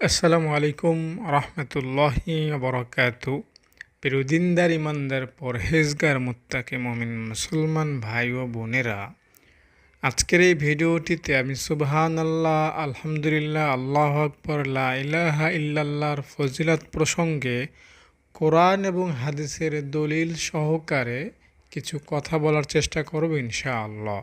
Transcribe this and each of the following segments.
আসসালামু আলাইকুম রহমতুল্লাহি বরকাতু। প্রিয় দিনদার ইমানদার পরহেজগার মুত্তাকি মুমিন মুসলমান ভাই ও বোনেরা, আজকের এই ভিডিওটিতে আমি সুবহানাল্লাহ, আলহামদুলিল্লাহ, আল্লাহু আকবার, লা ইলাহা ইল্লাল্লাহর ফজিলত প্রসঙ্গে কোরআন এবং হাদিসের দলিল সহকারে কিছু কথা বলার চেষ্টা করব ইনশাআল্লাহ।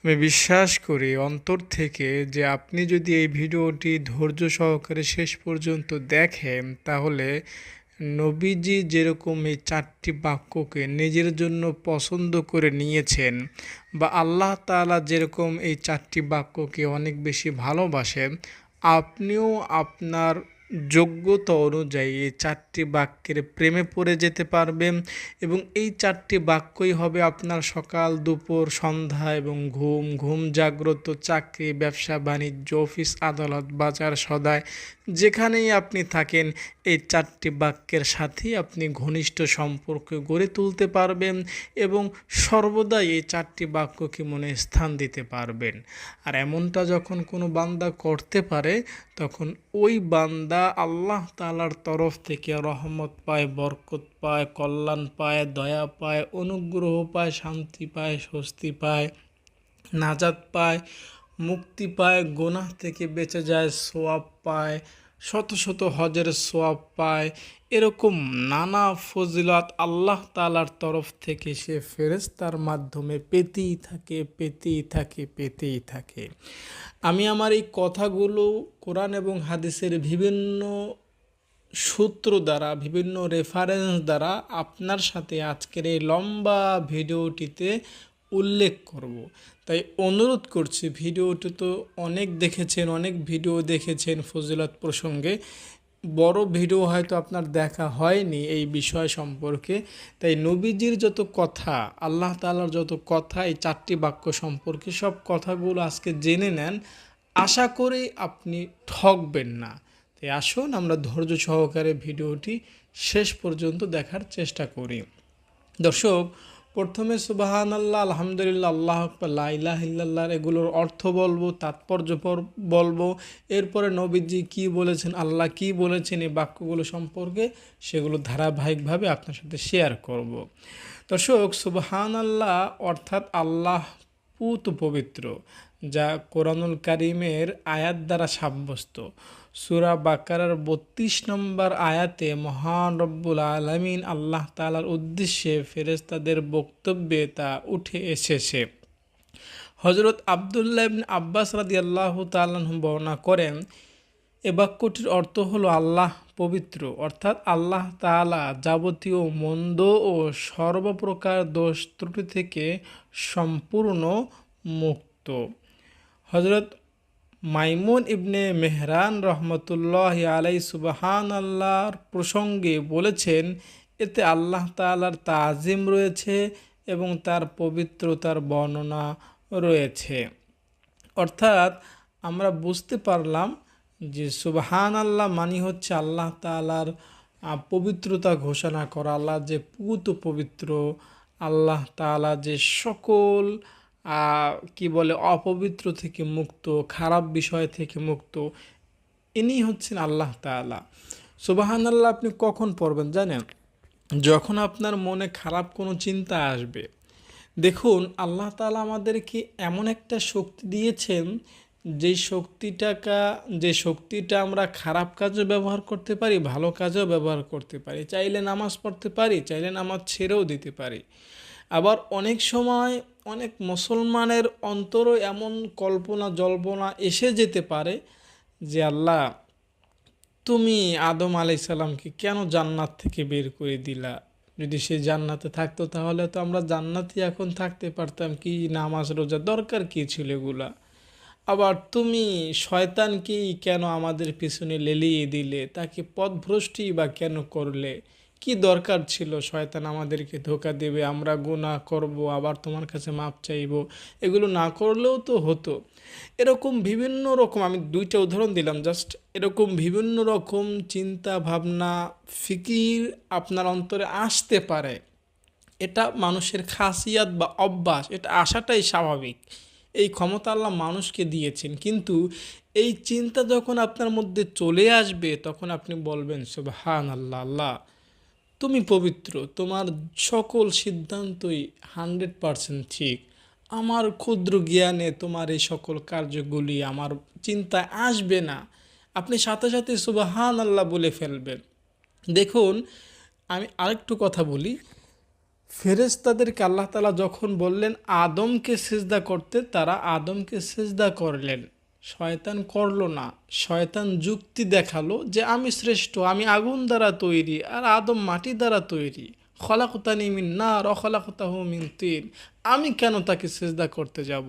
আমি বিশ্বাস করি অন্তর থেকে যে আপনি যদি এই ভিডিওটি ধৈর্য সহকারে শেষ পর্যন্ত দেখেন, তাহলে নবীজি যেরকম এই চারটি বাক্যকে নিজের জন্য পছন্দ করে নিয়েছেন, বা আল্লাহ তাআলা যেরকম এই চারটি বাক্যকে অনেক বেশি ভালোবাসেন, আপনিও আপনার যোগ্যতা অনুযায়ী এই চারটি বাক্যের প্রেমে পড়ে যেতে পারবেন, এবং এই চারটি বাক্যই হবে আপনার সকাল, দুপুর, সন্ধ্যা এবং ঘুম, ঘুম জাগ্রত, চাকরি, ব্যবসা বাণিজ্য, অফিস আদালত, বাজার সদায়, যেখানেই আপনি থাকেন এই চারটি বাক্যের সাথেই আপনি ঘনিষ্ঠ সম্পর্ক গড়ে তুলতে পারবেন এবং সর্বদাই এই চারটি বাক্যকে মনে স্থান দিতে পারবেন। আর এমনটা যখন কোনো বান্দা করতে পারে, তখন ওই বান্দা আল্লাহ তাআলার তরফ থেকে রহমত পায়, বরকত পায়, কল্যাণ পায়, দয়া পায়, অনুগ্রহ পায়, শান্তি পায়, স্বস্তি পায়, নাজাত পায়, মুক্তি পায়, গুনাহ থেকে বেঁচে যায়, সোয়াব পায়, শত শত হজের সোয়াব পায়। এরকম নানা ফজিলত আল্লাহ তাআলার তরফ থেকে সে ফেরেশতার মাধ্যমে পেতেই থাকে, পেতেই থাকে, পেতেই থাকে। আমি আমার এই কথাগুলো কোরআন এবং হাদিসের বিভিন্ন সূত্র দ্বারা, বিভিন্ন রেফারেন্স দ্বারা আপনার সাথে আজকের এই লম্বা ভিডিওটিতে উল্লেখ করব। তাই অনুরোধ করছি, ভিডিওটি তো অনেক দেখেছেন, অনেক ভিডিও দেখেছেন ফজিলত প্রসঙ্গে, বড় ভিডিও হয়তো আপনার দেখা হয়নি এই বিষয় সম্পর্কে। তাই নবীজির যত কথা, আল্লাহ তাআলার যত কথা, এই চারটি বাক্য সম্পর্কে সব কথাগুলো আজকে জেনে নেন। আশা করি আপনি ঠকবেন না। তাই আসুন আমরা ধৈর্য সহকারে ভিডিওটি শেষ পর্যন্ত দেখার চেষ্টা করি। দর্শক, প্রথমে সুবহানাল্লাহ, আলহামদুলিল্লাহ, আল্লাহু আকবার, লা ইলাহা ইল্লাল্লাহ এগুলোর অর্থ বলবো, তাৎপর্য বলবো। এরপরে নবীজি কি বলেছেন, আল্লাহ কি বলেছেন এই বাক্যগুলো সম্পর্কে, সেগুলো ধারাবাহিকভাবে আপনার সাথে শেয়ার করব। দর্শক, সুবহানাল্লাহ অর্থাৎ আল্লাহ পুত পবিত্র, যা কোরআনুল কারীমের আয়াত দ্বারা সাব্যস্ত। সূরা বাকারার ৩২ নম্বর আয়াতে মহান রব্বুল আলামিন আল্লাহ তাআলার উদ্দেশ্যে ফেরেশতাদের বক্তব্যে তা উঠে এসেছে। হযরত আব্দুল্লাহ ইবনে আব্বাস রাদিয়াল্লাহু তাআলা বর্ণনা করেন, এ বাক্যটির অর্থ হলো আল্লাহ পবিত্র, অর্থাৎ আল্লাহ তাআলা যাবতীয় মন্দ ও সর্বপ্রকার দোষ ত্রুটি থেকে সম্পূর্ণ মুক্ত। হযরত মাইমুন ইবনে মেহরান রহমতুল্লাহ আলাই সুবহানাল্লাহর প্রসঙ্গে বলেছেন, এতে আল্লাহ তাআলার তাজিম রয়েছে এবং তার পবিত্রতার বর্ণনা রয়েছে। অর্থাৎ আমরা বুঝতে পারলাম যে সুবহানাল্লাহ মানে হচ্ছে আল্লাহ তাআলার পবিত্রতা ঘোষণা করা, আল্লাহ যে পুত পবিত্র, আল্লাহ তাআলা যে সকল কি বলে অপবিত্র থেকে মুক্ত, খারাপ বিষয় থেকে মুক্ত, ইনি হচ্ছেন আল্লাহ তাআলা। সুবহানাল্লাহ আপনি কখন পড়বেন জানেন? যখন আপনার মনে খারাপ কোনো চিন্তা আসবে। দেখুন, আল্লাহ তাআলা আমাদেরকে এমন একটা শক্তি দিয়েছেন, যে শক্তিটা আমরা খারাপ কাজেও ব্যবহার করতে পারি, ভালো কাজেও ব্যবহার করতে পারি। চাইলে নামাজ পড়তে পারি, চাইলে নামাজ ছেড়েও দিতে পারি। আবার অনেক সময় অনেক মুসলমানের অন্তরও এমন কল্পনা জল্পনা এসে যেতে পারে যে আল্লাহ, তুমি আদম আলাইহিস সালামকে কেন জান্নাত থেকে বের করে দিলা? যদি সে জান্নাতে থাকতো তাহলে তো আমরা জান্নাতেই এখন থাকতে পারতাম, কি নামাজ রোজা দরকার কি ছিল এগুলা? আবার তুমি শয়তানকেই কেন আমাদের পিছনে লেলিয়ে দিলে? তাকে পথভ্রষ্টই বা কেন করলে? কি দরকার ছিল? শয়তান আমাদেরকে ধোঁকা দেবে, আমরা গুনাহ করব, আবার তোমার কাছে মাপ চাইব, এগুলো না করলেও তো হতো। এরকম বিভিন্ন রকম, আমি দুইটা উদাহরণ দিলাম জাস্ট, এরকম বিভিন্ন রকম চিন্তা ভাবনা, ফিকির আপনার অন্তরে আসতে পারে। এটা মানুষের খাসিয়াত বা অভ্যাস, এটা আসাটাই স্বাভাবিক। এই ক্ষমতা আল্লাহ মানুষকে দিয়েছেন, কিন্তু এই চিন্তা যখন আপনার মধ্যে চলে আসবে তখন আপনি বলবেন সুবহানাল্লাহ, আল্লাহ তুমি পবিত্র, তোমার সকল সিদ্ধান্তই 100% ঠিক। আমার ক্ষুদ্র জ্ঞানে তোমার এই সকল কার্যগুলি আমার চিন্তায় আসবে না। আপনি সাথে সাথে সুবহানাল্লাহ বলে ফেলবেন। দেখুন, আমি আরেকটু কথা বলি। ফেরেশতাদেরকে আল্লাহ তাআলা যখন বললেন আদমকে সিজদা করতে, তারা আদমকে সিজদা করলেন, শয়তান করলো না। শয়তান যুক্তি দেখালো যে আমি শ্রেষ্ঠ, আমি আগুন দ্বারা তৈরি আর আদম মাটি দ্বারা তৈরি। খলাকতানি মিন নার ওয়া খলাকতাহু মিন তিন, আমি কেন তাকে সিজদা করতে যাব?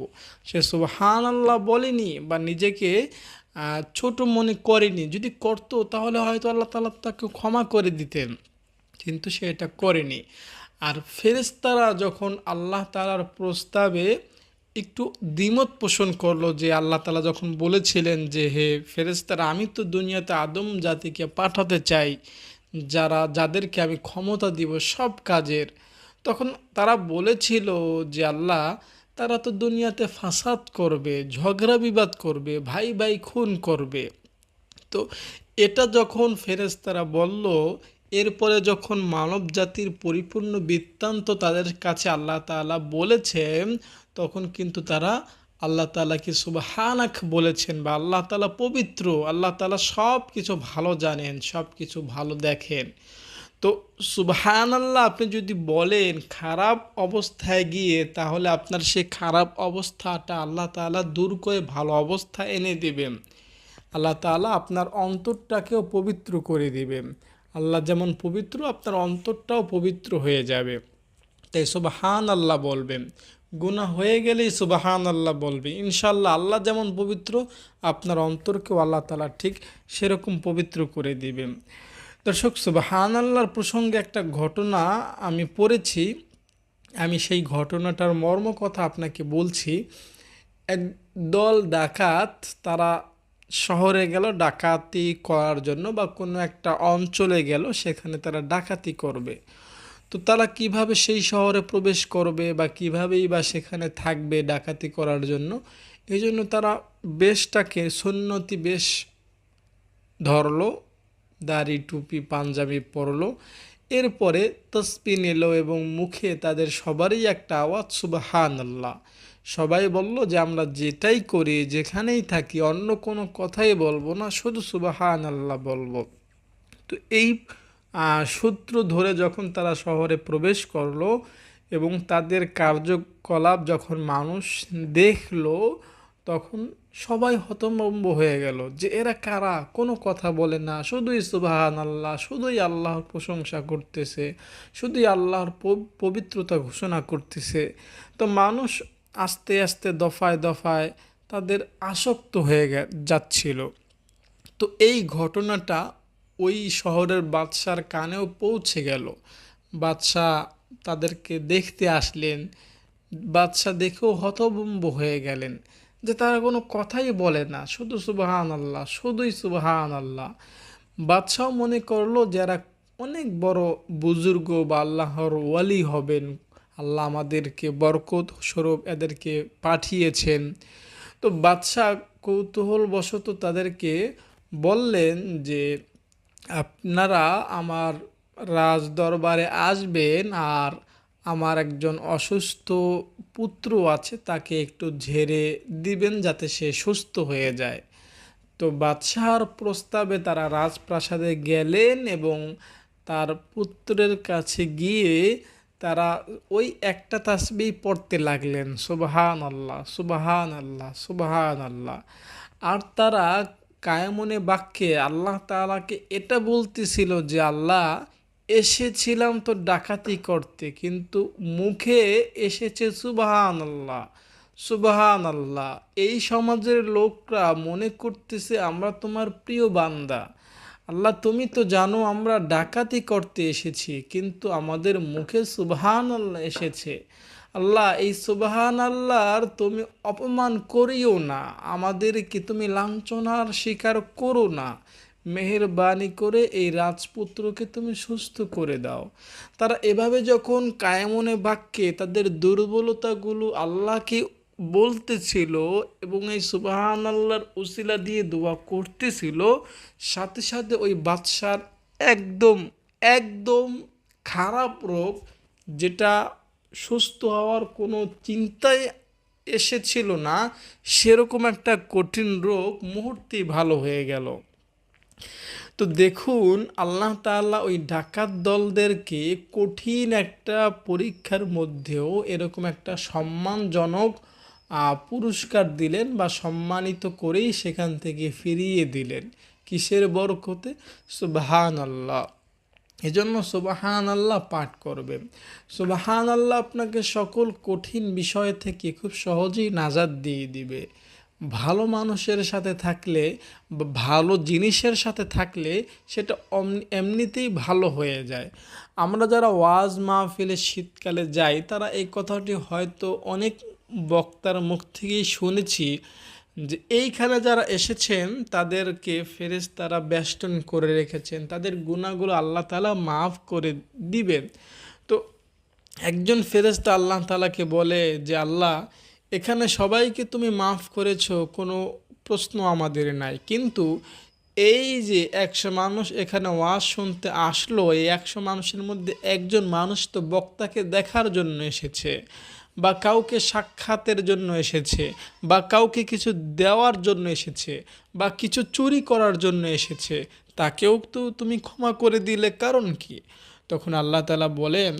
সে সুবহানাল্লাহ বলেনি বা নিজেকে ছোট মনে করেনি। যদি করতো তাহলে হয়তো আল্লাহ তাআলা তাকে ক্ষমা করে দিতেন, কিন্তু সে এটা করেনি। আর ফেরেশতারা যখন আল্লাহ তাআলার প্রস্তাবে একটু দ্বিমত পোষণ করলো, যে আল্লাহ তাআলা যখন বলেছিলেন যে হে ফেরেশতারা, আমি তো দুনিয়াতে আদম জাতিকে পাঠাতে চাই, যাদেরকে আমি ক্ষমতা দিব সব কাজের, তখন তারা বলেছিল যে আল্লাহ, তারা তো দুনিয়াতে ফাসাদ করবে, ঝগড়া বিবাদ করবে, ভাই ভাই খুন করবে। তো এটা যখন ফেরেশতারা বলল, এরপরে যখন মানব জাতির পরিপূর্ণ বৃত্তান্ত তাদের কাছে আল্লাহ তাআলা বলেছেন, তখন কিন্তু তারা আল্লাহ তাআলাকে সুবহানাক বলেছেন, বা আল্লাহ তাআলা পবিত্র, আল্লাহ তাআলা সব কিছু ভালো জানেন, সব কিছু ভালো দেখেন। তো সুবহানাল্লাহ আপনি যদি বলেন খারাপ অবস্থায় গিয়ে, তাহলে আপনার সেই খারাপ অবস্থাটা আল্লাহ তাআলা দূর করে ভালো অবস্থা এনে দেবেন। আল্লাহ তাআলা আপনার অন্তরটাকেও পবিত্র করে দিবেন। আল্লাহ যেমন পবিত্র, আপনার অন্তরটাও পবিত্র হয়ে যাবে। তাই সুবহানাল্লাহ বলবেন। গুনাহ হয়ে গেলেই সুবহানাল্লাহ বলবে। ইনশাআল্লাহ আল্লাহ যেমন পবিত্র, আপনার অন্তরকেও আল্লাহ তাআলা ঠিক সেরকম পবিত্র করে দিবেন। দর্শক, সুবহানাল্লাহর প্রসঙ্গে একটা ঘটনা আমি পড়েছি, আমি সেই ঘটনাটার মর্ম কথা আপনাকে বলছি। এক দল ডাকাত, তারা শহরে গেল ডাকাতি করার জন্য, বা কোনো একটা অঞ্চলে গেল, সেখানে তারা ডাকাতি করবে। তো তারা কিভাবে সেই শহরে প্রবেশ করবে বা কিভাবেই বা সেখানে থাকবে ডাকাতি করার জন্য, এই জন্য তারা বেশটাকে সুন্নতি বেশ ধরলো, দাড়ি টুপি পাঞ্জাবি পরলো। এরপরে তসবিহ নিল এবং মুখে তাদের সবারই একটা আওয়াজ সুবহানাল্লাহ। সবাই বলল যে আমরা যেটাই করি, যেখানেই থাকি, অন্য কোনো কথাই বলবো না, শুধু সুবহানাল্লাহ বলবো। তো এই সূত্র ধরে যখন তারা শহরে প্রবেশ করলো এবং তাদের কার্যকলাপ যখন মানুষ দেখলো, তখন সবাই হতভম্ব হয়ে গেল যে এরা কারা, কোনো কথা বলে না, শুধুই সুবহানাল্লাহ, শুধুই আল্লাহর প্রশংসা করতেছে, শুধুই আল্লাহর পবিত্রতা ঘোষণা করতেছে। তো মানুষ আস্তে আস্তে দফায় দফায় তাদের আসক্ত হয়ে যাচ্ছিল। তো এই ঘটনাটা ওই শহরের বাদশার কানেও পৌঁছে গেল। বাদশাহ তাদেরকে দেখতে আসলেন। বাদশাহ দেখেও হতভম্ব হয়ে গেলেন যে তারা কোনো কথাই বলে না, শুধু সুবহানাল্লাহ, শুধুই সুবহানাল্লাহ। বাদশাহ মনে করলো যারা অনেক বড় বুজুর্গ বা আল্লাহর ওয়ালি হবেন, আল্লাহ আমাদেরকে বরকত স্বরূপ এদেরকে পাঠিয়েছেন। তো বাদশাহ কৌতূহলবশত তাদেরকে বললেন যে আপনারা আমার রাজ দরবারে আসবেন, আর আমার একজন অসুস্থ পুত্র আছে, তাকে একটু ঝেড়ে দিবেন যাতে সে সুস্থ হয়ে যায়। তো বাদশাহর প্রস্তাবে তারা রাজপ্রাসাদে গেলেন এবং তার পুত্রের কাছে গিয়ে তারা ওই একটা তাসবিহ পড়তে লাগলেন, সুবহানাল্লাহ, সুবহানাল্লাহ, সুবহানাল্লাহ। আর তারা কায়মনে বাক্যে আল্লাহ তাআলাকে এটা বলতেছিল যে আল্লাহ, এসেছিলাম তো ডাকাতি করতে, কিন্তু মুখে এসেছে সুবহানাল্লাহ, সুবহানাল্লাহ। এই সমাজের লোকরা মনে করতেছে আমরা তোমার প্রিয় বান্দা। আল্লাহ, তুমি তো জানো আমরা ডাকাতি করতে এসেছি, কিন্তু আমাদের মুখে সুবহানাল্লাহ এসেছে। আল্লাহ, এই সুবহানাল্লাহর তুমি অপমান করিও না, আমাদেরকে তুমি লাঞ্ছনার শিকার করো না। মেহেরবানি করে এই রাজপুত্রকে তুমি সুস্থ করে দাও। তারা এভাবে যখন কায়মনে বাক্যে তাদের দুর্বলতাগুলো আল্লাহকে বলতেছিল এবং এই সুবহানাল্লাহর উসিলা দিয়ে দোয়া করতেছিল, সাথে সাথে ওই বাদশার একদম একদম খারাপ রোগ, যেটা সুস্থ হওয়ার কোনো চিন্তাই এসেছিল না, সেরকম একটা কঠিন রোগ মুহূর্তেই ভালো হয়ে গেল। তো দেখুন, আল্লাহ তাআলা ওই ডাকাত দলদেরকে কঠিন একটা পরীক্ষার মধ্যেও এরকম একটা সম্মানজনক পুরস্কার দিলেন বা সম্মানিত করেই সেখান থেকে ফিরিয়ে দিলেন। কিসের বরকতে? সুবহানাল্লাহ। এজন্য সুবহানাল্লাহ পাঠ করবেন। সুবহানাল্লাহ আপনাকে সকল কঠিন বিষয় থেকে খুব সহজেই নাজাত দিয়ে দিবে। ভালো মানুষের সাথে থাকলে বা ভালো জিনিসের সাথে থাকলে সেটা এমনিতেই ভালো হয়ে যায়। আমরা যারা ওয়াজ মাহফিলে শীতকালে যাই, তারা এই কথাটি হয়তো অনেক বক্তার মুখ থেকেই শুনেছি যে এইখানে যারা এসেছেন তাদেরকে ফেরেশতারা বেষ্টন করে রেখেছেন, তাদের গুনাহগুলো আল্লাহ তাআলা মাফ করে দিবেন। তো একজন ফেরেশতা আল্লাহ তাআলাকে বলে যে, আল্লাহ, এখানে সবাইকে তুমি মাফ করেছো, কোনো প্রশ্ন আমাদের নাই, কিন্তু এই যে 100 মানুষ এখানে ওয়াজ শুনতে আসলো, এই 100 মানুষের মধ্যে একজন মানুষ তো বক্তাকে দেখার জন্য এসেছে, বা কাউকে সাক্ষাতের জন্য এসেছে, বা কাউকে কিছু দেওয়ার জন্য এসেছে, বা কিছু চুরি করার জন্য এসেছে, তাকেও তো তুমি ক্ষমা করে দিলে, কারণ কি? তখন আল্লাহ তাআলা বলেন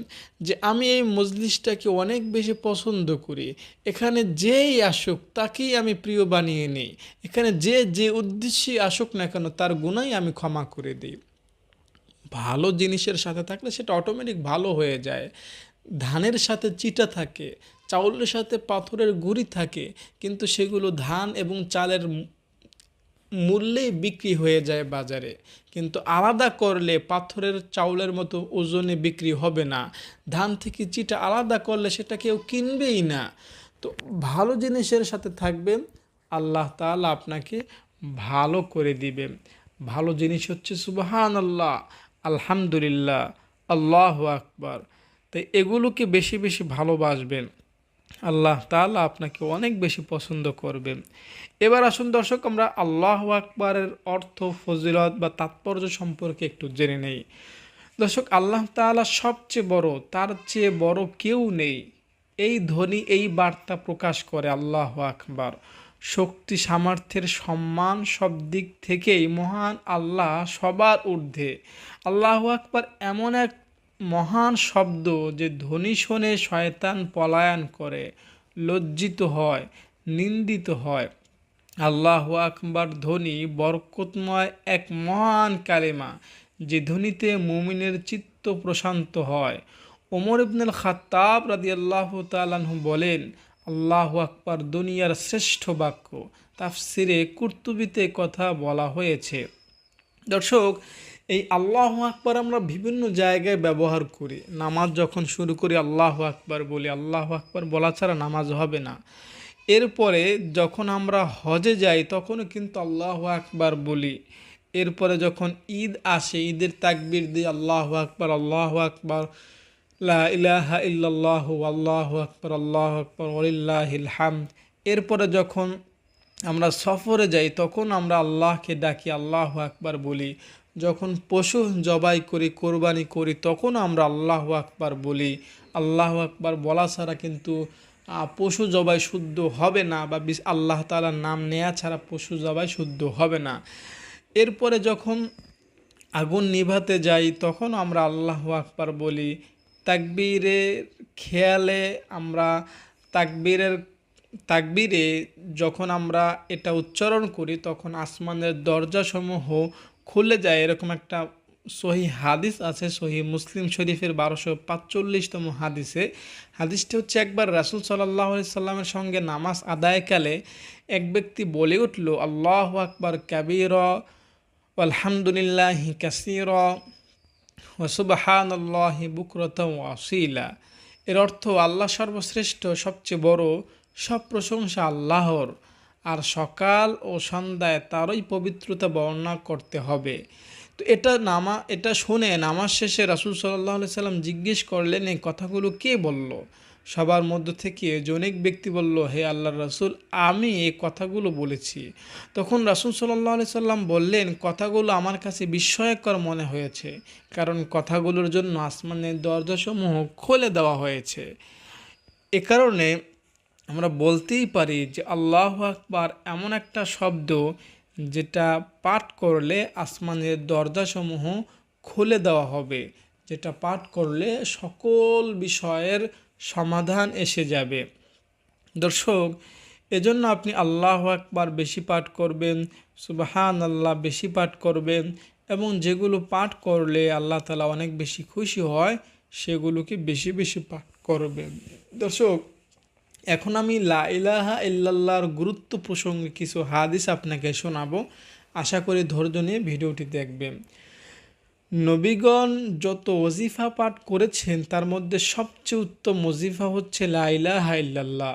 যে, আমি এই মজলিসটাকে অনেক বেশি পছন্দ করি, এখানে যেই আসুক তাকেই আমি প্রিয় বানিয়ে নিই, এখানে যে যে উদ্দেশ্যে আসুক না কেন তার গুনাই আমি ক্ষমা করে দিই। ভালো জিনিসের সাথে থাকলে সেটা অটোমেটিক ভালো হয়ে যায়। ধানের সাথে চিটা থাকে, চাউলের সাথে পাথরের গুঁড়ি থাকে, কিন্তু সেগুলো ধান এবং চালের মূল্যেই বিক্রি হয়ে যায় বাজারে, কিন্তু আলাদা করলে পাথরের চাউলের মতো ওজনে বিক্রি হবে না। ধান থেকে চিটা আলাদা করলে সেটা কেউ কিনবেই না। তো ভালো জিনিসের সাথে থাকবেন, আল্লাহ তাআলা আপনাকে ভালো করে দিবেন। ভালো জিনিস হচ্ছে সুবহানাল্লাহ, আলহামদুলিল্লাহ, আল্লাহু আকবার। তাই এগুলোকে বেশি বেশি ভালোবাসবেন, আল্লাহ তাআলা আপনাকে অনেক বেশি পছন্দ করবেন। এবার আসুন দর্শক, আমরা আল্লাহু আকবারের অর্থ, ফজিলত বা তাৎপর্য সম্পর্কে একটু জেনে নেই। দর্শক, আল্লাহ তাআলা সবচেয়ে বড়, তার চেয়ে বড় কেউ নেই, এই ধ্বনি, এই বার্তা প্রকাশ করে আল্লাহু আকবার। শক্তি সামর্থ্যের সম্মান সব দিক থেকেই মহান আল্লাহ সবার ঊর্ধ্বে। আল্লাহু আকবার এমন এক মহান শব্দ যে ধ্বনি শুনে শয়তান পলায়ন করে, লজ্জিত হয়, নিন্দিত হয়। আল্লাহু আকবার ধ্বনি বরকতময় এক মহান কালেমা, যে ধ্বনিতে মুমিনের চিত্ত প্রশান্ত হয়। ওমর ইবনুল খাত্তাব রাদিয়াল্লাহু তাআলা আনহু বলেন, আল্লাহু আকবার দুনিয়ার শ্রেষ্ঠ বাক্য। তাফসিরে কুরতুবিতে কথা বলা হয়েছে। দর্শক, এই আল্লাহু আকবার আমরা বিভিন্ন জায়গায় ব্যবহার করি। নামাজ যখন শুরু করি আল্লাহু আকবার বলি, আল্লাহু আকবার বলা ছাড়া নামাজ হবে না। এরপরে যখন আমরা হজে যাই তখনও কিন্তু আল্লাহু আকবার বলি। এরপরে যখন ঈদ আসে, ঈদের তাকবীর দিই আল্লাহু আকবার, আল্লাহু আকবার, লা ইলাহা ইল্লাল্লাহু, আল্লাহু আকবার ওয়ালিল্লাহিল হামদ। এরপরে যখন আমরা সফরে যাই তখন আমরা আল্লাহকে ডাকি, আল্লাহু আকবার বলি। যখন পশু জবাই করি, কোরবানি করি, তখন আমরা আল্লাহু আকবার বলি। আল্লাহু আকবার বলা ছাড়া কিন্তু পশু জবাই শুদ্ধ হবে না, বা আল্লাহ তাআলার নাম নেয়া ছাড়া পশু জবাই শুদ্ধ হবে না। এরপরে যখন আগুন নিভাতে যাই তখন আমরা আল্লাহু আকবার বলি। তাকবীরের খেয়ালে আমরা তাকবীরে যখন আমরা এটা উচ্চারণ করি তখন আসমানের দরজাসমূহ খুলে যায়, এরকম একটা সহিহ হাদিস আছে সহিহ মুসলিম শরীফের 1245তম হাদিসে। হাদিসটা হচ্ছে, একবার রাসূল সাল্লাল্লাহু আলাইহি সাল্লামের সঙ্গে নামাজ আদায়কালে এক ব্যক্তি বলে উঠল, আল্লাহু আকবার কাবীরা আলহামদুলিল্লাহি কাসীরা ওয়া সুবহানাল্লাহি বুকরাতাও ওয়া আসীলা। এর অর্থ, আল্লাহ সর্বশ্রেষ্ঠ, সবচেয়ে বড়, সব প্রশংসা আল্লাহর, আর সকাল ও সন্ধ্যায় তারই পবিত্রতা বর্ণনা করতে হবে। তো এটা শুনে নামাজ শেষে রাসূল সাল্লাল্লাহু আলাইহি সাল্লাম জিজ্ঞেস করলেন, এই কথাগুলো কে বলল? সবার মধ্য থেকে জনৈক ব্যক্তি বলল, হে আল্লাহর রাসূল, আমি এই কথাগুলো বলেছি। তখন রাসূল সাল্লাল্লাহু আলাইহি সাল্লাম বললেন, কথাগুলো আমার কাছে বিস্ময়কর মনে হয়েছে, কারণ কথাগুলোর জন্য আসমানের দরজাসমূহ খুলে দেওয়া হয়েছে। এ কারণে আমরা বলতেই পারি যে আল্লাহু আকবার এমন একটা শব্দ যেটা পাঠ করলে আসমানের দরজাসমূহ খুলে দেওয়া হবে, যেটা পাঠ করলে সকল বিষয়ের সমাধান এসে যাবে। দর্শক, এজন্য আপনি আল্লাহু আকবার বেশি পাঠ করবেন, সুবহানাল্লাহ বেশি পাঠ করবেন, এবং যেগুলো পাঠ করলে আল্লাহ তাআলা অনেক বেশি খুশি হয় সেগুলোকে বেশি বেশি পাঠ করবেন। দর্শক, এখন আমি লা ইলাহা ইল্লাল্লাহর গুরুত্ব প্রসঙ্গে কিছু হাদিস আপনাকে শোনাবো। আশা করি ধৈর্য নিয়ে ভিডিওটি দেখবেন। নবীগণ যত ওজিফা পাঠ করেছেন তার মধ্যে সবচেয়ে উত্তম ওজিফা হচ্ছে লা ইলাহা ইল্লাল্লাহ।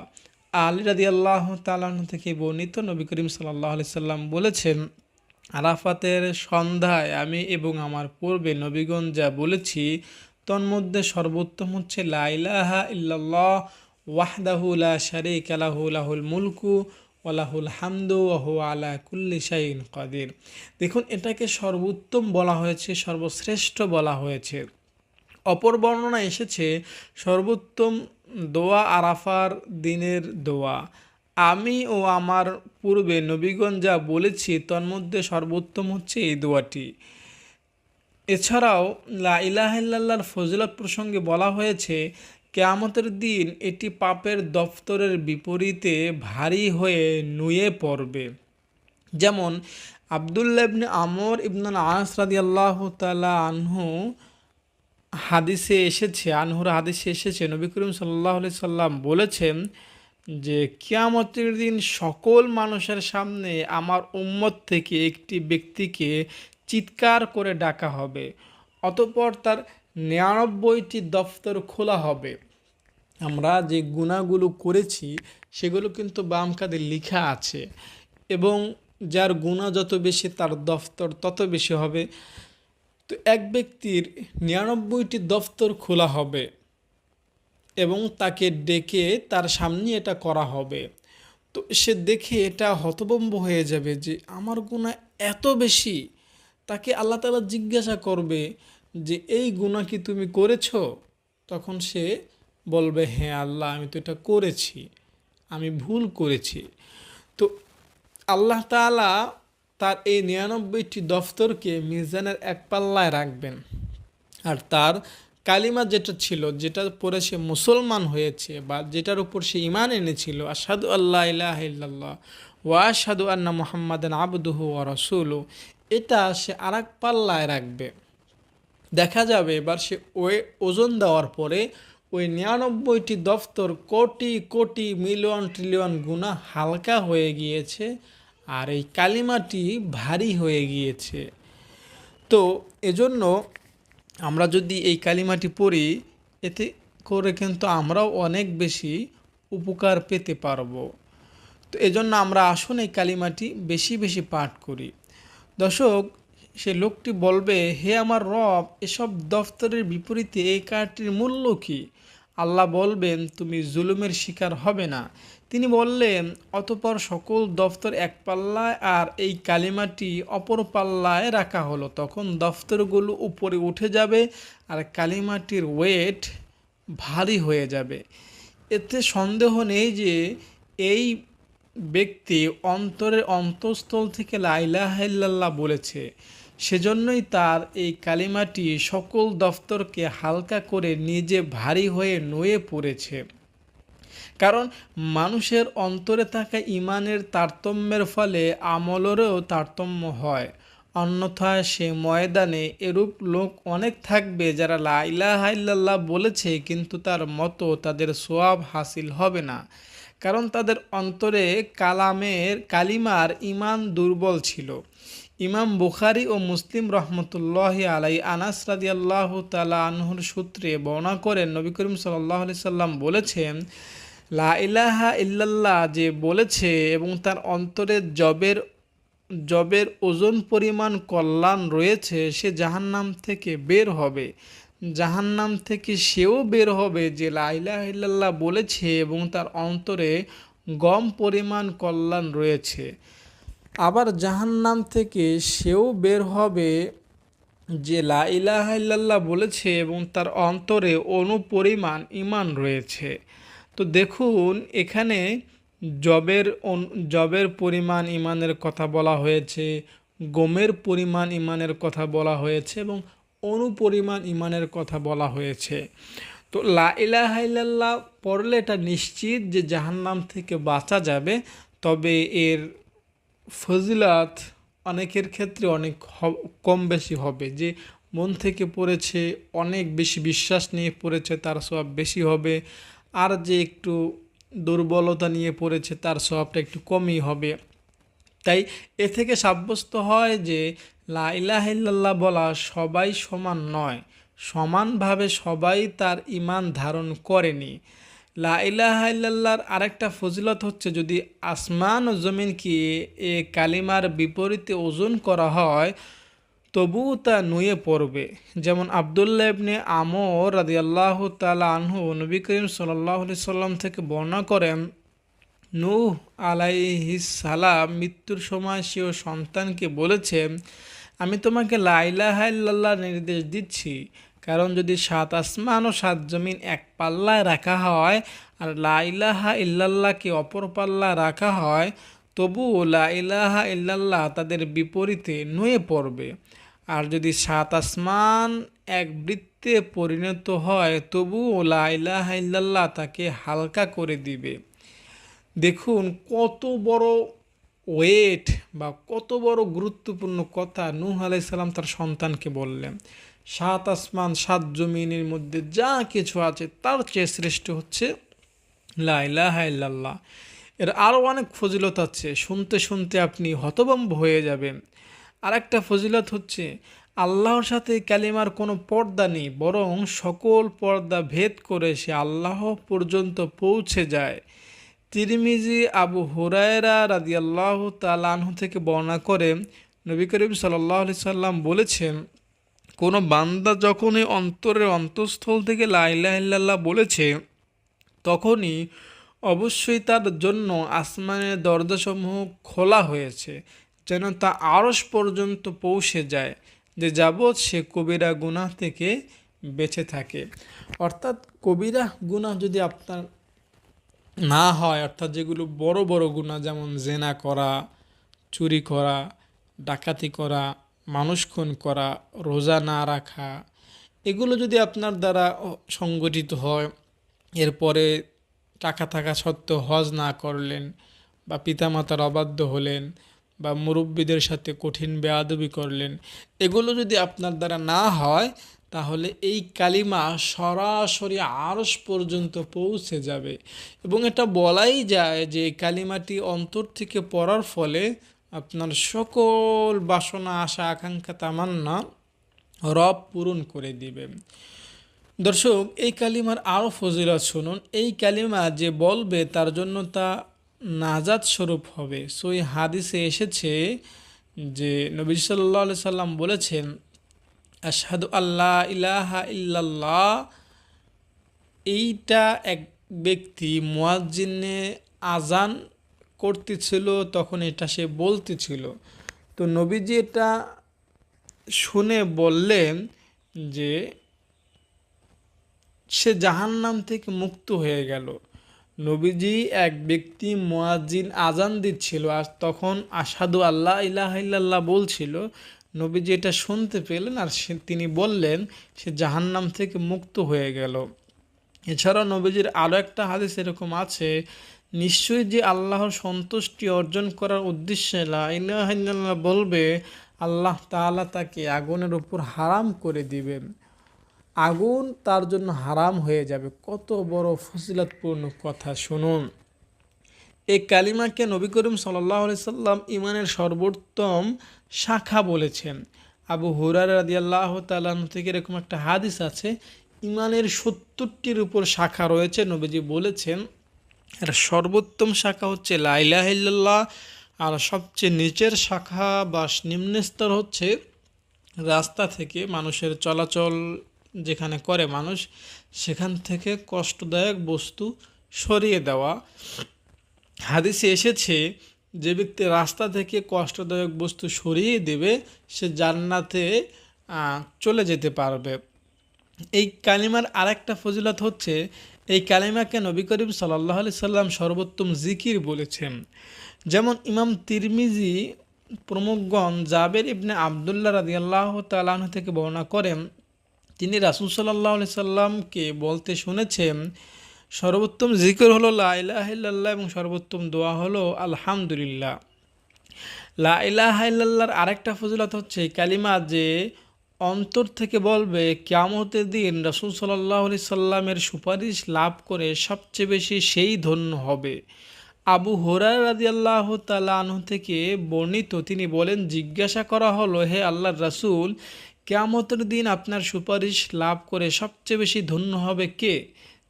আলী রাদিয়াল্লাহু তাআলা আনহু থেকে বর্ণিত, নবী করিম সাল্লাল্লাহু আলাইহি সাল্লাম বলেছেন, আরাফাতের সন্ধ্যায় আমি এবং আমার পূর্বে নবীগণ যা বলেছি তন্মধ্যে সর্বোত্তম হচ্ছে লা ইলাহা ইল্লাল্লাহ ওয়াহদাহু লা শারীকা লাহু লাহুল মুলকু ওয়া লাহুল হামদু ওয়া হুয়া আলা কুল্লি শাইইন কাদির। দেখুন, এটাকে সর্বোত্তম বলা হয়েছে, সর্বশ্রেষ্ঠ বলা হয়েছে। অপর বর্ণনা এসেছে সর্বোত্তম দোয়া আরাফার দিনের দোয়া। আমি ও আমার পূর্বে নবীগণ যা বলেছি তন্মধ্যে সর্বোত্তম হচ্ছে এই দোয়াটি। এছাড়াও লা ইলাহা ইল্লাল্লাহর ফজিলত প্রসঙ্গে বলা হয়েছে, কিয়ামতের দিন এটি পাপের দফতরের বিপরীতে ভারী হয়ে নুয়ে পড়বে। যেমন আব্দুল্লাহ ইবনে আমর ইবনে আস রাদিয়াল্লাহু তাআলা আনহুর হাদিসে এসেছে নবী করিম সাল্লাল্লাহু আলাইহি সাল্লাম বলেছেন যে কিয়ামতের দিন সকল মানুষের সামনে আমার উম্মত থেকে একটি ব্যক্তিকে চিৎকার করে ডাকা হবে, অতঃপর তার ৯৯টি দফতর খোলা হবে। আমরা যে গুনাহগুলো করেছি সেগুলো কিন্তু বাম কাঁধে লেখা আছে, এবং যার গুনাহ যত বেশি তার দফতর তত বেশি হবে। তো এক ব্যক্তির ৯৯টি দফতর খোলা হবে এবং তাকে ডেকে তার সামনে এটা করা হবে। তো সে দেখে এটা হতভম্ব হয়ে যাবে যে আমার গুনাহ এত বেশি। তাকে আল্লাহ তাআলা জিজ্ঞাসা করবে যে এই গুনাহ কি তুমি করেছো? তখন সে বলবে, হ্যাঁ আল্লাহ, আমি তো এটা করেছি, আমি ভুল করেছি। তো আল্লাহ তাআলা তার এই ৯৯টি দফতরকে মিজানের এক পাল্লায় রাখবেন, আর তার কালিমা যেটা ছিল, যেটা পরে সে মুসলমান হয়েছে বা যেটার উপর সে ঈমান এনেছিল, আশহাদু আল্লা ইলাহা ইল্লাল্লাহ ওয়া আশহাদু আন্না মুহাম্মাদান আবদুহু ওয়া রাসূলুহু, এটা সে আরেক পাল্লায় রাখবে। দেখা যাবে এবার সে ওজন দেওয়ার পরে ওই ৯৯টি দফতর কোটি কোটি মিলিয়ন ট্রিলিয়ন গুণা হালকা হয়ে গিয়েছে, আর এই কালিমাটি ভারী হয়ে গিয়েছে। তো এজন্য আমরা যদি এই কালিমাটি পড়ি, এতে করে কিন্তু আমরাও অনেক বেশি উপকার পেতে পারবো। তো এজন্য আমরা আসুন এই কালিমাটি বেশি বেশি পাঠ করি। দর্শক, সে লোকটি বলবে, হে আমার রব, এসব দফতরের বিপরীতে এই কার্ডটির মূল্য কী? আল্লাহ বলবেন, তুমি জুলুমের শিকার হবে না। তিনি বললেন, অতঃপর সকল দফতর এক পাল্লায় আর এই কালিমাটি অপর পাল্লায় রাখা হলো। তখন দফতরগুলো উপরে উঠে যাবে আর কালিমাটির ওয়েট ভারী হয়ে যাবে। এতে সন্দেহ নেই যে এই ব্যক্তি অন্তরের অন্তঃস্থল থেকে লা ইলাহা ইল্লাল্লাহ বলেছে, সেজন্যই তার এই কালিমাটি সকল দফতরকে হালকা করে নিজে ভারী হয়ে নুয়ে পড়েছে। কারণ মানুষের অন্তরে থাকা ঈমানের তারতম্যের ফলে আমলেরও তারতম্য হয়, অন্যথায় সে ময়দানে এরূপ লোক অনেক থাকবে যারা লা ইলাহা ইল্লাল্লাহ বলেছে কিন্তু তার মতো তাদের সওয়াব হাসিল হবে না, কারণ তাদের অন্তরে কালিমার ঈমান দুর্বল ছিল। ইমাম বুখারী ও মুসলিম রহমতুল্লাহি আলাই আনাস রাদিয়াল্লাহু তাআলা আনহুর সূত্রে বর্ণনা করেন, নবী করিম সাল্লাল্লাহু আলাইহি সাল্লাম বলেছেন, লা ইলাহা ইল্লাল্লাহ যে বলেছে এবং তার অন্তরে জবের ওজন পরিমাণ কল্যাণ রয়েছে, সে জাহান্নাম থেকে বের হবে। জাহান্নাম থেকে সেও বের হবে যে লা ইলাহা ইল্লাল্লাহ বলেছে এবং তার অন্তরে গম পরিমাণ কল্যাণ রয়েছে। আবার জাহান্নাম থেকে সেও বের হবে যে লা ইলাহা ইল্লাল্লাহ বলেছে এবং তার অন্তরে অনুপরিমাণ ঈমান রয়েছে। তো দেখুন এখানে জবের পরিমাণ ঈমানের কথা বলা হয়েছে, গমের পরিমাণ ঈমানের কথা বলা হয়েছে এবং অনুপরিমাণ ঈমানের কথা বলা হয়েছে। তো লা ইলাহা ইল্লাল্লাহ পড়লে এটা নিশ্চিত যে জাহান্নাম থেকে বাঁচা যাবে, তবে এর ফজিলাত অনেকের ক্ষেত্রে অনেক কম বেশি হবে। যে মন থেকে পড়েছে, অনেক বেশি বিশ্বাস নিয়ে পড়েছে, তার সওয়াব বেশি হবে। আর যে একটু দুর্বলতা নিয়ে পড়েছে তার সওয়াবটা একটু কমই হবে। তাই এ থেকে সাব্যস্ত হয় যে লা ইলাহা ইল্লাল্লাহ বলা সবাই সমান নয়, সমানভাবে সবাই তার ঈমান ধারণ করেনি। লা ইলাহা ইল্লাল্লাহর আরেকটা ফজিলত হচ্ছে, যদি আসমান ও জমিনকে এ কালিমার বিপরীতে ওজন করা হয় তবুও তা নুয়ে পড়বে। যেমন আবদুল্লাহ ইবনে আমর রাদিয়াল্লাহু তাআলা আনহু নবী করিম সাল্লাল্লাহু আলাইহি সাল্লাম থেকে বর্ণনা করেন, নূহ আলাইহিস সালাম মৃত্যুর সময় সেও সন্তানকে বলেছে, আমি তোমাকে লা ইলাহা ইল্লাল্লাহ নির্দেশ দিচ্ছি, কারণ যদি 7 আসমান ও 7 জমিন এক পাল্লায় রাখা হয় আর লা ইলাহা ইল্লাল্লাহকে অপর পাল্লায় রাখা হয় তবুও লা ইলাহা ইল্লাল্লাহ তাদের বিপরীতে নুয়ে পড়বে। আর যদি 7 আসমান এক বৃত্তে পরিণত হয় তবুও লা ইলাহা ইল্লাল্লাহ তাকে হালকা করে দিবে। দেখুন কত বড় ওয়েট বা কত বড় গুরুত্বপূর্ণ কথা নূহ আলাইহিস সালাম তার সন্তানকে বললেন। 7 আসমান 7 জমিনের মধ্যে যা কিছু আছে তার চেয়ে শ্রেষ্ঠ হচ্ছে লা ইলাহা ইল্লাল্লাহ। এর আরও অনেক ফজিলত আছে, শুনতে শুনতে আপনি হতভম্ব হয়ে যাবেন। আরেকটা ফজিলত হচ্ছে, আল্লাহর সাথে কালিমার কোনো পর্দা নেই, বরং সকল পর্দা ভেদ করে সে আল্লাহ পর্যন্ত পৌঁছে যায়। তিরমিজি আবু হুরায়রা রাদিয়াল্লাহু তাআলা আনহু থেকে বর্ণনা করে নবী করিম সাল্লাল্লাহু আলাইহি সাল্লাম বলেছেন, কোনো বান্দা যখনই অন্তরের অন্তঃস্থল থেকে লা ইলাহা ইল্লাল্লাহ বলেছে তখনই অবশ্যই তার জন্য আসমানের দরজাসমূহ খোলা হয়েছে, যেন তা আরশ পর্যন্ত পৌঁছে যায়, যে যাবৎ সে কবিরা গুনাহ থেকে বেঁচে থাকে। অর্থাৎ কবিরা গুনাহ যদি আপনার না হয়, অর্থাৎ যেগুলো বড় বড় গুনাহ যেমন জেনা করা, চুরি করা, ডাকাতি করা, মানুষ খুন করা, রোজা না রাখা, এগুলো যদি আপনার দ্বারা সংগঠিত হয়, এরপরে টাকা থাকা সত্ত্বেও হজ না করলেন, বা পিতামাতার অবাধ্য হলেন, বা মুরব্বীদের সাথে কঠিন বেয়াদবি করলেন, এগুলো যদি আপনার দ্বারা না হয় তাহলে এই কালিমা সরাসরি আরশ পর্যন্ত পৌঁছে যাবে। এবং এটা বলাই যায় যে এই কালিমাটি অন্তর থেকে পড়ার ফলে আপনার সকল বাসনা, আশা, আকাঙ্ক্ষা, তামান্না রব পূরণ করে দিবে। দর্শক, এই কালিমার আরও ফজিলত শুনুন। এই কালিমা যে বলবে তার জন্য তা নাজাত স্বরূপ হবে। সই হাদিসে এসেছে যে নবী সাল্লাল্লাহু আলাইহি সাল্লাম বলেছেন, আশহাদু আল্লা ইলাহা ইল্লাল্লাহ, এইটা এক ব্যক্তি মুয়াজ্জিনে আজান করতেছিল তখন এটা সে বলতেছিল। তো নবীজি এটা শুনে বললেন যে সে জাহান্নাম থেকে মুক্ত হয়ে গেল। নবীজি এক ব্যক্তি মুয়াজ্জিন আজান দিচ্ছিল আর তখন আশহাদু আল্লাহ ইলাহা ইল্লাল্লাহ বলছিল, নবীজি এটা শুনতে পেলেন আর তিনি বললেন সে জাহান্নাম থেকে মুক্ত হয়ে গেল। এছাড়াও নবীজির আরও একটা হাদিস এরকম আছে, নিশ্চয়ই যে আল্লাহর সন্তুষ্টি অর্জন করার উদ্দেশ্যে লা ইলাহা ইল্লাল্লাহ বলবে, আল্লাহ তাআলা তাকে আগুনের উপর হারাম করে দিবেন, আগুন তার জন্য হারাম হয়ে যাবে। কত বড় ফজিলতপূর্ণ কথা শুনুন। এই কালিমাকে নবী করিম সাল্লাল্লাহু আলাইহি সাল্লাম ইমানের সর্বোত্তম শাখা বলেছেন। আবু হুরায়রা রাদিয়াল্লাহু তাআলা থেকে এরকম একটা হাদিস আছে, ইমানের 70টির উপর শাখা রয়েছে। নবীজি বলেছেন এর সর্বোত্তম শাখা হচ্ছে লা ইলাহা ইল্লাল্লাহ, আর সবচেয়ে নিচের শাখা বা নিম্ন স্তর হচ্ছে রাস্তা থেকে মানুষের চলাচল যেখানে করে মানুষ সেখান থেকে কষ্টদায়ক বস্তু সরিয়ে দেওয়া। হাদিসে এসেছে যে ব্যক্তি রাস্তা থেকে কষ্টদায়ক বস্তু সরিয়ে দেবে সে জান্নাতে চলে যেতে পারবে। এই কালিমার আরেকটা ফজিলত হচ্ছে এই কালিমাকে নবী করিম সাল্লাল্লাহু আলাইহি সাল্লাম সর্বোত্তম জিকির বলেছেন। যেমন ইমাম তিরমিজি প্রমুখগণ জাবের ইবনে আবদুল্লাহ রাদিয়াল্লাহু তাআলা আনহু থেকে বর্ণনা করেন, তিনি রাসূল সাল্লাল্লাহু আলাইহি সাল্লামকে বলতে শুনেছেন, সর্বোত্তম জিকির হলো লা ইলাহা ইল্লাল্লাহ এবং সর্বোত্তম দোয়া হলো আলহামদুলিল্লাহ। লা ইলাহা ইল্লাল্লাহর আরেকটা ফজিলত হচ্ছে কালিমা যে অন্তর থেকে বলবে কিয়ামতের দিন রাসূল সাল্লাল্লাহু আলাইহি সাল্লামের সুপারিশ লাভ করে সবচেয়ে বেশি সেই ধন্য হবে। আবু হুরায়রা রাদিয়াল্লাহু তাআলা আনহু থেকে বর্ণিত, তিনি বলেন, জিজ্ঞাসা করা হলো, হে আল্লাহর রাসূল, কিয়ামতের দিন আপনার সুপারিশ লাভ করে সবচেয়ে বেশি ধন্য হবে কে?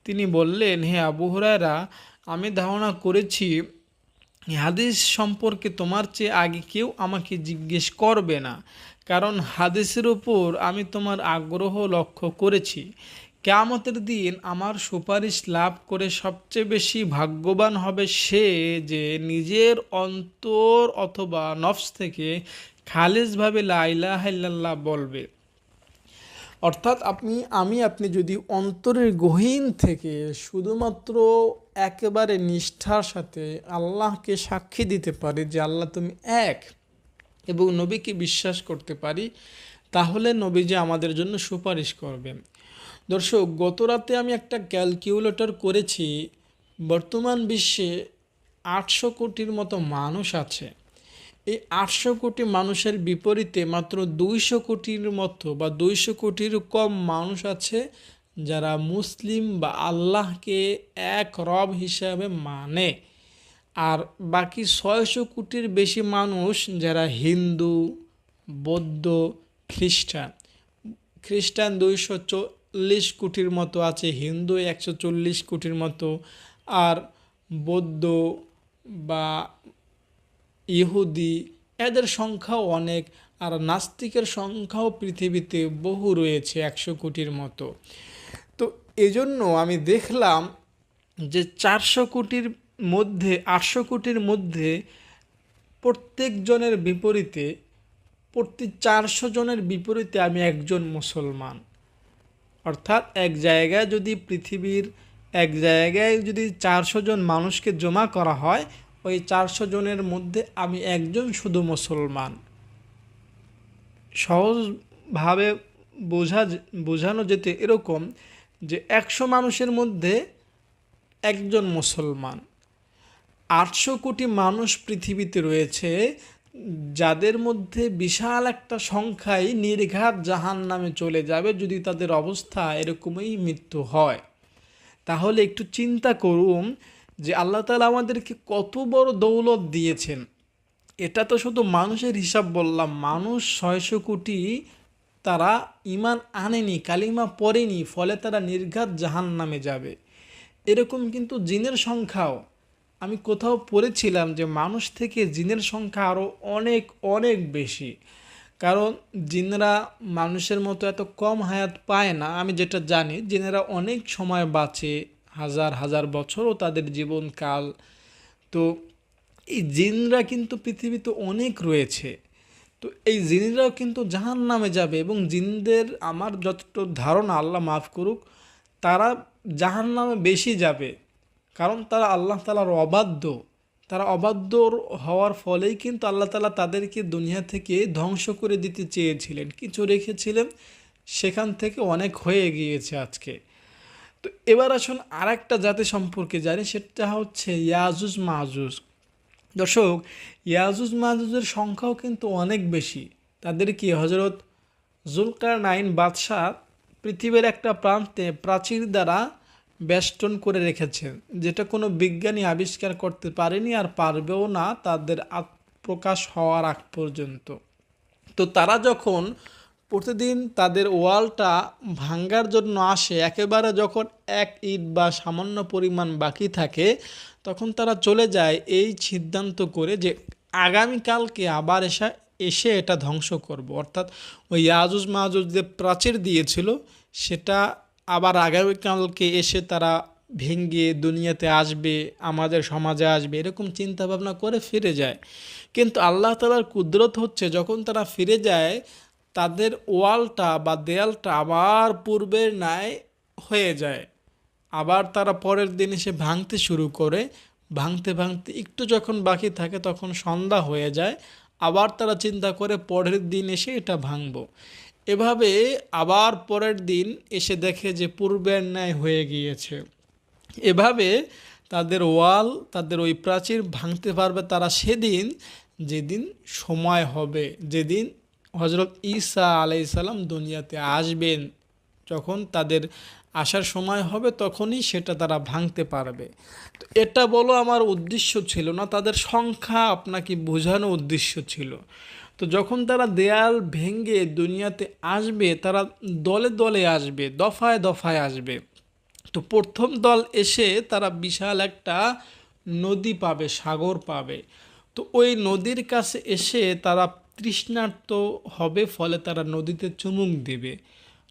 তিনি বললেন, হে আবু হুরায়রা, আমি ধারণা করেছি হাদিস সম্পর্কে তোমার চেয়ে আগে কেউ আমাকে জিজ্ঞেস করবে না, কারণ হাদিসের উপর আমি তোমার আগ্রহ লক্ষ্য করেছি। কিয়ামতের দিন আমার সুপারিশ লাভ করে সবচেয়ে বেশি ভাগ্যবান হবে সে যে নিজের অন্তর অথবা নফস থেকে খালিসভাবে লা ইলাহা ইল্লাল্লাহ বলবে। অর্থাৎ আপনি যদি অন্তরের গহীন থেকে শুধুমাত্র একেবারে নিষ্ঠার সাথে আল্লাহকে সাক্ষী দিতে পারি যে আল্লাহ তুমি এক এবং নবীকে বিশ্বাস করতে পারি, তাহলে নবীজি আমাদের জন্য সুপারিশ করবেন। দর্শক, গত রাতে আমি একটা ক্যালকুলেটর করেছি, বর্তমান বিশ্বে 800 কোটির মতো মানুষ আছে। এই 800 কোটি মানুষের বিপরীতে মাত্র 200 কোটির মতো বা 200 কোটির কম মানুষ আছে যারা মুসলিম বা আল্লাহকে এক রব হিসাবে মানে। আর বাকি 600 কোটির বেশি মানুষ যারা হিন্দু, বৌদ্ধ, খ্রিস্টান 240 কোটির মতো আছে, হিন্দু 140 কোটির মতো, আর বৌদ্ধ বা ইহুদি এদের সংখ্যাও অনেক, আর নাস্তিকের সংখ্যাও পৃথিবীতে বহু রয়েছে 100 কোটির মতো। তো এজন্য আমি দেখলাম যে 800 কোটির মধ্যে প্রত্যেকজনের বিপরীতে, প্রতি 400 জনের বিপরীতে আমি একজন মুসলমান। অর্থাৎ পৃথিবীর এক জায়গায় যদি 400 জন মানুষকে জমা করা হয়, ওই 400 জনের মধ্যে আমি একজন শুধু মুসলমান। সহজভাবে বোঝানো যেতে এরকম যে 100 মানুষের মধ্যে একজন মুসলমান। 800 কোটি মানুষ পৃথিবীতে রয়েছে যাদের মধ্যে বিশাল একটা সংখ্যাই নির্ঘাত জাহান্নামে চলে যাবে যদি তাদের অবস্থা এরকমই মৃত্যু হয়। তাহলে একটু চিন্তা করুন যে আল্লাহ তাআলা আমাদেরকে কত বড় দৌলত দিয়েছেন। এটা তো শুধু মানুষের হিসাব বললাম, মানুষ 600 কোটি তারা ঈমান আনেনি, কালিমা পড়েনি, ফলে তারা নির্ঘাত জাহান্নামে যাবে। এরকম কিন্তু জিনের সংখ্যাও, আমি কোথাও পড়েছিলাম যে মানুষ থেকে জিনের সংখ্যা আরও অনেক অনেক বেশি, কারণ জিনরা মানুষের মতো এত কম হায়াত পায় না। আমি যেটা জানি, জিনেরা অনেক সময় বাঁচে, হাজার হাজার বছরও তাদের জীবনকাল। তো এই জিনরা কিন্তু পৃথিবীতে অনেক রয়েছে। তো এই জিনরাও কিন্তু জাহান্নামে যাবে, এবং জিনদের আমার যতটুকু ধারণা, আল্লাহ মাফ করুক, তারা জাহান্নামে বেশি যাবে, কারণ তারা আল্লাহ তাআলার অবাধ্য। তারা অবাধ্য হওয়ার ফলেই কিন্তু আল্লাহ তাআলা তাদেরকে দুনিয়া থেকে ধ্বংস করে দিতে চেয়েছিলেন, কিছু রেখেছিলেন, সেখান থেকে অনেক হয়ে গিয়েছে আজকে। তো এবার আসুন আরেকটা জাতি সম্পর্কে জানি, সেটা হচ্ছে ইয়াজুজ মাজুজ। দর্শক, ইয়াজুজ মাজুজের সংখ্যাও কিন্তু অনেক বেশি। তাদেরকে হযরত যুলকারনাইন বাদশাহ পৃথিবীর একটা প্রান্তে প্রাচীর দ্বারা বেষ্টন করে রেখেছেন, যেটা কোনো বিজ্ঞানী আবিষ্কার করতে পারেনি আর পারবেও না তাদের আত্মপ্রকাশ হওয়ার আগ পর্যন্ত। তো তারা যখন প্রতিদিন তাদের ওয়ালটা ভাঙ্গার জন্য আসে, একেবারে যখন এক ইট বা সামান্য পরিমাণ বাকি থাকে, তখন তারা চলে যায় এই সিদ্ধান্ত করে যে আগামীকালকে আবার এসে এসে এটা ধ্বংস করব। অর্থাৎ ওই ইয়াজুজ মাজুজ যে প্রাচীর দিয়েছিল সেটা আবার আগামীকালকে এসে তারা ভেঙে দুনিয়াতে আসবে, আমাদের সমাজে আসবে, এরকম চিন্তা ভাবনা করে ফিরে যায়। কিন্তু আল্লাহ তাআলার কুদরত হচ্ছে যখন তারা ফিরে যায় তাদের ওয়ালটা বা দেয়ালটা আবার পূর্বের ন্যায় হয়ে যায়। আবার তারা পরের দিন এসে ভাঙতে শুরু করে, ভাঙতে ভাঙতে একটু যখন বাকি থাকে তখন সন্ধ্যা হয়ে যায়। আবার তারা চিন্তা করে পরের দিন এসে এটা ভাঙব। এভাবে আবার পরের দিন এসে দেখে যে পূর্বের ন্যায় হয়ে গিয়েছে। এভাবে তাদের ওয়াল, তাদের ওই প্রাচীর ভাঙতে পারবে তারা সেদিন যেদিন সময় হবে, যেদিন হজরত ঈসা আলাইসাল্লাম দুনিয়াতে আসবেন। যখন তাদের আসার সময় হবে তখনই সেটা তারা ভাঙতে পারবে। তো এটা বলো আমার উদ্দেশ্য ছিল না, তাদের সংখ্যা আপনাকে বোঝানো উদ্দেশ্য ছিল। তো যখন তারা দেয়াল ভেঙে দুনিয়াতে আসবে তারা দলে দলে আসবে, দফায় দফায় আসবে। তো প্রথম দল এসে তারা বিশাল একটা নদী পাবে, সাগর পাবে। তো ওই নদীর কাছে এসে তারা তৃষ্ণার্ত হবে, ফলে তারা নদীতে চুমুক দেবে।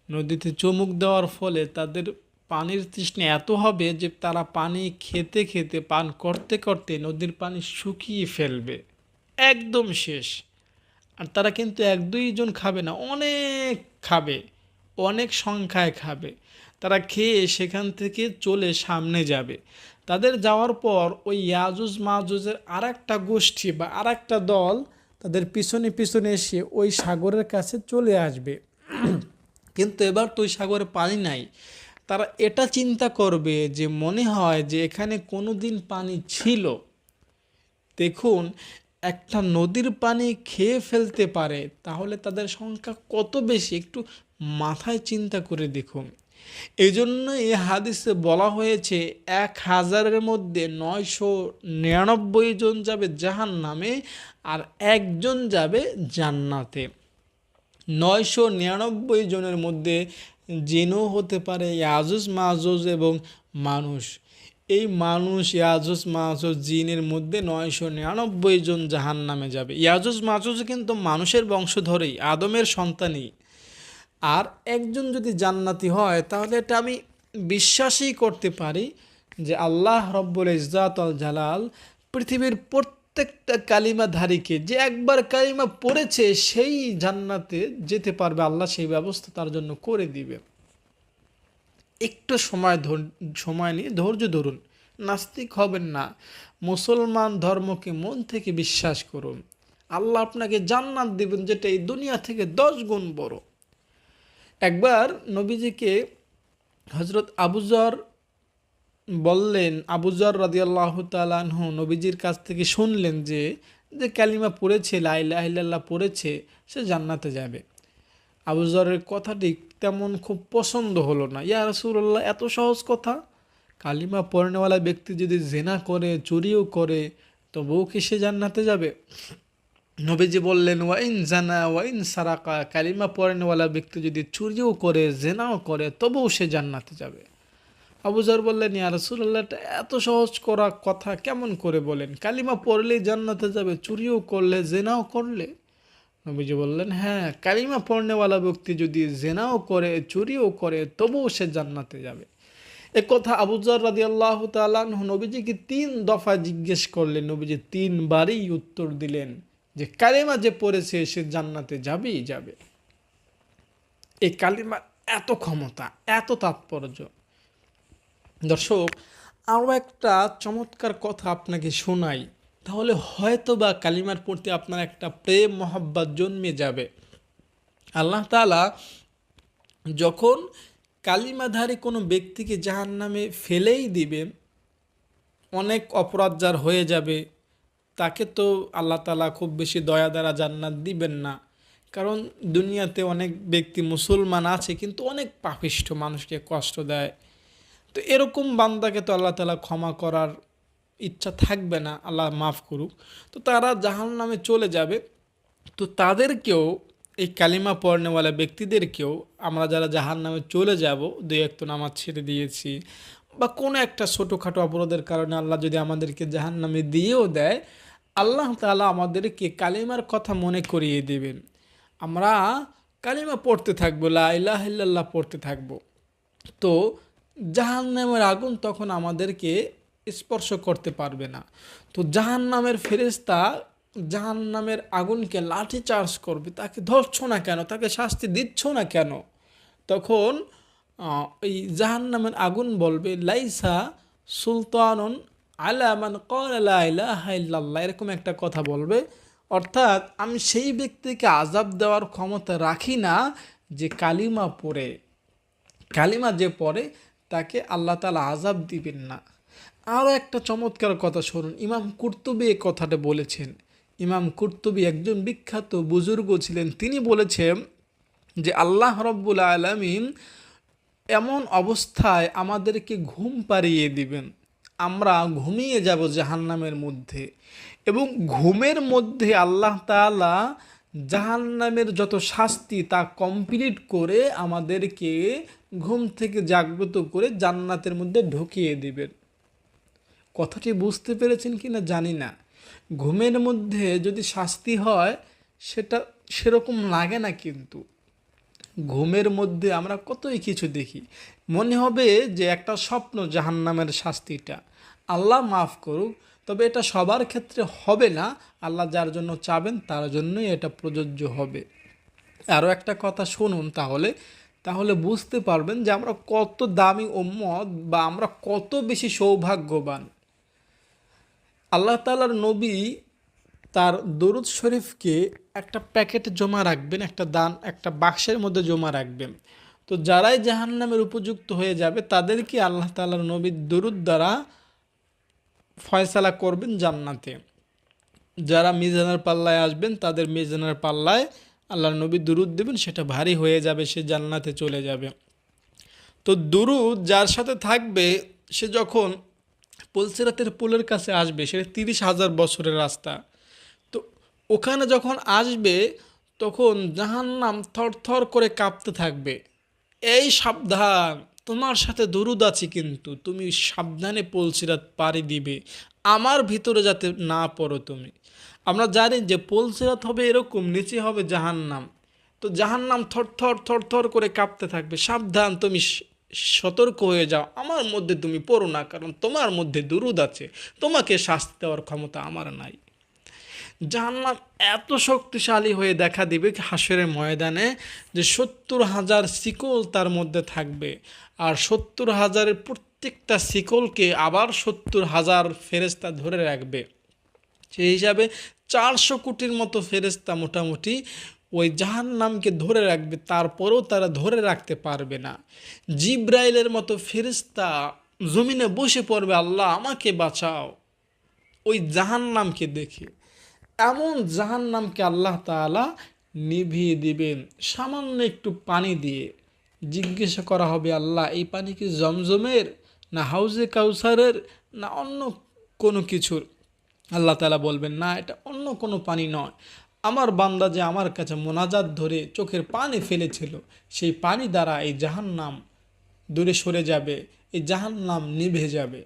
নদীতে চুমুক দেওয়ার ফলে তাদের পানির তৃষ্ণা এত হবে যে তারা পানি খেতে খেতে, পান করতে করতে নদীর পানি শুকিয়ে ফেলবে, একদম শেষ। আর তারা কিন্তু এক দুইজন খাবে না, অনেক খাবে, অনেক সংখ্যায় খাবে। তারা খেয়ে সেখান থেকে চলে সামনে যাবে। তাদের যাওয়ার পর ওই ইয়াজুজ মাজুজের আর একটা গোষ্ঠী বা আর একটা দল তাদের পিছনে পিছনে এসে ওই সাগরের কাছে চলে আসবে। কিন্তু এবার তো ওই সাগরে পানি নাই। তারা এটা চিন্তা করবে যে মনে হয় যে এখানে কোনো দিন পানি ছিল। দেখুন, একটা নদীর পানি খেয়ে ফেলতে পারে তাহলে তাদের সংখ্যা কত বেশি, একটু মাথায় চিন্তা করে দেখুন। এই জন্য এই হাদিসে বলা হয়েছে 1000-এর মধ্যে 999 জন যাবে জাহান্নামে আর একজন যাবে জান্নাতে। 999 জনের মধ্যে জিনও হতে পারে, ইয়াজুজ মাজুজ এবং মানুষ। এই মানুষ, ইয়াজুজ মাজুজ, জিনের মধ্যে 999 জন জাহান্নামে যাবে। ইয়াজুজ মাজুজ কিন্তু মানুষের বংশধরেই, আদমের সন্তানই। আর একজন যদি জান্নাতি হয় তাহলে এটা আমি বিশ্বাসই করতে পারি যে আল্লাহ রব্বুল ইজ্জাত আল জালাল পৃথিবীর প্রত্যেকটা কালিমাধারীকে, যে একবার কালিমা পড়েছে সেই জান্নাতে যেতে পারবে, আল্লাহ সেই ব্যবস্থা তার জন্য করে দিবে। একটু সময় নিয়ে ধৈর্য ধরুন, নাস্তিক হবেন না, মুসলমান ধর্মকে মন থেকে বিশ্বাস করুন। আল্লাহ আপনাকে জান্নাত দিবেন যেটা এই দুনিয়া থেকে 10 গুণ বড়। একবার নবীজিকে হজরত আবু যর বললেন, আবু যর রাদিয়াল্লাহু তাআলা আনহু নবীজির কাছ থেকে শুনলেন যে যে কালিমা পড়েছে, লা ইলাহা ইল্লাল্লাহ পড়েছে, সে জান্নাতে যাবে। আবু যরের কথাটি তেমন খুব পছন্দ হলো না। ইয়া রাসূলুল্লাহ, এত সহজ কথা? কালিমা পড়নেওয়ালা ব্যক্তি যদি জেনা করে, চুরিও করে, তবুও কি সে জান্নাতে যাবে? নবীজি বললেন, ওয়াইন জানা ওয়াইন সারাকা, কালিমা পড়নেওয়ালা ব্যক্তি যদি চুরিও করে, জেনাও করে, তবুও সে জান্নাতে যাবে। আবু যর বললেন, ইয়া রাসূলুল্লাহ, এত সহজ করা কথা কেমন করে বলেন? কালিমা পড়লেই জান্নাতে যাবে, চুরিও করলে, জেনাও করলে? নবীজি বললেন, হ্যাঁ, কালিমা পড়নেওয়ালা ব্যক্তি যদি জেনাও করে, চুরিও করে, তবুও সে জান্নাতে যাবে। এ কথা আবু যর রাদিয়াল্লাহু তাআলা আনহু নবীজিকে 3 দফা জিজ্ঞেস করলেন। নবীজি 3 বারই উত্তর দিলেন যে কালিমা যে পড়েছে সে জান্নাতে যাবেই যাবে। এই কালিমার এত ক্ষমতা, এত তাৎপর্য। দর্শক, আরও একটা চমৎকার কথা আপনাকে শোনাই, তাহলে হয়তো বা কালিমার প্রতি আপনার একটা প্রেম মহব্বত জন্মে যাবে। আল্লাহ তাআলা যখন কালিমাধারী কোনো ব্যক্তিকে জাহান্নামে ফেলেই দিবেন, অনেক অপরাধ যার হয়ে যাবে, তাকে তো আল্লাহ তাআলা খুব বেশি দয়া দ্বারা জান্নাত দিবেন না। কারণ দুনিয়াতে অনেক ব্যক্তি মুসলমান আছে কিন্তু অনেক পাপিষ্ঠ, মানুষকে কষ্ট দেয়। তো এরকম বান্দাকে তো আল্লাহ তাআলা ক্ষমা করার ইচ্ছা থাকবে না, আল্লাহ মাফ করুক। তো তারা জাহান্নামে চলে যাবে। তো তাদেরকেও, এই কালিমা পড়নেওয়ালা ব্যক্তিদেরকেও, আমরা যারা জাহান্নামে চলে যাব, 2-1 তো নামাজ ছেড়ে দিয়েছি বা কোনো একটা ছোটোখাটো অপরাধের কারণে আল্লাহ যদি আমাদেরকে জাহান্নামে দিয়েও দেয়, আল্লাহ তাআলা আমাদেরকে কালিমার কথা মনে করিয়ে দেবেন। আমরা কালিমা পড়তে থাকবো, লা ইলাহা ইল্লাল্লাহ পড়তে থাকবো। তো জাহান্নামের আগুন তখন আমাদেরকে স্পর্শ করতে পারবে না। তো জাহান্নামের ফেরেশতা জাহান্নামের আগুনকে লাঠি চার্জ করবে, তাকে ধরছ না কেন, তাকে শাস্তি দিচ্ছ না কেন? তখন এই জাহান্নামের আগুন বলবে, লাইসা সুলতানুন আলা মান ক্বালা লা ইলাহা ইল্লাল্লাহ, এরকম একটা কথা বলবে। অর্থাৎ আমি সেই ব্যক্তিকে আযাব দেওয়ার ক্ষমতা রাখি না যে কালিমা যে পড়ে তাকে আল্লাহ তাআলা আযাব দিবেন না। আরও একটা চমৎকার কথা শুনুন, ইমাম কুরতুবী এই কথাটা বলেছেন। ইমাম কুরতুবী একজন বিখ্যাত বুজুর্গ ছিলেন। তিনি বলেছেন যে আল্লাহ রব্বুল আলামিন এমন অবস্থায় আমাদেরকে ঘুম পাড়িয়ে দিবেন, আমরা ঘুমিয়ে যাব জাহান্নামের মধ্যে, এবং ঘুমের মধ্যে আল্লাহ তাআলা জাহান্নামের যত শাস্তি তা কমপ্লিট করে আমাদেরকে ঘুম থেকে জাগ্রত করে জান্নাতের মধ্যে ঢুকিয়ে দিবেন। কথাটি বুঝতে পেরেছেন কি না জানি না। ঘুমের মধ্যে যদি শাস্তি হয় সেটা সেরকম লাগে না, কিন্তু ঘুমের মধ্যে আমরা কতই কিছু দেখি, মনে হবে যে একটা স্বপ্ন জাহান্নামের শাস্তিটা। আল্লাহ মাফ করুক, তবে এটা সবার ক্ষেত্রে হবে না। আল্লাহ যার জন্য চাবেন তার জন্যই এটা প্রযোজ্য হবে। আরও একটা কথা শুনুন, তাহলে বুঝতে পারবেন যে আমরা কত দামি উম্মত বা আমরা কত বেশি সৌভাগ্যবান। আল্লাহ তাআলার নবী তার দরুদ শরীফকে একটা প্যাকেটে জমা রাখবেন, একটা বাক্সের মধ্যে জমা রাখবেন। তো যারাই জাহান্নামের উপযুক্ত হয়ে যাবে তাদেরকে আল্লাহ তাআলার নবীর দরুদ দ্বারা ফয়সালা করবেন জান্নাতে। যারা মিজানের পাল্লায় আসবেন তাদের মিজানের পাল্লায় আল্লাহর নবী দরুদ দেবেন, সেটা ভারী হয়ে যাবে, সে জান্নাতে চলে যাবে। তো দরুদ যার সাথে থাকবে সে যখন পুলসিরাতের পুলের কাছে আসবে, সেটা 30,000 বছরের রাস্তা। তো ওখানে যখন আসবে তখন জাহান্নাম থরথর করে কাঁপতে থাকবে, এই সাবধান, তোমার সাথে দরুদ আছে, কিন্তু তুমি সাবধানে পুলসিরাত পাড়ি দিবে, আমার ভিতরে যাতে না পড়ো তুমি। আমরা জানি যে পুলসিরাত হবে এরকম, নিচে হবে জাহান্নাম। তো জাহান্নাম থরথর থরথর করে কাঁপতে থাকবে, সাবধান, তুমি সতর্ক হয়ে যাও, আমার মধ্যে তুমি পড়ো না, কারণ তোমার মধ্যে দরুদ আছে, তোমাকে শাস্তি দেওয়ার ক্ষমতা আমার নাই। জাহান্নাম এত শক্তিশালী হয়ে দেখা দিবে হাশরের ময়দানে যে 70,000 শিকল তার মধ্যে থাকবে, আর 70,000-এর প্রত্যেকটা শিকলকে আবার 70,000 ফেরেশতা ধরে রাখবে। সেই হিসাবে 400 কোটির মতো ফেরেশতা মোটামুটি ওই জাহান্নামকে ধরে রাখবে, তারপরেও তারা ধরে রাখতে পারবে না। জিব্রাইলের মতো ফেরেশতা জমিনে বসে পড়বে, আল্লাহ আমাকে বাঁচাও, ওই জাহান্নামকে দেখে। এমন জাহান্নামকে আল্লাহ তাআলা নিভিয়ে দিবেন সামান্য একটু পানি দিয়ে। জিজ্ঞাসা করা হবে, আল্লাহ এই পানি কি জমজমের, না হাউজে কাউসারের, না অন্য কোনো কিছুর? আল্লাহ তাআলা বলবেন, না, এটা অন্য কোনো পানি নয়, আমার বান্দা যে আমার কাছে মোনাজাত ধরে চোখের পানি ফেলেছিল, সেই পানি দ্বারা এই জাহান্নাম দূরে সরে যাবে, এই জাহান্নাম নিভে যাবে।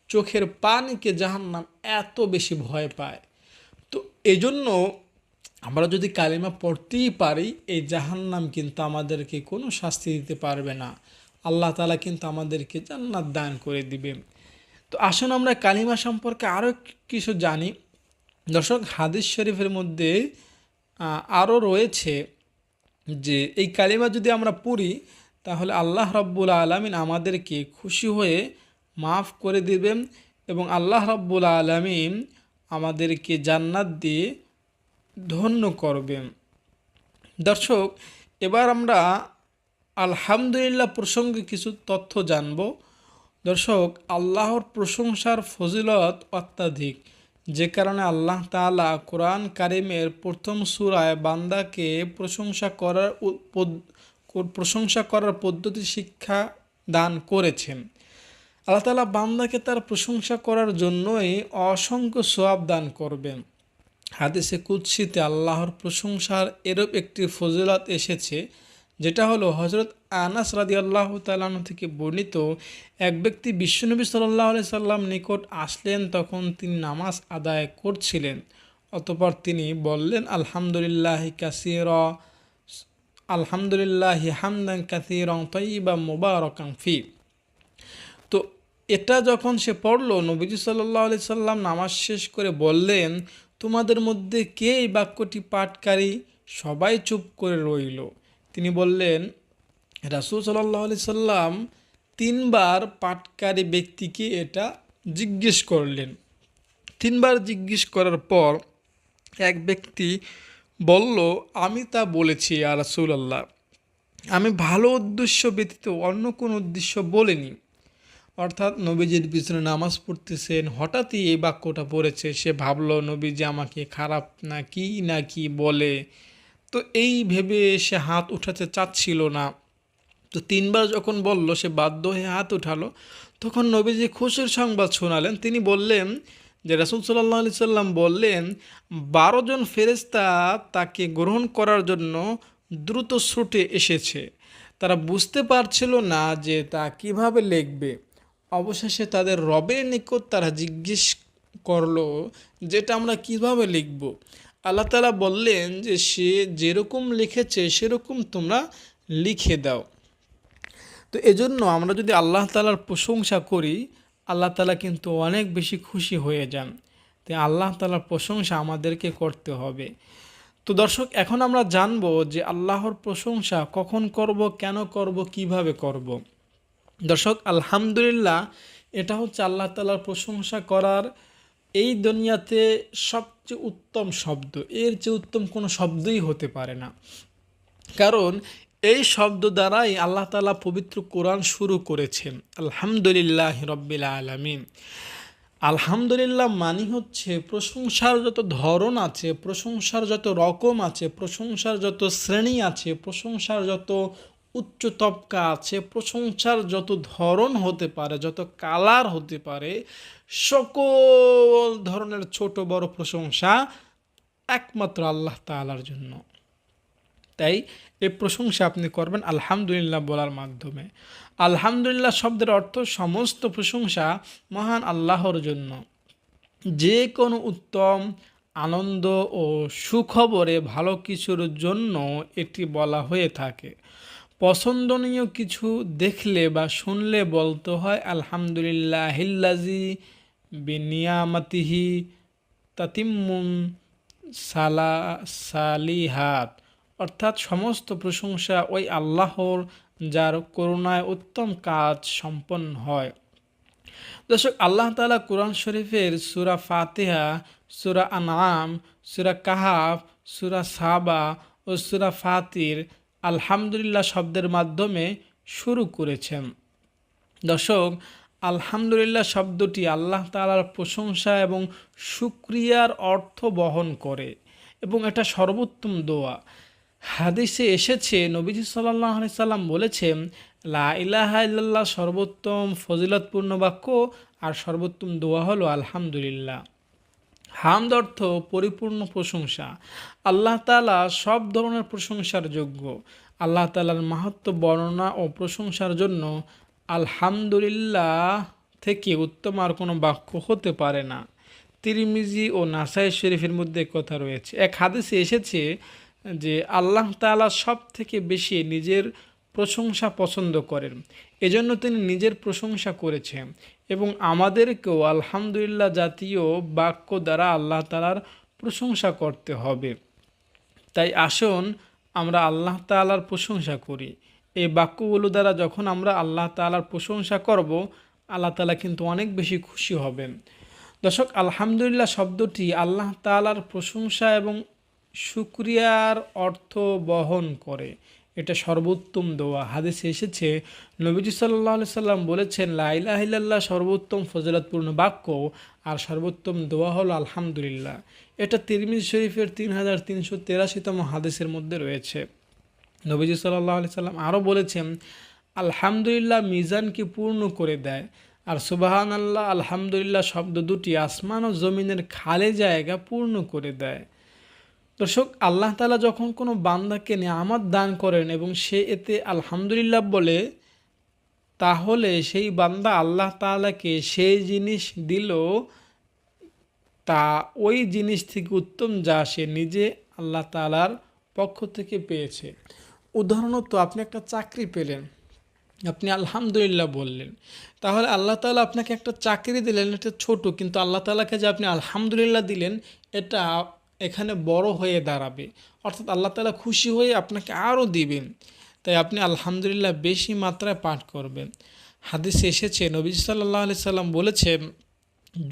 চোখের পানিকে জাহান্নাম এত বেশি ভয় পায়। তো এই জন্য আমরা যদি কালিমা পড়তেই পারি, এই জাহান্নাম কিন্তু আমাদেরকে কোনো শাস্তি দিতে পারবে না, আল্লাহ তাআলা কিন্তু আমাদেরকে জান্নাত দান করে দিবে। তো আসুন আমরা কালিমা সম্পর্কে আরও কিছু জানি। দর্শক, হাদিস শরীফের মধ্যে আরও রয়েছে যে এই কালিমা যদি আমরা পড়ি তাহলে আল্লাহ রাব্বুল আলামিন আমাদেরকে খুশি হয়ে মাফ করে দিবেন, এবং আল্লাহ রাব্বুল আলামিন আমাদেরকে জান্নাত দিয়ে ধন্য করবেন। দর্শক, এবার আমরা আলহামদুলিল্লাহ প্রসঙ্গে কিছু তথ্য জানব। দর্শক, আল্লাহর প্রশংসার ফজিলত অত্যাধিক, যে কারণে আল্লাহ তাআলা কোরআন কারিমের প্রথম সূরায় বান্দাকে প্রশংসা করার পদ্ধতি শিক্ষা দান করেছেন। আল্লাহ তাআলা বান্দাকে তার প্রশংসা করার জন্যই অসংখ্য সওয়াব দান করবেন। হাদিসে কুদসিতে আল্লাহর প্রশংসার এরূপ একটি ফজিলত এসেছে যেটা হলো হজরত আনাস রাদিয়াল্লাহু তাআলা আনহু থেকে বর্ণিত, এক ব্যক্তি বিশ্বনবী সাল্লাল্লাহু আলাইহি সাল্লাম নিকট আসলেন, তখন তিনি নামাজ আদায় করছিলেন। অতঃপর তিনি বললেন, আলহামদুলিল্লাহি হামদান কাসীরান তাইয়িবান মুবারাকান ফি। তো এটা যখন সে পড়ল, নবীজি সাল্লাল্লাহু আলাইহি সাল্লাম নামাজ শেষ করে বললেন, তোমাদের মধ্যে কে এই বাক্যটি পাঠকারী? সবাই চুপ করে রইল। তিনি বললেন, রাসূল সাল্লাল্লাহু আলাইহি সাল্লাম তিনবার পাঠকারী ব্যক্তিকে এটা জিজ্ঞেস করলেন। তিনবার জিজ্ঞেস করার পর এক ব্যক্তি বলল, আমি তা বলেছি ইয়া রাসূলুল্লাহ, আমি ভালো উদ্দেশ্য ব্যতীত অন্য কোনো উদ্দেশ্য বলিনি। অর্থাৎ নবীজির পিছনে নামাজ পড়তেছেন, হঠাৎই এই বাক্যটা পড়েছে, সে ভাবলো নবীজি আমাকে খারাপ না কি বলে, তো এই ভেবে সে হাত উঠাতে চাচ্ছিল না। তো তিনবার যখন বলল, সে বাধ্য হয়ে হাত উঠালো। তখন নবীজি খুশির সংবাদ শোনালেন। তিনি বললেন যে রাসূল সাল্লাল্লাহু আলাইহি সাল্লাম বললেন, 12 জন ফেরেশতা তাকে গ্রহণ করার জন্য দ্রুত ছুটে এসেছে। তারা বুঝতে পারছিল না যে তা কিভাবে লিখবে। অবশেষে তাদের রবের নিকট তারা জিজ্ঞেস করলো, যেটা আমরা কিভাবে লিখব। আল্লাহ তাআলা বললেন যে সে যেরকম লিখেছে সেরকম তোমরা লিখে দাও। তো এজন্য আমরা যদি আল্লাহ তাআলার প্রশংসা করি, আল্লাহ তাআলা কিন্তু অনেক বেশি খুশি হয়ে যান। তাই আল্লাহ তাআলার প্রশংসা আমাদেরকে করতে হবে। তো দর্শক, এখন আমরা জানবো যে আল্লাহর প্রশংসা কখন করব, কেন করব, কিভাবে করব। দর্শক, আলহামদুলিল্লাহ এটা হচ্ছে আল্লাহ তাআলার প্রশংসা করার এই দুনিয়াতে সবচেয়ে উত্তম শব্দ। এর চেয়ে উত্তম কোনো শব্দই হতে পারে না। কারণ এই শব্দ দ্বারাই আল্লাহ তাআলা পবিত্র কোরআন শুরু করেছেন, আলহামদুলিল্লাহ রব্বিল আলামিন। আলহামদুলিল্লাহ মানে হচ্ছে প্রশংসার যত ধরন আছে, প্রশংসার যত রকম আছে, প্রশংসার যত শ্রেণী আছে, প্রশংসার যত উচ্চ তবকা আছে, প্রশংসার যত ধরন হতে পারে, যত কালার হতে পারে, সকল ধরনের ছোট বড় প্রশংসা একমাত্র আল্লাহ তাআলার জন্য। তাই এই প্রশংসা আপনি করবেন আলহামদুলিল্লাহ বলার মাধ্যমে। আলহামদুলিল্লাহ শব্দের অর্থ সমস্ত প্রশংসা মহান আল্লাহর জন্য। যে কোনো উত্তম আনন্দ ও সুখবরে ভালো কিছুর জন্য এটি বলা হয়ে থাকে। পছন্দনীয় কিছু দেখলে বা শুনলে বলতে হয় আলহামদুলিল্লাহিল্লাজি বিনিয়ামাতিহি তাতিম্মুন সালিহাত। অর্থাৎ সমস্ত প্রশংসা ওই আল্লাহর, যার করুণায় উত্তম কাজ সম্পন্ন হয়। দর্শক, আল্লাহ তাআলা কোরআন শরীফের সূরা ফাতিহা, সূরা আনআম, সূরা কাহাফ, সূরা সাবা ও সূরা ফাতির আলহামদুলিল্লাহ শব্দের মাধ্যমে শুরু করেছেন। দর্শক, আলহামদুলিল্লাহ শব্দটি আল্লাহ তাআলার প্রশংসা এবং শুকরিয়ার অর্থ বহন করে এবং এটা সর্বোত্তম দোয়া। হাদিসে এসেছে, নবীজি সাল্লাল্লাহু আলাইহি সাল্লাম বলেছেন, লা ইলাহা ইল্লাল্লাহ সর্বোত্তম ফজিলতপূর্ণ বাক্য, আর সর্বোত্তম দোয়া হলো আলহামদুলিল্লাহ। হামদ অর্থ পরিপূর্ণ প্রশংসা। আল্লাহ তাআলা সব ধরনের প্রশংসার যোগ্য। আল্লাহ তাআলার মাহাত্ম্য বর্ণনা ও প্রশংসার জন্য আলহামদুলিল্লাহ থেকে উত্তম আর কোনো বাক্য হতে পারে না। তিরমিজি ও নাসাই শরীফের মধ্যে কথা রয়েছে। এক হাদিসে এসেছে যে আল্লাহ তাআলা সব থেকে বেশি নিজের প্রশংসা পছন্দ করেন, এজন্য তিনি নিজের প্রশংসা করেছেন এবং আমাদেরকেও আলহামদুলিল্লাহ জাতীয় বাক্য দ্বারা আল্লাহ তাআলার প্রশংসা করতে হবে। তাই আসুন আমরা আল্লাহ তাআলার প্রশংসা করি। এই বাক্যগুলো দ্বারা যখন আমরা আল্লাহ তাআলার প্রশংসা করব, আল্লাহ তাআলা কিন্তু অনেক বেশি খুশি হবেন। দর্শক, আলহামদুলিল্লাহ শব্দটি আল্লাহ তাআলার প্রশংসা এবং শুকরিয়ার অর্থ বহন করে। এটা সর্বোত্তম দোয়া। হাদিসে এসেছে, নবীজি সাল্লাল্লাহু আলাইহি সাল্লাম বলেছেন, লা ইলাহা ইল্লাল্লাহ সর্বোত্তম ফজিলতপূর্ণ বাক্য, আর সর্বোত্তম দোয়া হলো আলহামদুলিল্লাহ। এটা তিরমিজি শরীফের 3383তম হাদিসের মধ্যে রয়েছে। নবীজি সাল্লাল্লাহু আলাইহি সাল্লাম আরও বলেছেন, আলহামদুলিল্লাহ মিজানকে পূর্ণ করে দেয়, আর সুবহানাল্লাহ আলহামদুলিল্লাহ শব্দ দুটি আসমান ও জমিনের খালি জায়গা পূর্ণ করে দেয়। দর্শক, আল্লাহ তাআলা যখন কোনো বান্দাকে নেয়ামত দান করেন এবং সে এতে আলহামদুলিল্লাহ বলে, তাহলে সেই বান্দা আল্লাহ তাআলাকে সেই জিনিস দিল, তা ওই জিনিস থেকে উত্তম যা সে নিজে আল্লাহ তাআলার পক্ষ থেকে পেয়েছে। উদাহরণত আপনি একটা চাকরি পেলেন, আপনি আলহামদুলিল্লাহ বললেন, তাহলে আল্লাহ তাআলা আপনাকে একটা চাকরি দিলেন, এটা ছোট, কিন্তু আল্লাহ তাআলাকে যে আপনি আলহামদুলিল্লাহ দিলেন, এটা এখানে বড় হয়ে দাঁড়াবে। অর্থাৎ আল্লাহ তাআলা খুশি হয়ে আপনাকে আরও দিবেন। তাই আপনি আলহামদুলিল্লাহ বেশি মাত্রায় পাঠ করবেন। হাদিসে এসেছে, নবী সাল্লাল্লাহু আলাইহি সাল্লাম বলেছেন,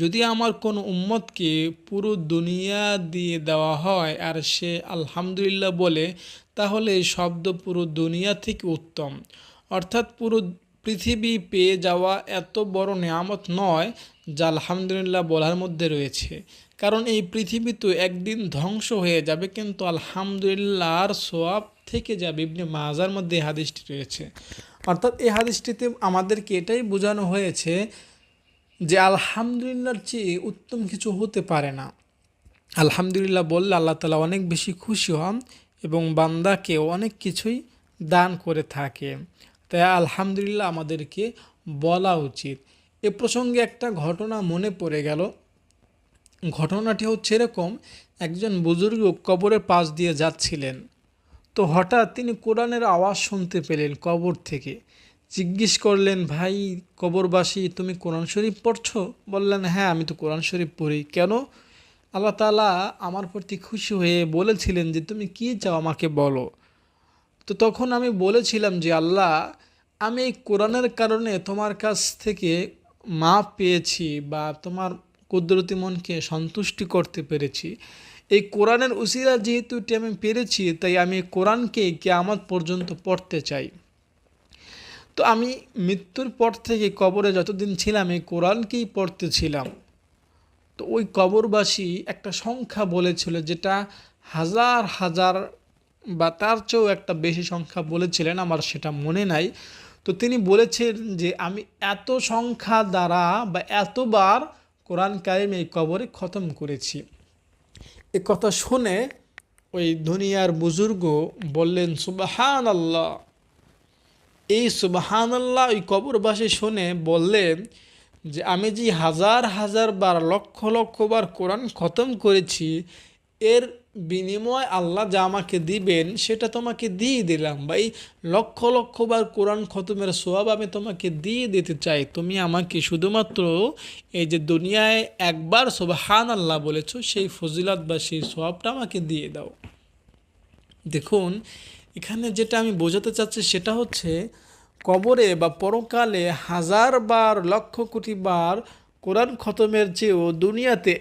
যদি আমার কোনো উম্মতকে পুরো দুনিয়া দিয়ে দেওয়া হয় আর সে আলহামদুলিল্লাহ বলে, তাহলে এই শব্দ পুরো দুনিয়া থেকে উত্তম। অর্থাৎ পুরো পৃথিবী পেয়ে যাওয়া এত বড় নেয়ামত নয় যা আলহামদুলিল্লাহ বলার মধ্যে রয়েছে। কারণ এই পৃথিবী তো একদিন ধ্বংস হয়ে যাবে, কিন্তু আলহামদুলিল্লাহর সোয়াব থেকে যাবে। ইবনে মাজার মধ্যে এই হাদিসটি রয়েছে। অর্থাৎ এই হাদিসটিতে আমাদেরকে এটাই বোঝানো হয়েছে যে আলহামদুলিল্লাহর চেয়ে উত্তম কিছু হতে পারে না। আলহামদুলিল্লাহ বললে আল্লাহ তাআলা অনেক বেশি খুশি হন এবং বান্দাকে অনেক কিছুই দান করে থাকে। তাই আলহামদুলিল্লাহ আমাদেরকে বলা উচিত। এ প্রসঙ্গে একটা ঘটনা মনে পড়ে গেল। ঘটনাটি হচ্ছে এরকম, একজন বুজুর্গ কবরের পাশ দিয়ে যাচ্ছিলেন, তো হঠাৎ তিনি কোরআনের আওয়াজ শুনতে পেলেন কবর থেকে। জিজ্ঞেস করলেন, ভাই কবরবাসী, তুমি কোরআন শরীফ পড়ছো? বললেন, হ্যাঁ, আমি তো কোরআন শরীফ পড়ি। কেন? আল্লাহ তাআলা আমার প্রতি খুশি হয়ে বলেছিলেন যে তুমি কী চাও আমাকে বলো। তো তখন আমি বলেছিলাম যে আল্লাহ, আমি এই কোরআনের কারণে তোমার কাছ থেকে মাপ পেয়েছি বা তোমার কুদরতি মনকে সন্তুষ্টি করতে পেরেছি। এই কোরআনের উসিলা যেহেতু এটি আমি পেরেছি, তাই আমি কোরআনকে কিয়ামত পর্যন্ত পড়তে চাই। তো আমি মৃত্যুর পর থেকে কবরে যতদিন ছিলাম এই কোরআনকেই পড়তেছিলাম। তো ওই কবরবাসী একটা সংখ্যা বলেছিল, যেটা হাজার হাজার বা তার চেয়েও একটা বেশি সংখ্যা বলেছিলেন, আমার সেটা মনে নাই। তো তিনি বলেছেন যে আমি এত সংখ্যা দ্বারা বা এতবার কোরআন কারিম এই কবরে খতম করেছি। এ কথা শুনে ওই দুনিয়ার বুজুর্গ বললেন, সুবহানাল্লাহ। এই সুবহানাল্লাহ ওই কবরবাসী শুনে বললেন যে আমি যে হাজার হাজার বার লক্ষ লক্ষ বার কোরআন খতম করেছি, এর বিনিময় আল্লাহ যা আমাকে দিবেন সেটা তোমাকে দিয়ে দিলাম। বা এই লক্ষ লক্ষ বার কোরআন খতমের সোয়াব আমি তোমাকে দিয়ে দিতে চাই। তুমি আমাকে শুধুমাত্র এই যে দুনিয়ায় একবার সুবহানাল্লাহ বলেছো, সেই ফজিলত বা সেই সোয়াবটা আমাকে দিয়ে দাও। দেখুন, এখানে যেটা আমি বোঝাতে চাচ্ছি সেটা হচ্ছে, কবরে বা পরকালে হাজার বার লক্ষ কোটি বার কোরআন খতমের চেয়েও দুনিয়াতে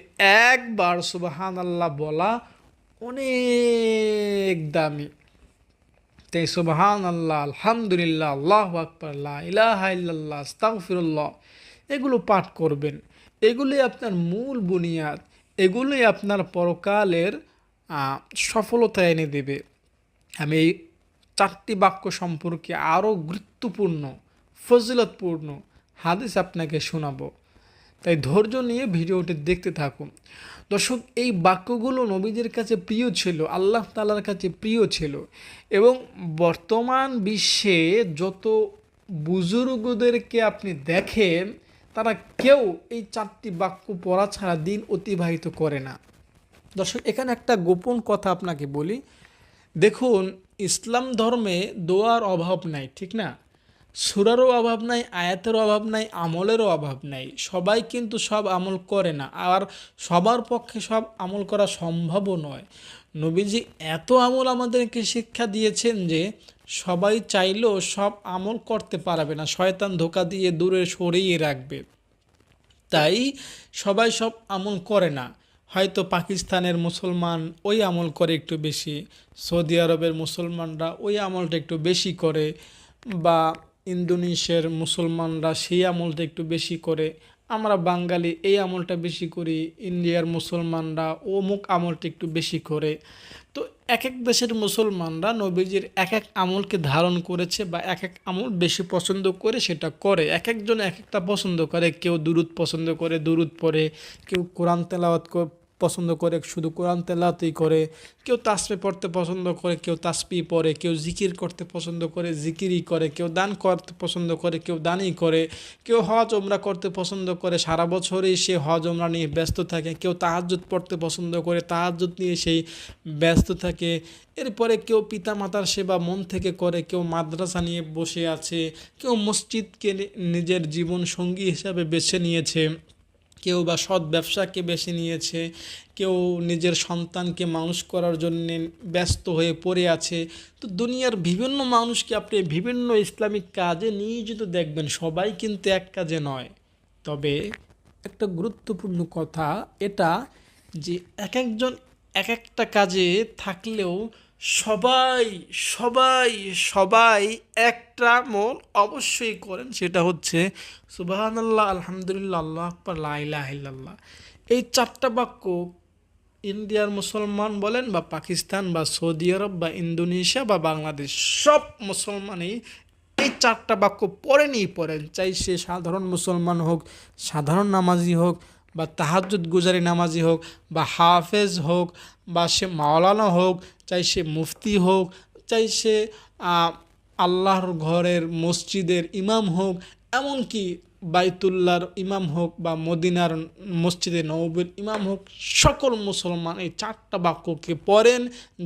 একবার সুবহানাল্লাহ বলা অনেক দামি। তাই সুবহানাল্লাহ, আলহামদুলিল্লাহ, আল্লাহু আকবার, লা ইলাহা ইল্লাল্লাহ, আস্তাগফিরুল্লাহ, এগুলো পাঠ করবেন। এগুলোই আপনার মূল বুনিয়াদ। এগুলোই আপনার পরকালের সফলতা এনে দেবে। আমি এই 4টি বাক্য সম্পর্কে আরও গুরুত্বপূর্ণ ফজিলতপূর্ণ হাদিস আপনাকে শোনাবো। তাই ধৈর্য নিয়ে ভিডিওটি দেখতে থাকুন। দর্শক, এই বাক্যগুলো নবীদের কাছে প্রিয় ছিল, আল্লাহ তাআলার কাছে প্রিয় ছিল। এবং বর্তমান বিশ্বে যত বুজুর্গদেরকে আপনি দেখেন, তারা কেউ এই 4টি বাক্য পড়া ছাড়া দিন অতিবাহিত করে না। দর্শক, এখানে একটা গোপন কথা আপনাকে বলি। দেখুন, ইসলাম ধর্মে দোয়ার অভাব নাই, ঠিক না? সূরারও অভাব নাই, আয়াতেরও অভাব নাই, আমলেরও অভাব নাই। সবাই কিন্তু সব আমল করে না, আর সবার পক্ষে সব আমল করা সম্ভবও নয়। নবীজি এত আমল আমাদেরকে শিক্ষা দিয়েছেন যে সবাই চাইলেও সব আমল করতে পারবে না, শয়তান ধোঁকা দিয়ে দূরে সরিয়ে রাখবে। তাই সবাই সব আমল করে না। হয়তো পাকিস্তানের মুসলমান ওই আমল করে একটু বেশি, সৌদি আরবের মুসলমানরা ওই আমলটা একটু বেশি করে, বা ইন্দোনেশিয়ার মুসলমানরা সেই আমলটা একটু বেশি করে, আমরা বাঙালি এই আমলটা বেশি করি, ইন্ডিয়ার মুসলমানরা অমুক আমলটা একটু বেশি করে। তো এক এক দেশের মুসলমানরা নবীজির এক এক আমলকে ধারণ করেছে বা এক এক আমল বেশি পছন্দ করে সেটা করে। এক একজন এক একটা পছন্দ করে। কেউ দুরুদ পছন্দ করে, দুরুদ পড়ে। কেউ কোরআন তেলাওয়াত পছন্দ করে শুধু কোরআন তেলাওয়াতই করে, কেউ তাসবিহ পড়তে পছন্দ করে, কেউ তাসবিহ পড়ে, কেউ জিকির করতে পছন্দ করে জিকিরই করে, কেউ দান করতে পছন্দ করে, কেউ দানই করে, কেউ হজ ওমরা করতে পছন্দ করে, সারা বছরই সে হজ ওমরা নিয়ে ব্যস্ত থাকে, কেউ তাহাজ্জুদ পড়তে পছন্দ করে, তাহাজ্জুদ নিয়ে সেই ব্যস্ত থাকে। এরপরে কেউ পিতামাতার সেবা মন থেকে করে, কেউ মাদ্রাসা নিয়ে বসে আছে, কেউ মসজিদকে নিজের জীবন সঙ্গী হিসাবে বেছে নিয়েছে, কেউ বা সৎ ব্যবসাকে বেছে নিয়েছে, কেউ নিজের সন্তানকে মানুষ করার জন্য ব্যস্ত হয়ে পড়ে আছে। তো দুনিয়ার বিভিন্ন মানুষকে আপনি বিভিন্ন ইসলামিক কাজে নিয়োজিত দেখবেন, সবাই কিন্তু এক কাজে নয়। তবে একটা গুরুত্বপূর্ণ কথা এটা যে এক একজন এক একটা কাজে থাকলেও সবাই সবাই সবাই একটা আমল অবশ্যই করেন, সেটা হচ্ছে সুবহানাল্লাহ, আলহামদুলিল্লাহ, আল্লাহু আকবার, লা ইলাহা ইল্লাল্লাহ। এই চারটা বাক্য ইন্ডিয়ার মুসলমান বলেন বা পাকিস্তান বা সৌদি আরব বা ইন্দোনেশিয়া বা বাংলাদেশ, সব মুসলমানই এই চারটা বাক্য পড়েন, চাই সে সাধারণ মুসলমান হোক, সাধারণ নামাজি হোক, বা তাহাজ্জুদ গুজারি নামাজি হোক, বা হাফেজ হোক, বা সে মাওলানা হোক, চাই সে মুফতি হোক, চাই সে আল্লাহর ঘরের মসজিদের ইমাম হোক, এমনকি বাইতুল্লাহর ইমাম হোক বা মদিনার মসজিদে নববীর ইমাম হোক, সকল মুসলমান এই চারটা বাক্যকে পড়েন,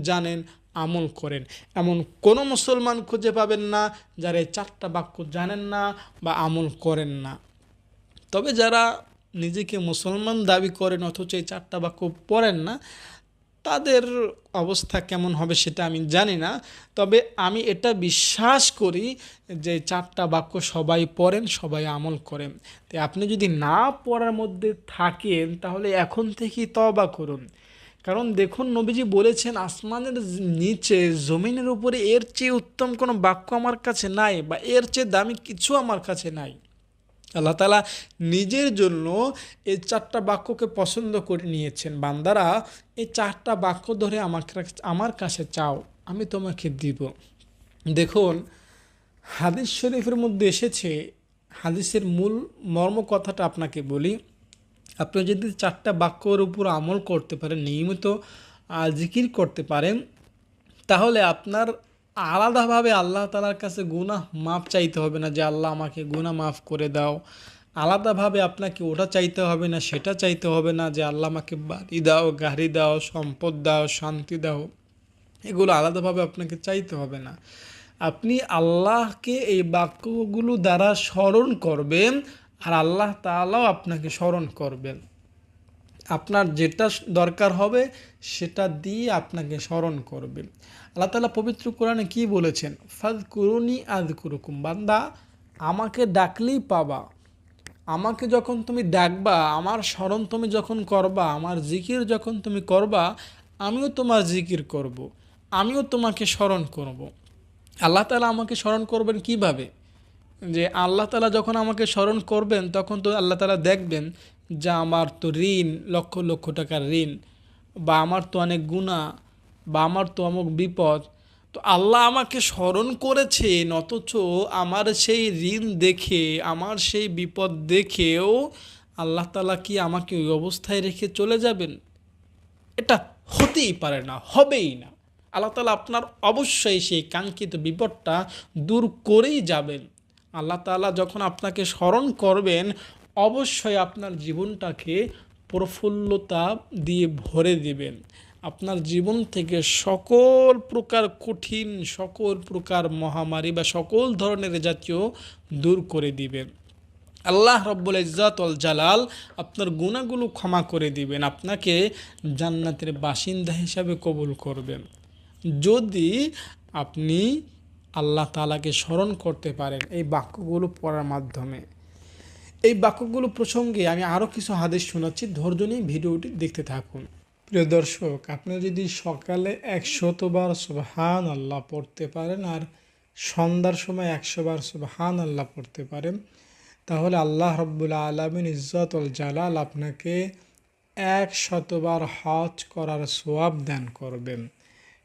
জানেন, আমল করেন। এমন কোনো মুসলমান খুঁজে পাবেন না যারা এই চারটা বাক্য জানেন না বা আমল করেন না। তবে যারা নিজেকে মুসলমান দাবি করেন অথচ এই চারটা বাক্য পড়েন না, তাদের অবস্থা কেমন হবে সেটা আমি জানি না। তবে আমি এটা বিশ্বাস করি যে চারটা বাক্য সবাই পড়েন, সবাই আমল করেন। তাই আপনি যদি না পড়ার মধ্যে থাকেন তাহলে এখন থেকেই তওবা করুন। কারণ দেখুন, নবীজি বলেছেন আসমানের নিচে জমিনের উপরে এর চেয়ে উত্তম কোনো বাক্য আমার কাছে নাই, বা এর চেয়ে দামি কিছু আমার কাছে নাই। আল্লাহ তাআলা নিজের জন্য এই চারটা বাক্যকে পছন্দ করে নিয়েছেন। বান্দারা, এই চারটা বাক্য ধরে আমার কাছে চাও, আমি তোমাকে দিব। দেখুন, হাদিস শরীফের মধ্যে এসেছে, হাদিসের মূল মর্ম কথাটা আপনাকে বলি। আপনি যদি চারটা বাক্যর উপর আমল করতে পারেন, নিয়মিত জিকির করতে পারেন, তাহলে আপনার আলাদাভাবে আল্লাহ তাআলার কাছে গুনাহ মাফ চাইতে হবে না যে আল্লাহ আমাকে গুনাহ মাফ করে দাও। আলাদাভাবে আপনাকে ওটা চাইতে হবে না, সেটা চাইতে হবে না যে আল্লাহ আমাকে বাড়ি দাও, গাড়ি দাও, সম্পদ দাও, শান্তি দাও। এগুলো আলাদাভাবে আপনাকে চাইতে হবে না। আপনি আল্লাহকে এই বাক্যগুলো দ্বারা স্মরণ করবেন, আর আল্লাহ তাআলাও আপনাকে স্মরণ করবেন। আপনার যেটা দরকার হবে সেটা দিয়ে আপনাকে স্মরণ করবে। আল্লাহ তাআলা পবিত্র কোরআনে কি বলেছেন? ফাযকুরুনি আযকুরুকুম, বান্দা আমাকে ডাকলেই পাবা। আমাকে যখন তুমি ডাকবা, আমার স্মরণ তুমি যখন করবা, আমার জিকির যখন তুমি করবা, আমিও তোমার জিকির করব, আমিও তোমাকে স্মরণ করব। আল্লাহ তাআলা আমাকে স্মরণ করবেন কিভাবে? যে আল্লাহ তাআলা যখন আমাকে স্মরণ করবেন তখন তো আল্লাহ তাআলা দেখবেন যে আমার তো ঋণ, লক্ষ লক্ষ টাকার ঋণ, বা আমার তো অনেক গুনাহ, বা আমার তো অমুক বিপদ। তো আল্লাহ আমাকে স্মরণ করেছেন, অথচ আমার সেই ঋণ দেখে, আমার সেই বিপদ দেখেও আল্লাহ তাআলা কি আমাকে ওই অবস্থায় রেখে চলে যাবেন? এটা হতেই পারে না, হবেই না। আল্লাহ তাআলা আপনার অবশ্যই সেই কাঙ্ক্ষিত বিপদটা দূর করেই যাবেন। আল্লাহ তাআলা যখন আপনাকে স্মরণ করবেন, অবশ্যই আপনার জীবনটাকে প্রফুল্লতা দিয়ে ভরে দিবেন। আপনার জীবন থেকে সকল প্রকার কঠিন, সকল প্রকার মহামারী বা সকল ধরনের জাতীয় দূর করে দিবেন। আল্লাহ রব্বুল ইজ্জত ওয়াল জালাল আপনার গুনাহগুলো ক্ষমা করে দিবেন, আপনাকে জান্নাতের বাসিন্দা হিসাবে কবুল করবেন, যদি আপনি আল্লাহ তাআলাকে স্মরণ করতে পারেন এই বাক্যগুলো পড়ার মাধ্যমে। এই বাক্যগুলো প্রসঙ্গে আমি আরও কিছু হাদিস শোনাচ্ছি, ধৈর্য নিয়ে ভিডিওটি দেখতে থাকুন। প্রিয় দর্শক, আপনি যদি সকালে 100 বার সুবহান আল্লাহ পড়তে পারেন আর সন্ধ্যার সময় 100 বার সুবহান আল্লাহ পড়তে পারেন, তাহলে আল্লাহ রব্বুল আলামিন ইজ্জত ওয়াল জালাল আপনাকে 100 বার হজ করার সওয়াব দান করবেন।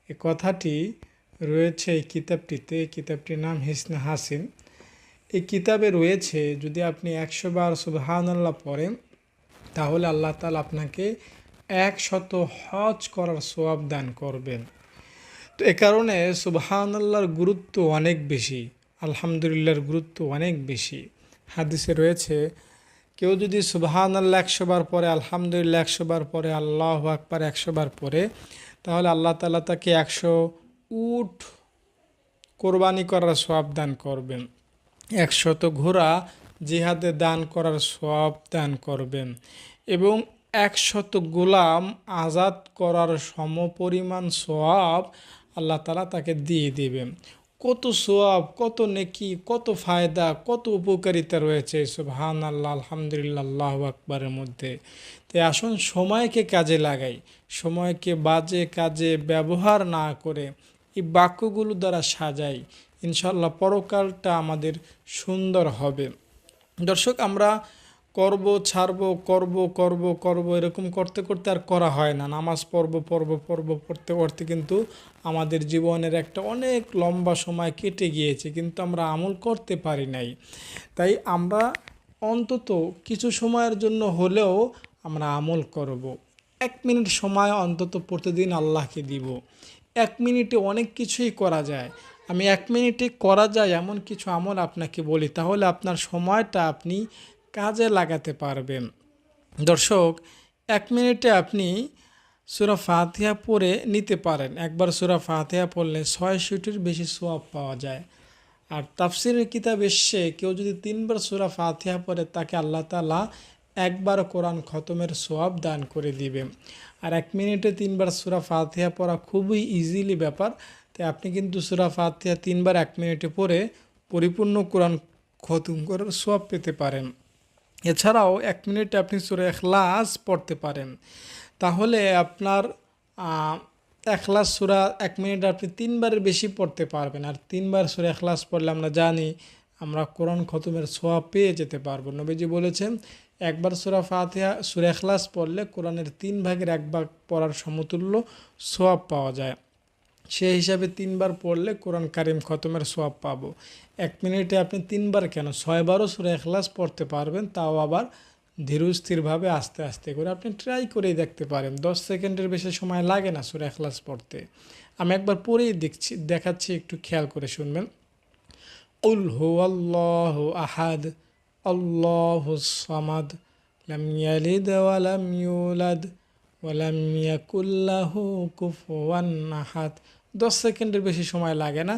এই কথাটি রয়েছে এই কিতাবটিতে। কিতাবটির নাম হিসনে হাসিন। এই কিতাবে রয়েছে, যদি আপনি 100 বার সুবহানাল্লাহ পড়েন তাহলে আল্লাহ তাআলা আপনাকে 100 হজ করার সওয়াব দান করবেন। তো এ কারণে সুবহানাল্লাহর গুরুত্ব অনেক বেশি, আলহামদুলিল্লাহর গুরুত্ব অনেক বেশি। হাদিসে রয়েছে, কেউ যদি সুবহানাল্লাহ 100 বার পরে, আলহামদুলিল্লাহ 100 বার পরে, আল্লাহু আকবার 100 বার পরে, তাহলে আল্লাহ তাআলা তাকে 100 উট কোরবানি করার সওয়াব দান করবেন। 100 ঘোড়া জিহাদে দান করার সওয়াব দান করবেন এবং 100 গোলাম আজাদ করার সমপরিমাণ সওয়াব আল্লাহ তাআলা তাকে দিয়ে দেবেন। কত সওয়াব, কত নেকি, কত ফায়দা, কত উপকারিতা রয়েছে সুবহানাল্লাহ, আলহামদুলিল্লাহ, আল্লাহু আকবারের মধ্যে। তাই আসুন সময়কে কাজে লাগাই, সময়কে বাজে কাজে ব্যবহার না করে এই বাক্যগুলো দ্বারা সাজাই, ইনশাল্লাহ পরকালটা আমাদের সুন্দর হবে। দর্শক, আমরা করব ছাড়ব, করব করব করব এরকম করতে করতে আর করা হয় না। নামাজ পড়ব পড়ব পড়ব পড়তে পড়তে কিন্তু আমাদের জীবনের একটা অনেক লম্বা সময় কেটে গিয়েছে, কিন্তু আমরা আমল করতে পারি নাই। তাই আমরা অন্তত কিছু সময়ের জন্য হলেও আমরা আমল করব। 1 মিনিট সময় অন্তত প্রতিদিন আল্লাহকে দিব। 1 মিনিটে অনেক কিছুই করা যায়। আমি 1 মিনিটে করা যায় এমন কিছু আমল আপনাকে বলি, তাহলে আপনার সময়টা আপনি কাজে লাগাতে পারবেন। দর্শক, 1 মিনিটে আপনি সূরা ফাতিহা পড়ে নিতে পারেন। একবার সূরা ফাতিহা পড়লে 600টির বেশি সওয়াব পাওয়া যায়। আর তাফসিরের কিতাব এসছে, কেউ যদি 3বার সূরা ফাতিহা পড়ে তাকে আল্লাহ তাআলা একবার কোরআন খতমের সওয়াব দান করে দিবে। আর 1 মিনিটে 3বার সূরা ফাতিহা পড়া খুবই ইজিলি ব্যাপার। তাই আপনি কিন্তু সূরা ফাতিহা 3বার 1 মিনিটে পড়ে পরিপূর্ণ কোরআন খতম করার সওয়াব পেতে পারেন। এছাড়াও 1 মিনিটে আপনি সূরা ইখলাস পড়তে পারেন, তাহলে আপনার ইখলাস সূরা 1 মিনিটে আপনি 3বারের বেশি পড়তে পারবেন। আর 3বার সূরা ইখলাস পড়লে আমরা জানি আমরা কোরআন খতমের সওয়াব পেয়ে যেতে পারবো। নবীজি বলেছেন, একবার সূরা ফাতিহা সূরা ইখলাস পড়লে কোরআনের 3 ভাগের 1 ভাগ পড়ার সমতুল্য সওয়াব পাওয়া যায়। সেই হিসাবে 3বার পড়লে কোরআন কারিম খতমের সওয়াব পাবো। 1 মিনিটে আপনি 3বার কেন 6বারও সূরা ইখলাস পড়তে পারবেন, তাও আবার ধীরস্থিরভাবে আস্তে আস্তে করে আপনি ট্রাই করেই দেখতে পারেন। 10 সেকেন্ডের বেশি সময় লাগে না সূরা ইখলাস পড়তে। আমি একবার পড়েই দেখাচ্ছি, একটু খেয়াল করে শুনবেন। কুল হুয়াল্লাহু আহাদ আল্লাহুস সামাদ লাম ইয়ালিদ ওয়া লাম ইউলাদ ওয়া লাম ইয়াকুল লাহু কুফুয়ান আহাদ। 10 সেকেন্ডের বেশি সময় লাগে না।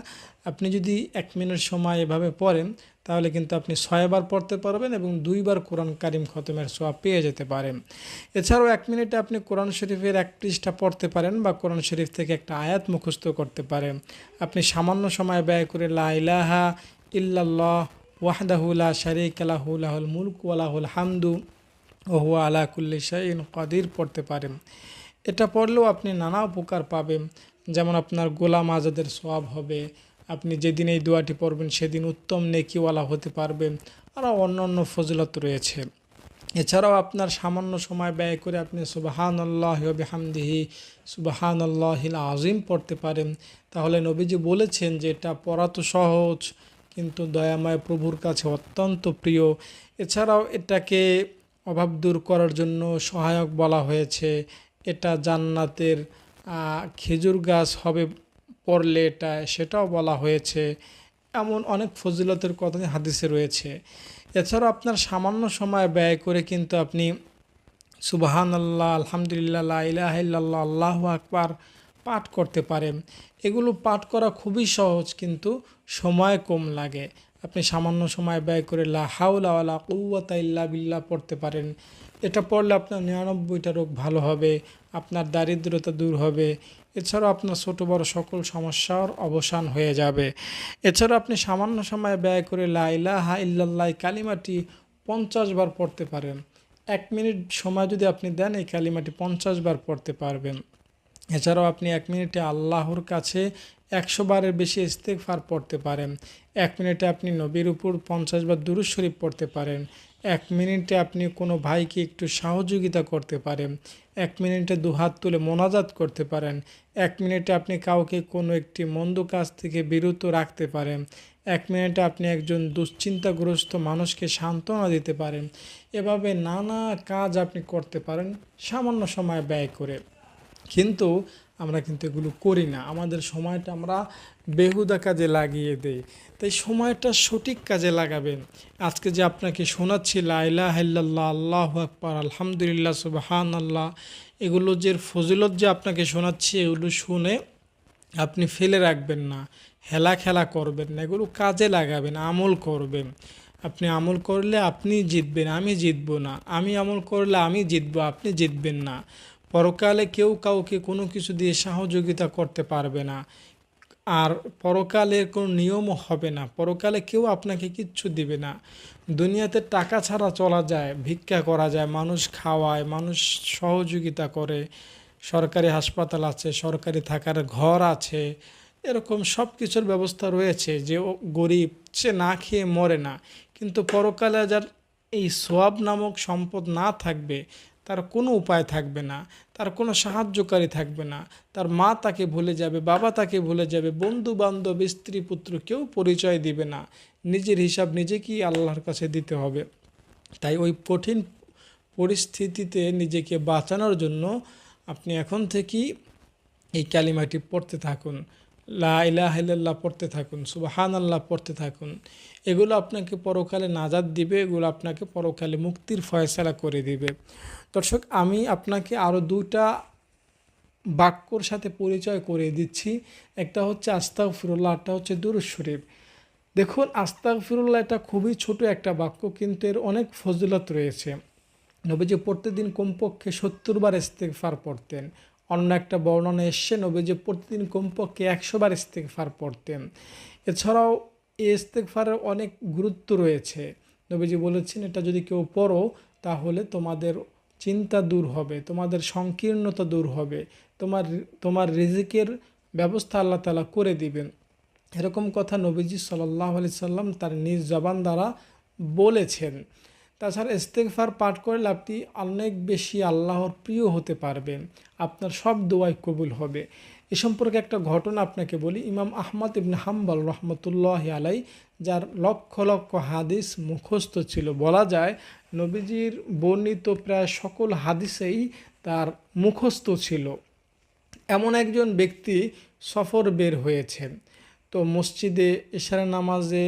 আপনি যদি 1 মিনিট সময় এভাবে পড়েন, তাহলে কিন্তু আপনি 6বার পড়তে পারবেন এবং 2বার কোরআন কারিম খতমের সওয়াব পেয়ে যেতে পারেন। এছাড়াও 1 মিনিটে আপনি কোরআন শরীফের 1 পৃষ্ঠা পড়তে পারেন বা কোরআন শরীফ থেকে একটা আয়াত মুখস্থ করতে পারেন। আপনি সামান্য সময় ব্যয় করে লা ইলাহা ইল্লাল্লাহ ওয়াহদাহু লা শারীকা লাহু লাহুল মুলকু ওয়া লাহুল হামদু ওয়া হুয়া আলা কুল্লি শাইইন কাদির পড়তে পারেন। এটা পড়লেও আপনি নানা উপকার পাবেন, যেমন আপনার গোলাম আজাদের সওয়াব হবে, আপনি যেদিন এই দোয়াটি পড়বেন সেদিন উত্তম নেকিওয়ালা হতে পারবেন, আরও অন্যান্য ফজিলত রয়েছে। এছাড়াও আপনার সামান্য সময় ব্যয় করে আপনি সুবহানাল্লাহি ওয়া বিহামদিহি সুবহানাল্লাহিল আযীম পড়তে পারেন। তাহলে নবীজি বলেছেন যে এটা পড়া তো সহজ, কিন্তু দয়াময় প্রভুর কাছে অত্যন্ত প্রিয়। এছাড়াও এটাকে অভাব দূর করার জন্য সহায়ক বলা হয়েছে। এটা জান্নাতের খেজুর গাছ হবে পড়লে এটা, সেটাও বলা হয়েছে। এমন অনেক ফজিলতের কথা হাদিসে রয়েছে। এছাড়াও আপনার সামান্য সময় ব্যয় করে কিন্তু আপনি সুবহানাল্লাহ, আলহামদুলিল্লাহ, লা ইলাহা ইল্লাল্লাহ, আল্লাহু আকবার পাঠ করতে পারেন। এগুলো পাঠ করা খুবই সহজ, কিন্তু সময় কম লাগে। আপনি সামান্য সময় ব্যয় করে লা হাওলা ওয়ালা কুওয়াতা ইল্লা বিল্লাহ পড়তে পারেন। এটা পড়লে আপনার 99টা রোগ ভালো হবে, আপনার দারিদ্রতা দূর হবে। এছাড়াও আপনার ছোটো বড় সকল সমস্যার অবসান হয়ে যাবে। এছাড়াও আপনি সামান্য সময় ব্যয় করে লা ইলাহা ইল্লাল্লাহ কালিমাটি 50 বার পড়তে পারেন। 1 মিনিট সময় যদি আপনি দেন, এই কালিমাটি 50 বার পড়তে পারবেন। এছাড়াও আপনি 1 মিনিটে আল্লাহর কাছে 100 বারের বেশি ইস্তেগফার পড়তে পারেন। 1 মিনিটে আপনি নবীর উপর 50 বার দুরূদ শরীফ পড়তে পারেন। 1 মিনিটে আপনি কোনো ভাইকে একটু সহযোগিতা করতে পারেন। 1 মিনিটে দুহাত তুলে মোনাজাত করতে পারেন। 1 মিনিটে আপনি কাউকে কোনো একটি মন্দ কাজ থেকে বিরত রাখতে পারেন। 1 মিনিটে আপনি একজন দুশ্চিন্তাগ্রস্ত মানুষকে সান্ত্বনা দিতে পারেন। এভাবে নানা কাজ আপনি করতে পারেন সামান্য সময় ব্যয় করে। কিন্তু আমরা কিন্তু এগুলো করি না, আমাদের সময়টা আমরা বেহুদা কাজে লাগিয়ে দেই। তাই সময়টা সঠিক কাজে লাগাবেন। আজকে যে আপনাকে শোনাচ্ছি লা ইলাহা ইল্লাল্লাহ, আল্লাহু আকবার, আলহামদুলিল্লাহ, সুবহানাল্লাহ, এগুলো যে ফজিলত যে আপনাকে শোনাচ্ছি, এগুলো শুনে আপনি ফেলে রাখবেন না, হেলা খেলা করবেন না, এগুলো কাজে লাগাবেন, আমল করবেন। আপনি আমল করলে আপনি জিতবেন, আমি জিতব না। আমি আমল করলে আমি জিতব, আপনি জিতবেন না। পরকালে কেউ কাউকে কোনো কিছু দিয়ে সহযোগিতা করতে পারবে না। আর পরকালের কোনো নিয়মও হবে না। পরকালে কেউ আপনাকে কিচ্ছু দিবে না। দুনিয়াতে টাকা ছাড়া চলা যায়, ভিক্ষা করা যায়, মানুষ খাওয়ায়, মানুষ সহযোগিতা করে, সরকারি হাসপাতাল আছে, সরকারি থাকার ঘর আছে, এরকম সব কিছুর ব্যবস্থা রয়েছে যে গরিব সে না খেয়ে মরে না। কিন্তু পরকালে যার এই সোয়াব নামক সম্পদ না থাকবে, তার কোনো উপায় থাকবে না, তার কোনো সাহায্যকারী থাকবে না। তার মা তাকে ভুলে যাবে, বাবা তাকে ভুলে যাবে, বন্ধু বান্ধব, স্ত্রী পুত্র কেউ পরিচয় দিবে না। নিজের হিসাব নিজেকেই আল্লাহর কাছে দিতে হবে। তাই ওই কঠিন পরিস্থিতিতে নিজেকে বাঁচানোর জন্য আপনি এখন থেকেই এই কালিমাটি পড়তে থাকুন, লা ইলাহা ইল্লাল্লাহ পড়তে থাকুন, সুবহানাল্লাহ পড়তে থাকুন। এগুলো আপনাকে পরকালে নাজাত দিবে, এগুলো আপনাকে পরকালে মুক্তির ফয়সালা করে দিবে। দর্শক, আমি আপনাকে আরও 2টা বাক্যর সাথে পরিচয় করে দিচ্ছি। একটা হচ্ছে আস্তাগফিরুল্লাহ, একটা হচ্ছে দুরূদ শরীফ। দেখুন, আস্তাগফিরুল্লাহ এটা খুবই ছোট একটা বাক্য, কিন্তু এর অনেক ফজিলত রয়েছে। নবীজি প্রতিদিন কমপক্ষে 70 বার ইস্তেগফার পড়তেন। অন্য একটা বর্ণনা এসছে নবীজি প্রতিদিন কমপক্ষে 100 বার ইস্তেগফার পড়তেন। এছাড়াও এই ইস্তেগফারের অনেক গুরুত্ব রয়েছে। নবীজি বলেছেন, এটা যদি কেউ পড়ো তাহলে তোমাদের চিন্তা দূর হবে, তোমাদের সংকীর্ণতা দূর হবে, তোমার রিজিকের ব্যবস্থা আল্লাহ তাআলা করে দিবেন। এরকম কথা নবীজি সাল্লাল্লাহু আলাইহি সাল্লাম তার নিজ জবান দ্বারা বলেছেন। তাছাড়া ইস্তেগফার পাঠ করলে আপনি অনেক বেশি আল্লাহর প্রিয় হতে পারবেন, আপনার সব দোয়াই কবুল হবে। এ সম্পর্কে একটা ঘটনা আপনাকে বলি। ইমাম আহমদ ইবনে হাম্বল রহমতুল্লাহি আলাই, যার লক্ষ লক্ষ হাদিস মুখস্থ ছিল, বলা যায় নবীজির বর্ণিত প্রায় সকল হাদিসেই তার মুখস্থ ছিল। এমন একজন ব্যক্তি সফর বের হয়েছেন, তো মসজিদে এশার নামাজে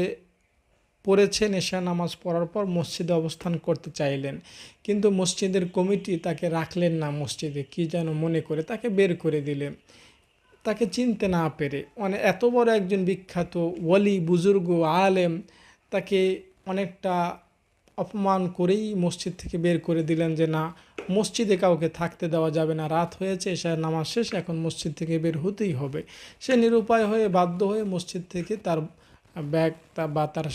পড়েছেন। এশার নামাজ পড়ার পর মসজিদে অবস্থান করতে চাইলেন, কিন্তু মসজিদের কমিটি তাকে রাখলেন না মসজিদে, কি যেন মনে করে তাকে বের করে দিলেন, তাকে চিনতে না পেরে। মানে এত বড় একজন বিখ্যাত ওয়ালি, বুজুর্গ, আলেম, তাকে অনেকটা অপমান করেই মসজিদ থেকে বের করে দিলেন যে না, মসজিদে কাউকে থাকতে দেওয়া যাবে না, রাত হয়েছে, এশার নামাজ শেষ, এখন মসজিদ থেকে বের হতেই হবে। সে নিরুপায় হয়ে বাধ্য হয়ে মসজিদ থেকে তার ব্যাগ বা তার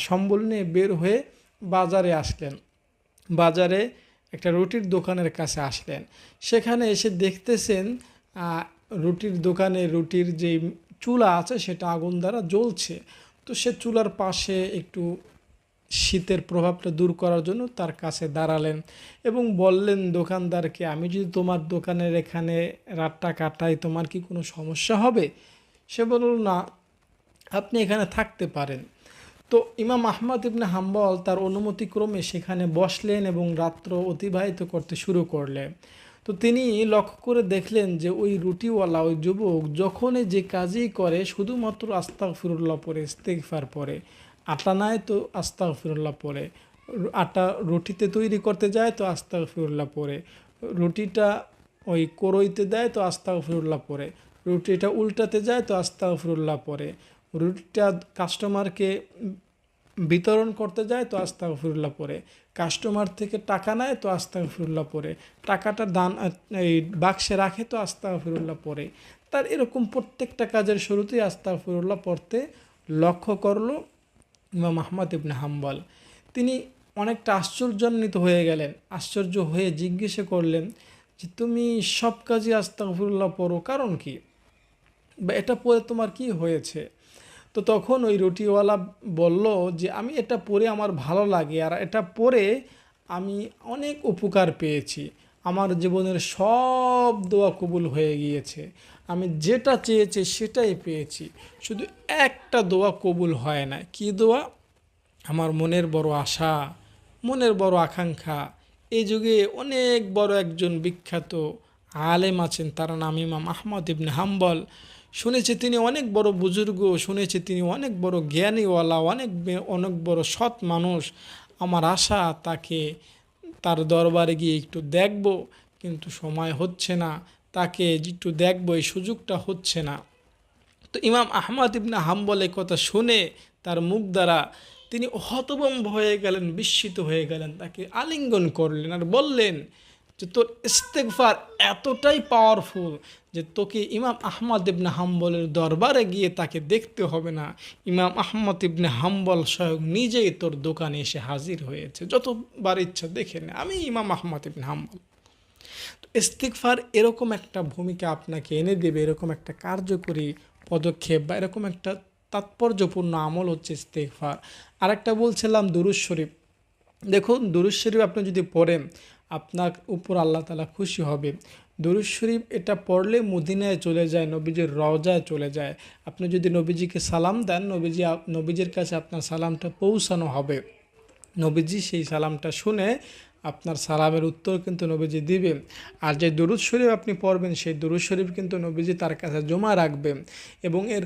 সম্বল নিয়ে বের হয়ে বাজারে আসলেন। বাজারে একটা রুটির দোকানের কাছে আসলেন। সেখানে এসে দেখতেছেন রুটির দোকানে রুটির যে চুলা আছে সেটা আগুন দ্বারা জ্বলছে। তো সে চুলার পাশে একটু শীতের প্রভাবটা দূর করার জন্য তার কাছে দাঁড়ালেন এবং বললেন দোকানদারকে, আমি যদি তোমার দোকানের এখানে রাতটা কাটাই, তোমার কি কোনো সমস্যা হবে? সে বলল, না, আপনি এখানে থাকতে পারেন। তো ইমাম আহমদ ইবনে হাম্বল তার অনুমতিক্রমে সেখানে বসলেন এবং রাত্র অতিবাহিত করতে শুরু করলেন। তো তিনি লক্ষ্য করে দেখলেন যে ওই রুটিওয়ালা, ওই যুবক যখনই যে কাজই করে শুধুমাত্র আস্তাগফিরুল্লাহ পড়ে, ইস্তেগফার পড়ে। আটা নাই তো আস্তাগফিরুল্লাহ পড়ে, আটা রুটিতে তৈরি করতে যায় তো আস্তাগফিরুল্লাহ পড়ে, রুটিটা ওই কড়ইতে দেয় তো আস্তাগফিরুল্লাহ পড়ে, রুটিটা উল্টাতে যায় তো আস্তাগফিরুল্লাহ পড়ে, রুটিটা কাস্টমারকে বিতরণ করতে যায় তো আস্তাগফিরুল্লাহ পড়ে, কাস্টমার থেকে টাকা নেয় তো আস্তাগফিরুল্লাহ পড়ে, টাকাটা দান এই বাক্সে রাখে তো আস্তাগফিরুল্লাহ পড়ে। তার এরকম প্রত্যেকটা কাজের শুরুতেই আস্তাগফিরুল্লাহ পড়তে লক্ষ্য করলো ইমাম আহমদ ইবনে হাম্বল। তিনি অনেকটা আশ্চর্যান্বিত হয়ে গেলেন, আশ্চর্য হয়ে জিজ্ঞেস করলেন যে তুমি সব কাজে আস্তাগফিরুল্লাহ পড়ো, কারণ কি? বা এটা পরে তোমার কি হয়েছে? তো তখন ওই রুটিওয়ালা বলল যে আমি এটা পরে আমার ভালো লাগে, আর এটা পরে আমি অনেক উপকার পেয়েছি, আমার জীবনের সব দোয়া কবুল হয়ে গিয়েছে, আমি যেটা চেয়েছি সেটাই পেয়েছি, শুধু একটা দোয়া কবুল হয় না। কি দোয়া? আমার মনের বড় আশা, মনের বড় আকাঙ্ক্ষা, এই যুগে অনেক বড় একজন বিখ্যাত আলেম আছেন, তার নাম ইমাম আহমদ ইবনে হাম্বল। শুনেছি তিনি অনেক বড় বুজুর্গ, শুনেছি তিনি অনেক বড় জ্ঞানীওয়ালা, অনেক বড় সৎ মানুষ। আমার আশা তাকে, তার দরবারে গিয়ে একটু দেখব, কিন্তু সময় হচ্ছে না, তাকে একটু দেখব এই সুযোগটা হচ্ছে না। তো ইমাম আহমদ ইবনে হাম্বল এই কথা শুনে তার মুখ দ্বারা তিনি হতভম্ব হয়ে গেলেন, বিস্মিত হয়ে গেলেন, তাকে আলিঙ্গন করলেন আর বললেন যে তোর ইস্তেগফার এতটাই পাওয়ারফুল যে তোকে ইমাম আহমদ ইবনে হাম্বলের দরবারে গিয়ে তাকে দেখতে হবে না, ইমাম আহমদ ইবনে হাম্বল স্বয়ং নিজেই তোর দোকানে এসে হাজির হয়েছে, যতবার ইচ্ছা দেখে নে, আমি ইমাম আহমদ ইবনে হাম্বল। তো ইস্তিগফার এরকম একটা ভূমিকা আপনাকে এনে দেবে, এরকম একটা কার্যকরী পদক্ষেপ বা এরকম একটা তাৎপর্যপূর্ণ আমল হচ্ছে ইস্তিগফার। আরেকটা বলছিলাম দুরূদ শরীফ। দেখুন, দুরূদ শরীফ আপনি যদি পড়েন আপনার উপর আল্লাহ তাআলা খুশি হবে। দুরূদ শরীফ এটা পড়লে মদিনায় চলে যায়, নবীজির রওজায় চলে যায়। আপনি যদি নবীজিকে সালাম দেন, নবীজির কাছে আপনার সালামটা পৌঁছানো হবে। নবীজি সেই সালামটা শুনে আপনার সালামের উত্তর কিন্তু নবীজি দিবেন। আর যে দুরূদ শরীফ আপনি পড়বেন সেই দুরূদ শরীফ কিন্তু নবীজি তার কাছে জমা রাখবেন, এবং এর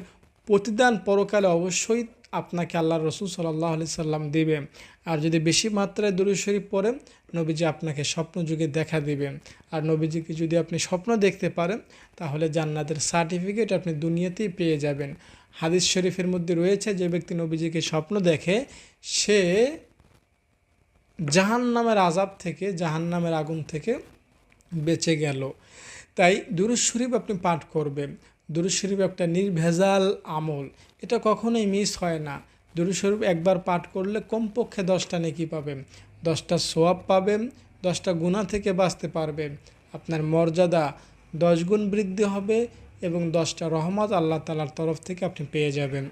প্রতিদান পরকালে অবশ্যই আপনাকে আল্লাহ রসুল সাল্লাল্লাহু আলাইহি সাল্লাম দিবেন। আর যদি বেশি মাত্রায় দুরূদ শরীফ পড়েন, নবীজি আপনাকে স্বপ্ন যুগে দেখা দিবেন। আর নবীজিকে যদি আপনি স্বপ্ন দেখতে পারেন, তাহলে জান্নাতের সার্টিফিকেট আপনি দুনিয়াতেই পেয়ে যাবেন। হাদিস শরীফের মধ্যে রয়েছে, যে ব্যক্তি নবীজিকে স্বপ্ন দেখে সে জাহান্নামের আযাব থেকে, জাহান্নামের আগুন থেকে বেঁচে গেল। তাই দুরূদ শরীফ আপনি পাঠ করবেন। দুরূদ শরীফ একটা নির্ভেজাল আমল, এটা কখনোই মিস হয় না। দুরূদ শরীফ একবার পাঠ করলে কমপক্ষে 10টা নেকি পাবেন, 10টা সওয়াব পাবেন, 10টা গুনাহ থেকে বাঁচতে পারবেন, আপনার মর্যাদা 10 গুণ বৃদ্ধি হবে, এবং 10টা রহমত আল্লাহ তাআলার তরফ থেকে আপনি পেয়ে যাবেন।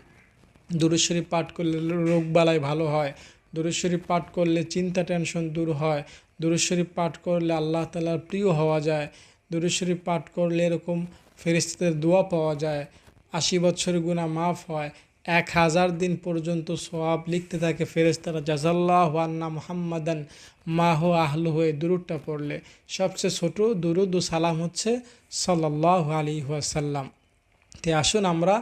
দুরূদ শরীফ পাঠ করলে রোগ বালাই ভালো হয়, দুরূদ শরীফ পাঠ করলে চিন্তা টেনশন দূর হয়, দুরূদ শরীফ পাঠ করলে আল্লাহ তাআলার প্রিয় হওয়া যায়, দুরূদ শরীফ পাঠ করলে এরকম ফেরেশতাদের দোয়া পাওয়া যায়, 80 বছরের গুনাহ মাফ হয়, 1000 দিন পর্যন্ত সওয়াব লিখতে থাকে ফেরেশতারা। জাযাল্লাহু আন্না মুহাম্মাদান মাহু আহলু হয়ে দুরূদটা পড়লে সবচেয়ে ছোট দুরূদ ও সালাম হচ্ছে সাল্লাল্লাহু আলাইহি ওয়াসাল্লাম। তে আসুন আমরা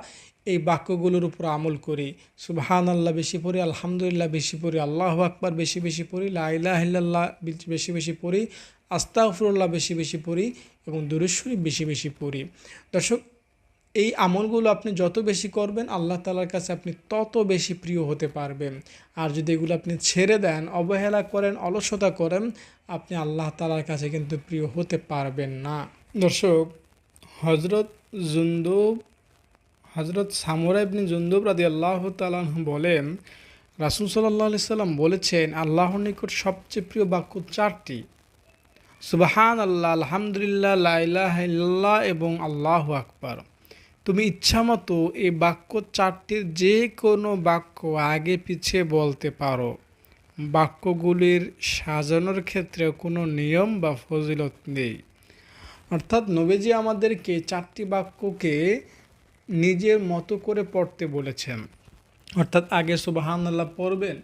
এই বাক্যগুলোর উপর আমল করি। সুবহানাল্লাহ বেশি পড়ি, আলহামদুলিল্লাহ বেশি পড়ি, আল্লাহু আকবার বেশি বেশি পড়ি, লা ইলাহা ইল্লাল্লাহ বেশি বেশি পড়ি, আস্তাগফিরুল্লাহ বেশি বেশি পড়ি, এবং দুরূদ শরীফ বেশি বেশি পড়ি। দর্শক, এই আমলগুলো আপনি যত বেশি করবেন আল্লাহ তাআলার কাছে আপনি তত বেশি প্রিয় হতে পারবেন। আর যদি এগুলো আপনি ছেড়ে দেন, অবহেলা করেন, অলসতা করেন, আপনি আল্লাহ তাআলার কাছে কিন্তু প্রিয় হতে পারবেন না। দর্শক, হজরত সামুরা ইবনে জুনদুব রাদিয়াল্লাহু তাআলা আনহু বলেন, রাসূল সাল্লাল্লাহু আলাইহি সাল্লাম বলেছেন, আল্লাহর নিকট সবচেয়ে প্রিয় বাক্য 4টি: সুবহানাল্লাহ, আলহামদুলিল্লাহ, লা ইলাহা ইল্লাল্লাহ এবং আল্লাহু আকবার। তুমি ইচ্ছামতো এই বাক্য 4টির যে কোনো বাক্য আগে পিছিয়ে বলতে পারো। বাক্যগুলির সাজানোর ক্ষেত্রে কোনো নিয়ম বা ফজিলত নেই। অর্থাৎ নবীজি আমাদেরকে 4টি বাক্যকে নিজের মতো করে পড়তে বলেছেন। অর্থাৎ আগে সুবহানাল্লাহ পড়বেন,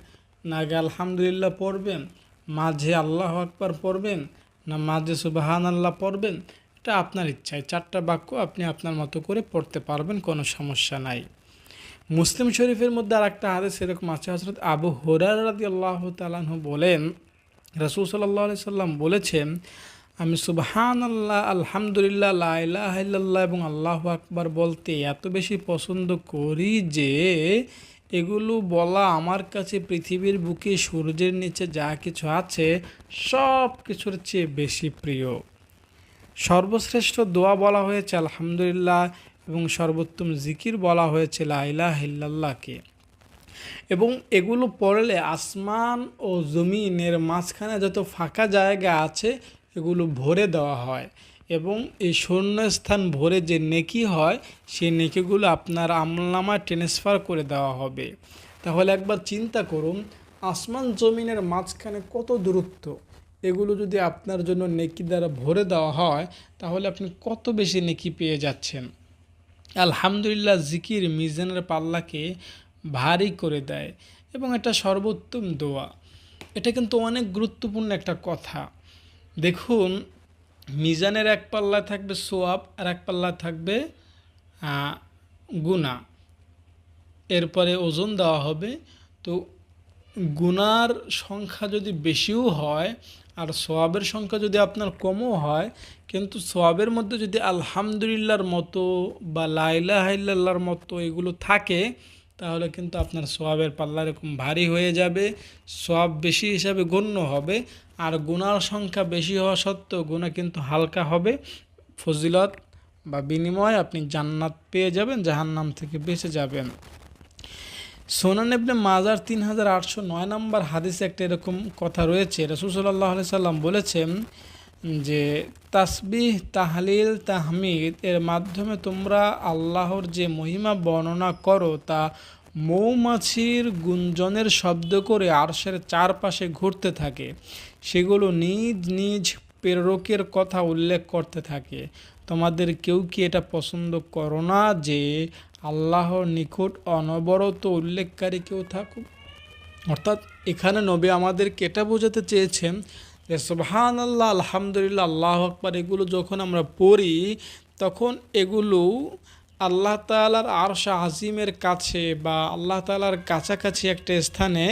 না আগে আলহামদুলিল্লাহ পড়বেন, মাঝে আল্লাহু আকবার পড়বেন, না মাঝে সুবহানাল্লাহ পড়বেন, এটা আপনার ইচ্ছায় 4টা বাক্য আপনি আপনার মতো করে পড়তে পারবেন, কোনো সমস্যা নাই। মুসলিম শরীফের মধ্যে আর একটা হাদিস এরকম আছে, হযরত আবু হুরায়রা রাদিয়াল্লাহু তাআলা আনহু বলেন, রাসূল সাল্লাল্লাহু আলাইহি সাল্লাম বলেছেন, আমি সুবহানাল্লাহ, আলহামদুলিল্লাহ, লা ইলাহা ইল্লাল্লাহ এবং আল্লাহু আকবার বলতে এত বেশি পছন্দ করি যে এগুলো বলা আমার কাছে পৃথিবীর বুকে সূর্যের নিচে যা কিছু আছে সব কিছুর চেয়ে বেশি প্রিয়। সর্বশ্রেষ্ঠ দোয়া বলা হয়েছে আলহামদুলিল্লাহ, এবং সর্বোত্তম জিকির বলা হয়েছে লা ইলাহা ইল্লাল্লাহকে। এবং এগুলো পড়লে আসমান ও জমিনের মাঝখানে যত ফাঁকা জায়গা আছে এগুলো ভরে দেওয়া হয়, এবং এই শূন্যস্থান ভরে যে নেকি হয় সেই নেকিগুলো আপনার আমলনামায় ট্রান্সফার করে দেওয়া হবে। তাহলে একবার চিন্তা করুন, আসমান জমিনের মাঝখানে কত দূরত্ব, এগুলো যদি আপনার জন্য নেকি দ্বারা ভরে দেওয়া হয় তাহলে আপনি কত বেশি নেকি পেয়ে যাচ্ছেন। আলহামদুলিল্লাহ জিকির মিজানের পাল্লাকে ভারী করে দেয় এবং এটা সর্বোত্তম দোয়া। এটা কিন্তু অনেক গুরুত্বপূর্ণ একটা কথা। দেখুন, মিজানের এক পাল্লায় থাকবে সোয়াব আর এক পাল্লায় থাকবে গুনাহ। এরপরে ওজন দেওয়া হবে। তো গুনার সংখ্যা যদি বেশিও হয় আর সোয়াবের সংখ্যা যদি আপনার কমও হয়, কিন্তু সোয়াবের মধ্যে যদি আলহামদুলিল্লাহর মতো বা লা ইলাহা ইল্লাল্লাহর মতো এগুলো থাকে তাহলে কিন্তু আপনার সোয়াবের পাল্লা এরকম ভারী হয়ে যাবে, সোয়াব বেশি হিসাবে গণ্য হবে। আর গুনার সংখ্যা বেশি হওয়া সত্ত্বেও গুনাহ কিন্তু হালকা হবে। ফজিলত বা বিনিময়ে আপনি জান্নাত পেয়ে যাবেন, জাহান্নাম থেকে বেঁচে যাবেন। সুনান ইবনে মাজার 3809 নম্বর হাদিসে একটা এরকম কথা রয়েছে। রাসূল সাল্লাল্লাহু আলাইহি সাল্লাম বলেছেন যে তাসবিহ, তাহলিল, তাহমিদ এর মাধ্যমে তোমরা আল্লাহর যে মহিমা বর্ণনা করো তা মৌমাছির গুঞ্জনের শব্দ করে আরশের চারপাশে ঘুরতে থাকে। সেগুলো নিজ নিজ প্রেরকের কথা উল্লেখ করতে থাকে। তোমাদের কেউ কি এটা পছন্দ করো না যে আল্লাহর নিকট অনবরত উল্লেখকারী কেউ থাকুক? অর্থাৎ এখানে নবী আমাদেরকে এটা বোঝাতে চেয়েছেন যে সুবহানাল্লাহ, আলহামদুলিল্লাহ, আল্লাহু আকবার এগুলো যখন আমরা পড়ি তখন এগুলো আল্লাহ তাআলার আরশ আজিমের কাছে বা আল্লাহ তাআলার কাছাকাছি একটা স্থানে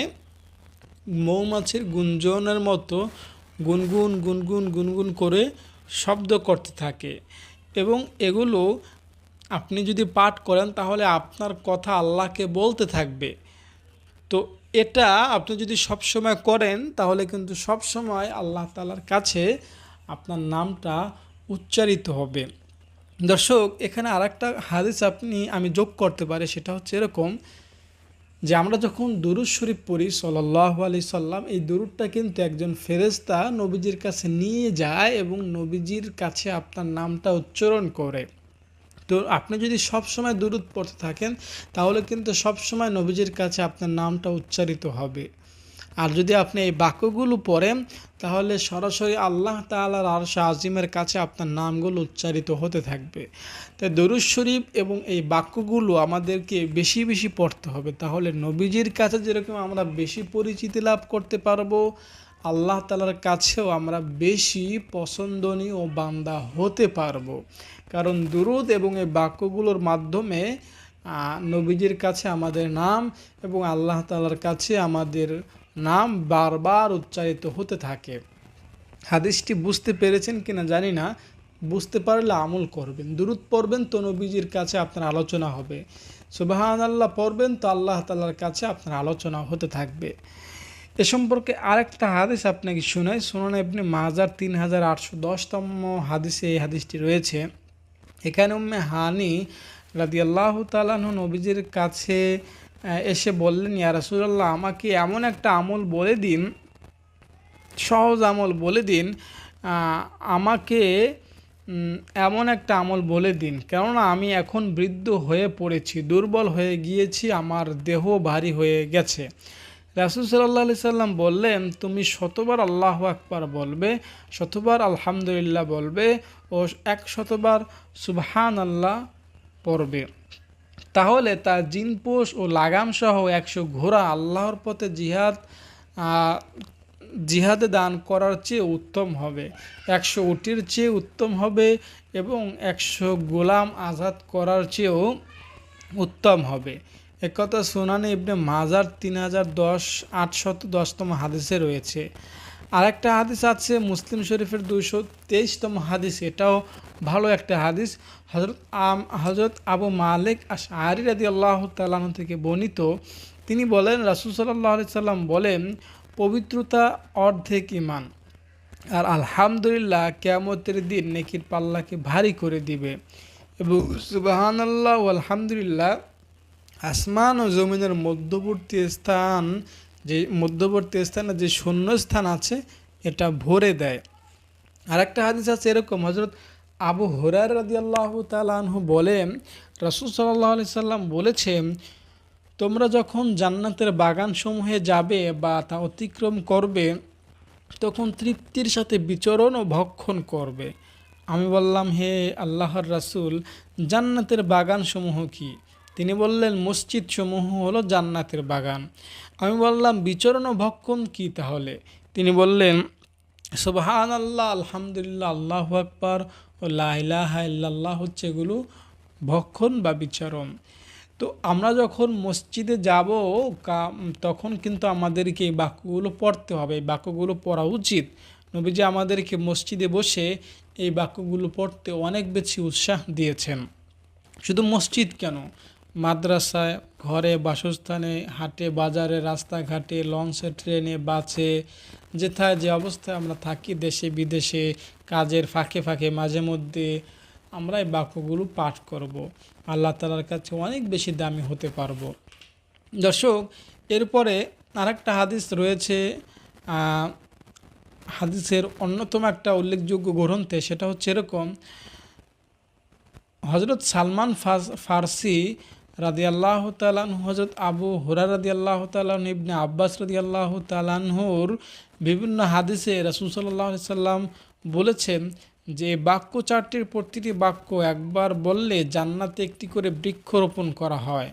মৌমাছির গুঞ্জনের মতো গুনগুন গুনগুন গুনগুন করে শব্দ করতে থাকে এবং এগুলো আপনি যদি পাঠ করেন তাহলে আপনার কথা আল্লাহকে বলতে থাকবে। তো এটা আপনি যদি সবসময় করেন তাহলে কিন্তু সবসময় আল্লাহ তাআলার কাছে আপনার নামটা উচ্চারিত হবে। দর্শক, এখানে আরেকটা হাদিস আমি যোগ করতে পারি, সেটা হচ্ছে এরকম যে আমরা যখন দুরূদ শরীফ পড়ি সাল্লাল্লাহু আলাইহি সাল্লাম, এই দুরূদটা কিন্তু একজন ফেরেশতা নবীজির কাছে নিয়ে যায় এবং নবীজির কাছে আপনার নামটা উচ্চারণ করে। তো আপনি যদি সব সময় দুরূদ পড়তে থাকেন তাহলে কিন্তু সব সময় নবীজির কাছে আপনার নামটা উচ্চারিত হবে। আর যদি আপনি এই বাক্যগুলো পড়েন তাহলে সরাসরি আল্লাহ তাআলার আরশ আজিমের কাছে আপনার নামগুলো উচ্চারিত হতে থাকবে। তাই দরুদ শরীফ এবং এই বাক্যগুলো আমাদেরকে বেশি বেশি পড়তে হবে, তাহলে নবীজির কাছে যেরকম আমরা বেশি পরিচিতি লাভ করতে পারবো, আল্লাহ তাআলার কাছেও আমরা বেশি পছন্দনীয় ও বান্দা হতে পারবো। কারণ দুরূদ এবং এই বাক্যগুলোর মাধ্যমে নবীজির কাছে আমাদের নাম এবং আল্লাহ তাআলার কাছে আমাদের নাম বারবার উচ্চারিত হতে থাকে। হাদিসটি বুঝতে পেরেছেন কিনা জানি না, বুঝতে পারলে আমল করবেন। দুরূদ পড়বেন তো নবীজির কাছে আপনার আলোচনা হবে, সুবহানাল্লাহ পড়বেন তো আল্লাহ তাআলার কাছে আপনার আলোচনা হতে থাকবে। এ সম্পর্কে আরেকটা হাদিস আপনাকে শোনাই। সুনান ইবনে মাজার 3810তম হাদিসে এই হাদিসটি রয়েছে। এখানে উম্মে হানি রাদিয়াল্লাহু তাআলা আনহা নবীজির কাছে এসে বললেন, ইয়া রাসূলুল্লাহ, আমাকে এমন একটা আমল বলে দিন, সহজ আমল বলে দিন, আমাকে এমন একটা আমল বলে দিন, কেননা আমি এখন বৃদ্ধ হয়ে পড়েছি, দুর্বল হয়ে গিয়েছি, আমার দেহ ভারী হয়ে গেছে। রাসূল সাল্লাল্লাহু আলাইহি সাল্লাম বললেন, তুমি শতবার আল্লাহু আকবার বলবে, শতবার আলহামদুলিল্লাহ বলবে ও 100বার সুবহানাল্লাহ পড়বে। তাহলে তার জিনপোষ ও লাগামসহ 100 ঘোড়া আল্লাহর পথে জিহাদে দান করার চেয়ে উত্তম হবে, 100 উটের চেয়ে উত্তম হবে এবং 100 গোলাম আজাদ করার চেয়েও উত্তম হবে। একথা সুনানে ইবনে মাজার 3810তম হাদিসে রয়েছে। আরেকটা হাদিস আছে মুসলিম শরীফের 223তম হাদিস, এটাও ভালো একটা হাদিস। হযরত আবু মালিক আশআরী রাদিয়াল্লাহু তাআলা আনহু থেকে বর্ণিত, তিনি বলেন, রাসূল সাল্লাল্লাহু আলাইহি সাল্লাম বলেন, পবিত্রতা অর্ধেক ঈমান, আর আলহামদুলিল্লাহ কিয়ামতের দিন নেকির পাল্লাকে ভারী করে দিবে এবং সুবহানাল্লাহ ও আলহামদুলিল্লাহ আসমান ও জমিনের মধ্যবর্তী স্থানে যে শূন্য স্থান আছে এটা ভরে দেয়। আরেকটা হাদিস আছে এরকম, হযরত আবু হুরায়রা রাদিয়াল্লাহু তাআলা আনহু বলেন, রাসূল সাল্লাল্লাহু আলাইহি সাল্লাম বলেছেন, তোমরা যখন জান্নাতের বাগানসমূহে যাবে বা তা অতিক্রম করবে তখন তৃপ্তির সাথে বিচরণ ও ভক্ষণ করবে। আমি বললাম, হে আল্লাহর রাসূল, জান্নাতের বাগানসমূহ কি? তিনি বললেন, মসজিদ সমূহ হলো জান্নাতের বাগান। আমি বললাম, বিচরণ ও ভক্ষণ কি তাহলে? তিনি বললেন, সুবহানাল্লাহ, আলহামদুলিল্লাহ, আল্লাহু আকবার ও লা ইলাহা ইল্লাল্লাহ হচ্ছে এগুলো ভক্ষণ বা বিচরণ। তো আমরা যখন মসজিদে যাব তখন কিন্তু আমাদেরকে এই বাক্যগুলো পড়তে হবে, এই বাক্যগুলো পড়া উচিত। নবীজি আমাদেরকে মসজিদে বসে এই বাক্যগুলো পড়তে অনেক বেশি উৎসাহ দিয়েছেন। শুধু মসজিদ কেন, মাদ্রাসায়, ঘরে, বাসস্থানে, হাটে, বাজারে, রাস্তাঘাটে, লঞ্চে, ট্রেনে, বাসে, যেথায় যে অবস্থায় আমরা থাকি, দেশে বিদেশে, কাজের ফাঁকে ফাঁকে মাঝে মধ্যে আমরা এই বাক্যগুলো পাঠ করব। আল্লাহ তাআলার কাছে অনেক বেশি দামি হতে পারবো। দর্শক, এরপরে আরেকটা হাদিস রয়েছে হাদিসের অন্যতম একটা উল্লেখযোগ্য গ্রন্থে, সেটা হচ্ছে এরকম, হজরত সালমান ফার্সি রাদিয়াল্লাহু তাআলা আনহু, হজরত আবু হুরায়রা রাদিয়াল্লাহু তাআলা আনহু, ইবনে আব্বাস রাদিয়াল্লাহু তাআলা আনহুর বিভিন্ন হাদিসে রাসূল সাল্লাল্লাহু আলাইহি সাল্লাম বলেছেন যে বাক্য চারটির প্রতিটি বাক্য একবার বললে জান্নাতে একটি করে বৃক্ষরোপণ করা হয়।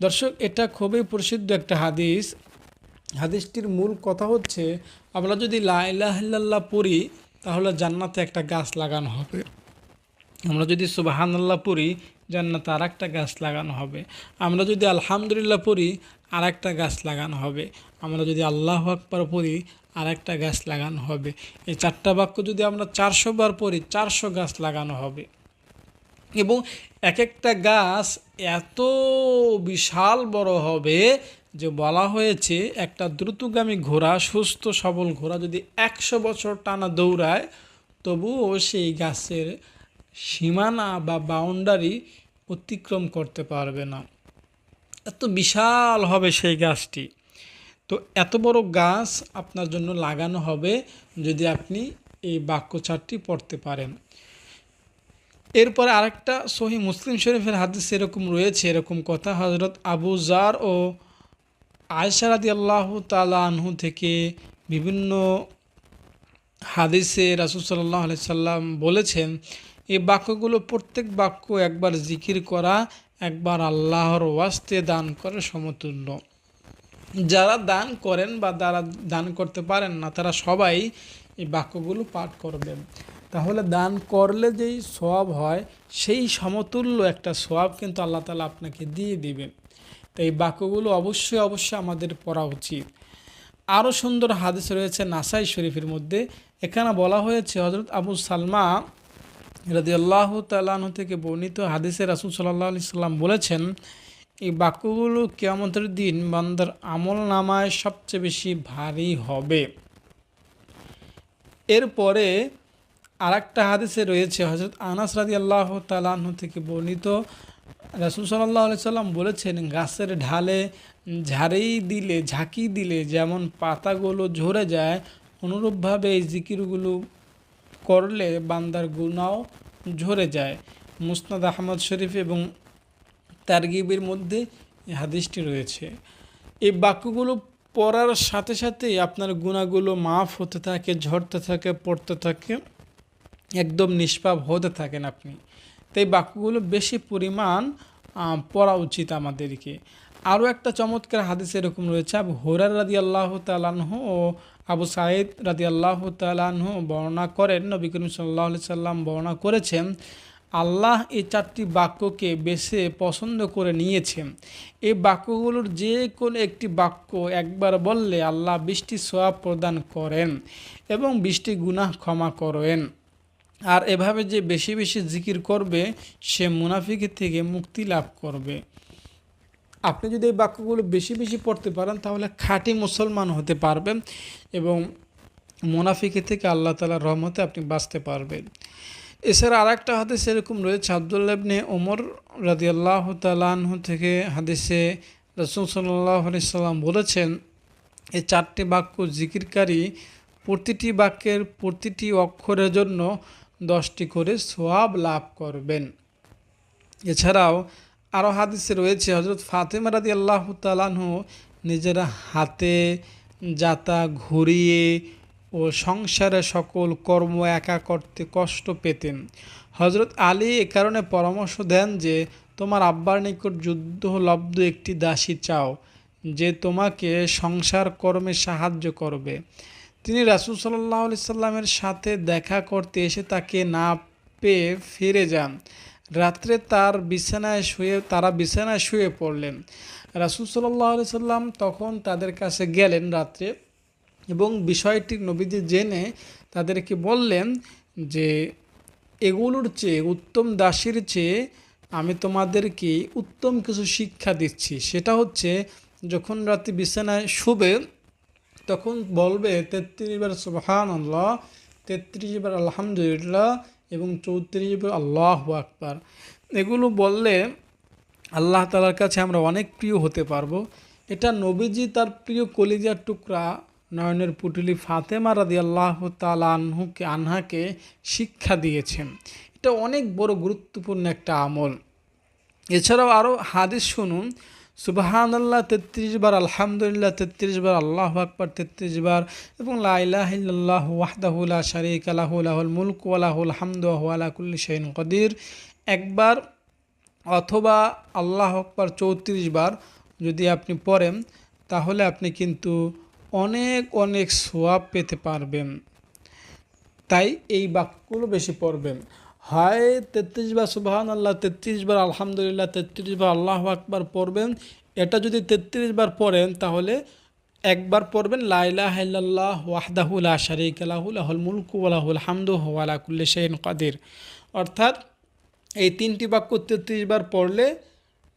দর্শক, এটা খুবই প্রসিদ্ধ একটা হাদিস। হাদিসটির মূল কথা হচ্ছে, আমরা যদি লা ইলাহা ইল্লাল্লাহ পড়ি তাহলে জান্নাতে একটা গাছ লাগানো হবে। আমরা যদি সুবহানাল্লাহ পড়ি জান্নাতে আর একটা গাছ লাগানো হবে। আমরা যদি আলহামদুলিল্লাহ পড়ি আর একটা গাছ লাগানো হবে। আমরা যদি আল্লাহু আকবার পড়ি আর একটা গাছ লাগানো হবে। এই চারটা বাক্য যদি আমরা 400 বার পড়ি 400 গাছ লাগানো হবে। এবং এক একটা গাছ এত বিশাল বড় হবে যে বলা হয়েছে একটা দ্রুতগামী ঘোড়া, সুস্থ সবল ঘোড়া যদি 100 বছর টানা দৌড়ায় তবুও সেই গাছের সীমানা বা বাউন্ডারি অতিক্রম করতে পারবে না। এত বিশাল হবে সেই গাছটি। তো এত বড় গাছ আপনার জন্য লাগানো হবে যদি আপনি এই বাক্য চারটি পড়তে পারেন। এরপরে আরেকটা সহিহ মুসলিম শরীফের হাদিস এরকম রয়েছে, এরকম কথা, হযরত আবু যার ও আয়েশা রাদিয়াল্লাহু তাআলা আনহু থেকে বিভিন্ন হাদিসে রাসূল সাল্লাল্লাহু আলাইহি সাল্লাম বলেছেন, এই বাক্যগুলো প্রত্যেক বাক্য একবার জিকির করা একবার আল্লাহর ওয়াস্তে দান করার সমতুল্য। যারা দান করেন বা যারা দান করতে পারেন না তারা সবাই এই বাক্যগুলো পাঠ করবেন। তাহলে দান করলে যেই সওয়াব হয় সেই সমতুল্য একটা সওয়াব কিন্তু আল্লাহ তাআলা আপনাকে দিয়ে দিবেন। তো এই বাক্যগুলো অবশ্যই আমাদের পড়া উচিত। আরও সুন্দর হাদিস রয়েছে নাসাই শরীফের মধ্যে। এখানে বলা হয়েছে, হযরত আবু সালমা রাদিয়াল্লাহু তাআলা আনহু থেকে বর্ণিত হাদিসে রাসূল সাল্লাল্লাহু আলাইহি সাল্লাম বলেছেন, এই বাক্যগুলো কিয়ামতের দিন বান্দার আমল নামায় সবচেয়ে বেশি ভারী হবে। এরপরে আরেকটা হাদিসে রয়েছে, হযরত আনাস রাদিয়াল্লাহু তাআলা আনহু থেকে বর্ণিত, রাসূল সাল্লাল্লাহু আলাইহি সাল্লাম বলেছেন, গাছের ঢালে ঝাঁকি দিলে যেমন পাতাগুলো ঝরে যায়, অনুরূপভাবে এই জিকিরগুলো করলে বান্দার গুনাহ ঝরে যায়। মুসনাদ আহমদ শরীফ এবং তারগিবের মধ্যে এই হাদিসটি রয়েছে। এই বাক্যগুলো পড়ার সাথে সাথেই আপনার গুনাহগুলো মাফ হতে থাকে, ঝরতে থাকে, পড়তে থাকে, একদম নিষ্পাপ হতে থাকেন আপনি। তাই বাক্যগুলো বেশি পরিমাণ পড়া উচিত আমাদেরকে। আরও একটা চমৎকার হাদিস এরকম রয়েছে, আবু হুরায়রা রাদিয়াল্লাহু তাআলা আনহু ও আবু সাঈদ রাদিয়াল্লাহু তাআলা আনহু বর্ণনা করেন, নবী করিম সাল্লাল্লাহু আলাইহি সাল্লাম বর্ণনা করেছেন, আল্লাহ এই চারটি বাক্যকে বেছে পছন্দ করে নিয়েছেন। এই বাক্যগুলোর যে কোনো একটি বাক্য একবার বললে আল্লাহ 20টি সওয়াব প্রদান করেন এবং 20টি গুনাহ ক্ষমা করেন। আর এভাবে যে বেশি বেশি জিকির করবে সে মুনাফিকের থেকে মুক্তি লাভ করবে। আপনি যদি এই বাক্যগুলো বেশি বেশি পড়তে পারেন তাহলে খাঁটি মুসলমান হতে পারবেন এবং মুনাফিকের থেকে আল্লাহ তাআলার রহমতে আপনি বাঁচতে পারবেন। এছাড়া আরেকটা হাদিস এরকম রয়েছে, আব্দুল্লাহ ইবনে ওমর রাদিয়াল্লাহু তাআলা আনহু থেকে হাদিসে রাসূল সাল্লাল্লাহু আলাইহি সাল্লাম বলেছেন, এই চারটি বাক্য জিকিরকারী প্রতিটি বাক্যের প্রতিটি অক্ষরের জন্য 10টি করে সওয়াব লাভ করবেন। এছাড়াও আরও হাদিসে রয়েছে হযরত ফাতেমা রাদিয়াল্লাহু তাআলা আনহু নিজের হাতে যাতা ঘুরিয়ে ও সংসারে সকল কর্ম একা করতে কষ্ট পেতেন। হযরত আলী এ কারণে পরামর্শ দেন যে তোমার আব্বার নিকট যুদ্ধলব্ধ একটি দাসী চাও যে তোমাকে সংসার কর্মে সাহায্য করবে। তিনি রাসূল সাল্লাল্লাহু আলাইহি সাল্লামের সাথে দেখা করতে এসে তাকে না পেয়ে ফিরে যান। রাত্রে তারা বিছানায় শুয়ে পড়লেন। রাসূল সাল্লাল্লাহু আলাইহি সাল্লাম তখন তাদের কাছে গেলেন রাত্রে এবং বিষয়টি নবীজি জেনে তাদেরকে বললেন যে এগুলোর চেয়ে উত্তম দাসীর চেয়ে আমি তোমাদেরকে উত্তম কিছু শিক্ষা দিচ্ছি। সেটা হচ্ছে যখন রাতে বিছানায় শুবে তখন বলবে 33 বার সুবহানাল্লাহ, 33 বার আলহামদুলিল্লাহ এবং 34 বার আল্লাহু আকবার। এগুলো বললে আল্লাহ তাআলার কাছে আমরা অনেক প্রিয় হতে পারবো। এটা নবীজি তার প্রিয় কলিজার টুকরা নয়নের পুটুলি ফাতেমা রাদিয়াল্লাহু তাআলা আনহাকে শিক্ষা দিয়েছেন। এটা অনেক বড় গুরুত্বপূর্ণ একটা আমল। এছাড়াও আরও হাদিস শুনুন, সুবহানাল্লাহ 33 বার, আলহামদুলিল্লাহ 33 বার, আল্লাহু আকবার 33 বার এবং লা ইলাহা ইল্লাল্লাহু ওয়াহদাহু লা শারীকা লাহু লাহুল মুলকু ওয়া লাহুল হামদু ওয়া হুয়া আলা কুল্লি শাইইন কাদির একবার, অথবা আল্লাহু আকবার 34 বার যদি আপনি পড়েন তাহলে আপনি কিন্তু অনেক অনেক সওয়াব পেতে পারবেন। তাই এই বাক্যগুলো বেশি পড়বেন। হয় 33 বার সুবহানাল্লাহ, 33 বার আলহামদুলিল্লাহ, 33 বার আল্লাহু আকবার পড়বেন। এটা যদি 33 বার পড়েন তাহলে একবার পড়বেন লা ইলাহা ইল্লাল্লাহ ওয়াহদাহু লা শারীকা লাহু লাহুল মুলকু ওয়া লাহুল হামদু ওয়া হুয়া আলা কুল্লি শাইইন কাদির। অর্থাৎ এই 3টি বাক্য 33 বার পড়লে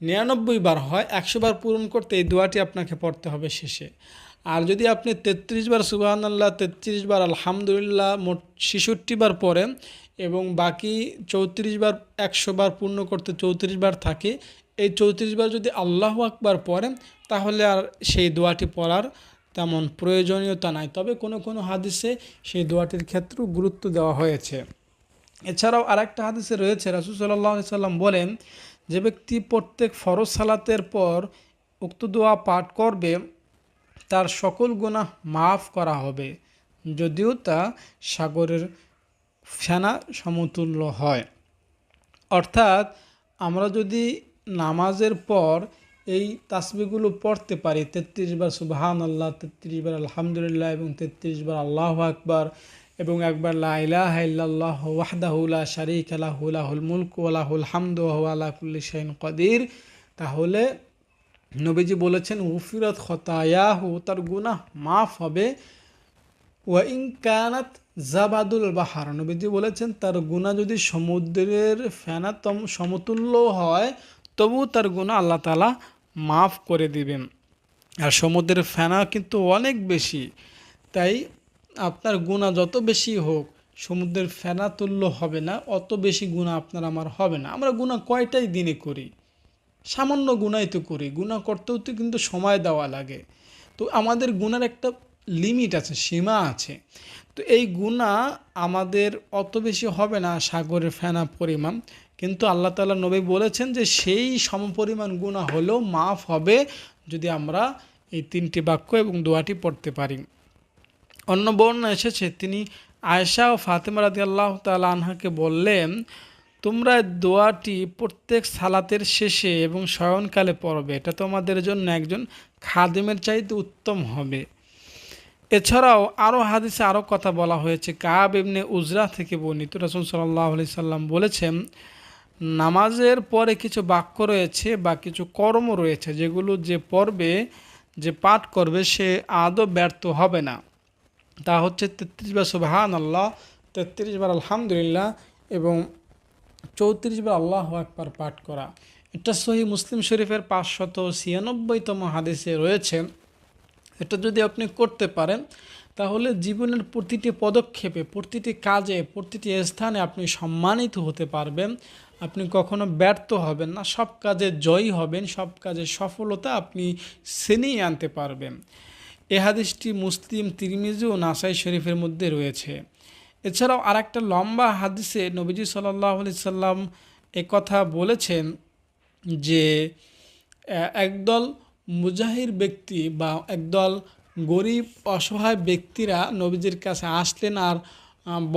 99 বার হয়। 100 বার পূরণ করতে এই দোয়াটি আপনাকে পড়তে হবে শেষে। আর যদি আপনি 33 বার সুবহানাল্লাহ, 33 বার আলহামদুলিল্লাহ, মোট 66 বার পড়েন এবং বাকি 34 বার 100 বার পূর্ণ করতে 34 বার থাকে, এই 34 বার যদি আল্লাহু আকবার পড়েন তাহলে আর সেই দোয়াটি পড়ার তেমন প্রয়োজনীয়তা নাই। তবে কোনো কোনো হাদিসে সেই দোয়াটির ক্ষেত্রেও গুরুত্ব দেওয়া হয়েছে। এছাড়াও আরেকটা হাদিসে রয়েছে রাসূল সাল্লাল্লাহু আলাইহি সাল্লাম বলেন, যে ব্যক্তি প্রত্যেক ফরজ সালাতের পর উক্ত দোয়া পাঠ করবে তার সকল গুনাহ মাফ করা হবে, যদিও তা সাগরের ফেনা সমতুল্য হয়। অর্থাৎ আমরা যদি নামাজের পর এই তাসবিহগুলো পড়তে পারি, 33 বার সুবহানাল্লাহ, 33 বার আলহামদুলিল্লাহ এবং 33 বার আল্লাহু আকবার এবং একবার লা ইলাহা ইল্লাল্লাহ ওয়াহদাহু লা শারীকা লাহু লাহুল মুলকু ওয়া লাহুল হামদু ওয়া হুয়া আলা কুল্লি শাইইন কাদির, তাহলে নবীজি বলেছেন উফিরাত খতায়াহু, তার গুনাহ মাফ হবে। ওয়া ইন কানাত জাবাদুল বাহার, নবীজি বলেছেন তার গুনাহ যদি সমুদ্রের ফেনাতম সমতুল্য হয় তবু তার গুনাহ আল্লাহ তাআলা মাফ করে দিবেন। আর সমুদ্রের ফেনা কিন্তু অনেক বেশি, তাই আপনার গুনাহ যত বেশি হোক সমুদ্রের ফেনা তুল্য হবে না, অত বেশি গুনাহ আপনার আমার হবে না। আমরা গুনাহ কয়টাই দিনে করি, সামান্য গুনাই তো করি, গুনাহ করতেও তো কিন্তু সময় দেওয়া লাগে। তো আমাদের গুনার একটা লিমিট আছে, সীমা আছে। তো এই গুনাহ আমাদের অত বেশি হবে না সাগরের ফেনা পরিমাণ, কিন্তু আল্লাহ তাআলা নবী বলেছেন যে সেই সমপরিমাণ গুনাহ হলেও মাফ হবে যদি আমরা এই 3টি বাক্য এবং দোয়াটি পড়তে পারি। অন্য বর্ণনা এসেছে তিনি আয়েশা ও ফাতেমা রাদিয়াল্লাহু তাআলা আনহাকে বললেন, তোমরা দোয়াটি প্রত্যেক সালাতের শেষে এবং শয়নকালে পড়বে, এটা তোমাদের জন্য একজন খাদেমের চাইতে উত্তম হবে। এছাড়াও আরও হাদিসে আরও কথা বলা হয়েছে। কাব ইবনে উজরা থেকে বর্ণিত, রাসূল সাল্লাল্লাহু আলাইহি সাল্লাম বলেছেন, নামাজের পরে কিছু বাক্য রয়েছে বা কিছু কর্ম রয়েছে যেগুলো যে পড়বে, যে পাঠ করবে সে আদৌ ব্যর্থ হবে না। তা হচ্ছে 33 বার সুবহানাল্লাহ, 33 বার আলহামদুলিল্লাহ এবং 34 বার আল্লাহু আকবার পাঠ করা। এটা সহিহ মুসলিম শরীফের 596তম হাদিসে রয়েছে। এটা যদি আপনি করতে পারেন তাহলে জীবনের প্রতিটি পদক্ষেপে, প্রতিটি কাজে, প্রতিটি স্থানে আপনি সম্মানিত হতে পারবেন। আপনি কখনো ব্যর্থ হবেন না, সব কাজে জয়ী হবেন, সব কাজে সফলতা আপনি ছিনিয়ে আনতে পারবেন। এ হাদিসটি মুসলিম, তিরমিজি ও নাসাই শরীফের মধ্যে রয়েছে। এছাড়াও আরেকটা লম্বা হাদিসে নবীজি সাল্লাল্লাহু আলাইহি সাল্লাম কথা বলেছেন যে একদল মুজাহির ব্যক্তি বা একদল গরিব অসহায় ব্যক্তিরা নবীজির কাছে আসলেন আর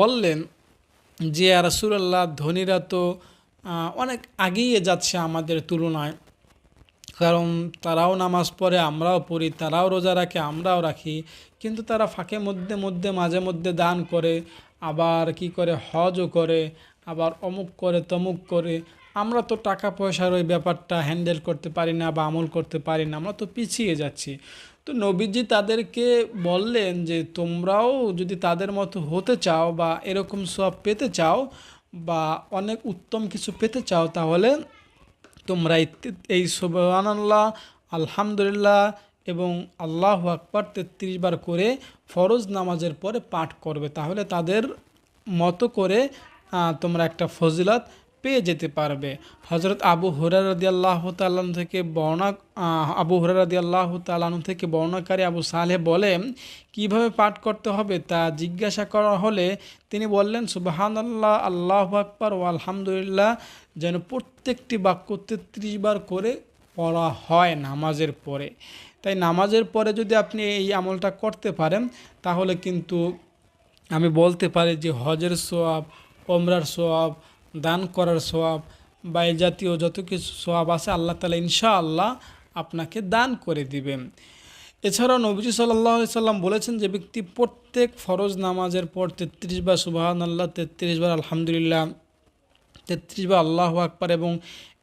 বললেন যে ইয়া রাসূলুল্লাহ, ধনীরা তো অনেক এগিয়ে যাচ্ছে আমাদের তুলনায়, কারণ তারাও নামাজ পড়ে, আমরাও পড়ি, তারাও রোজা রাখে, আমরাও রাখি, কিন্তু তারা ফাঁকে মধ্যে মধ্যে মাঝে মধ্যে দান করে, আবার কি করে হজও করে, আবার অমুক করে তমুক করে। আমরা তো টাকা পয়সার ওই ব্যাপারটা হ্যান্ডেল করতে পারি না বা আমল করতে পারি না, আমরা তো পিছিয়ে যাচ্ছি। তো নবীজি তাদেরকে বললেন যে তোমরাও যদি তাদের মতো হতে চাও বা এরকম সওয়াব পেতে চাও বা অনেক উত্তম কিছু পেতে চাও, তাহলে তোমরা এই সুবহানাল্লাহ, আলহামদুলিল্লাহ এবং আল্লাহু আকবার 33 বার করে ফরজ নামাজের পরে পাঠ করবে, তাহলে তাদের মতো করে তোমরা একটা ফজিলত পেয়ে যেতে পারবে। হযরত আবু হুরায়রা রাদিয়াল্লাহু তাআলা থেকে বর্ণনাকারী আবু সালেহ বলেন, কিভাবে পাঠ করতে হবে তা জিজ্ঞাসা করা হলে তিনি বললেন, সুবহানাল্লাহ, আল্লাহু আকবার ও আলহামদুলিল্লাহ যেন প্রত্যেকটি বাক্য 33 বার করে পড়া হয় নামাজের পরে। তাই নামাজের পরে যদি আপনি এই আমলটা করতে পারেন, তাহলে কিন্তু আমি বলতে পারি যে হজের সোয়াব, ওমরার সোয়াব, দান করার সোয়াব বা এই জাতীয় যত কিছু সোয়াব আছে, আল্লাহ তাআলা ইনশাআল্লাহ আপনাকে দান করে দিবেন। এছাড়াও নবীজি সাল্লাল্লাহু আলাইহি সাল্লাম বলেছেন, যে ব্যক্তি প্রত্যেক ফরজ নামাজের পর 33 বার সুবহানাল্লাহ, 33 বার আলহামদুলিল্লাহ, 33 বার আল্লাহু আকবার এবং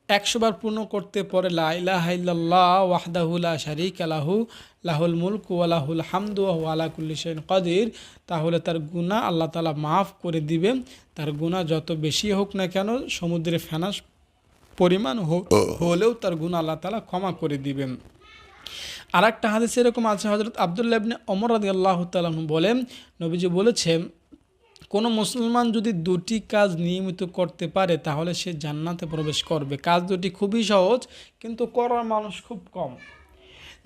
100 বার পূর্ণ করতে পরে লা ইলাহা ইল্লাল্লাহ ওয়াহদাহু লা শারীকা লাহু লাহুল মুলকু ওয়া লাহুল হামদু ওয়া হুয়া আলা কুল্লি শাইইন কাদির, তাহলে তার গুনাহ আল্লাহ তাআলা মাফ করে দিবেন। তার গুনাহ যত বেশি হোক না কেন, সমুদ্রে ফেনা পরিমাণ হলেও তার গুনাহ আল্লাহ তাআলা ক্ষমা করে দিবেন। আর একটা হাদিসে এরকম আছে, হযরত আব্দুল্লাহ ইবনে ওমর রাদিয়াল্লাহু তাআলা বলেন, নবীজি বলেছেন, কোনো মুসলমান যদি দুটি কাজ নিয়মিত করতে পারে তাহলে সে জান্নাতে প্রবেশ করবে। কাজ দুটি খুবই সহজ, কিন্তু করার মানুষ খুব কম।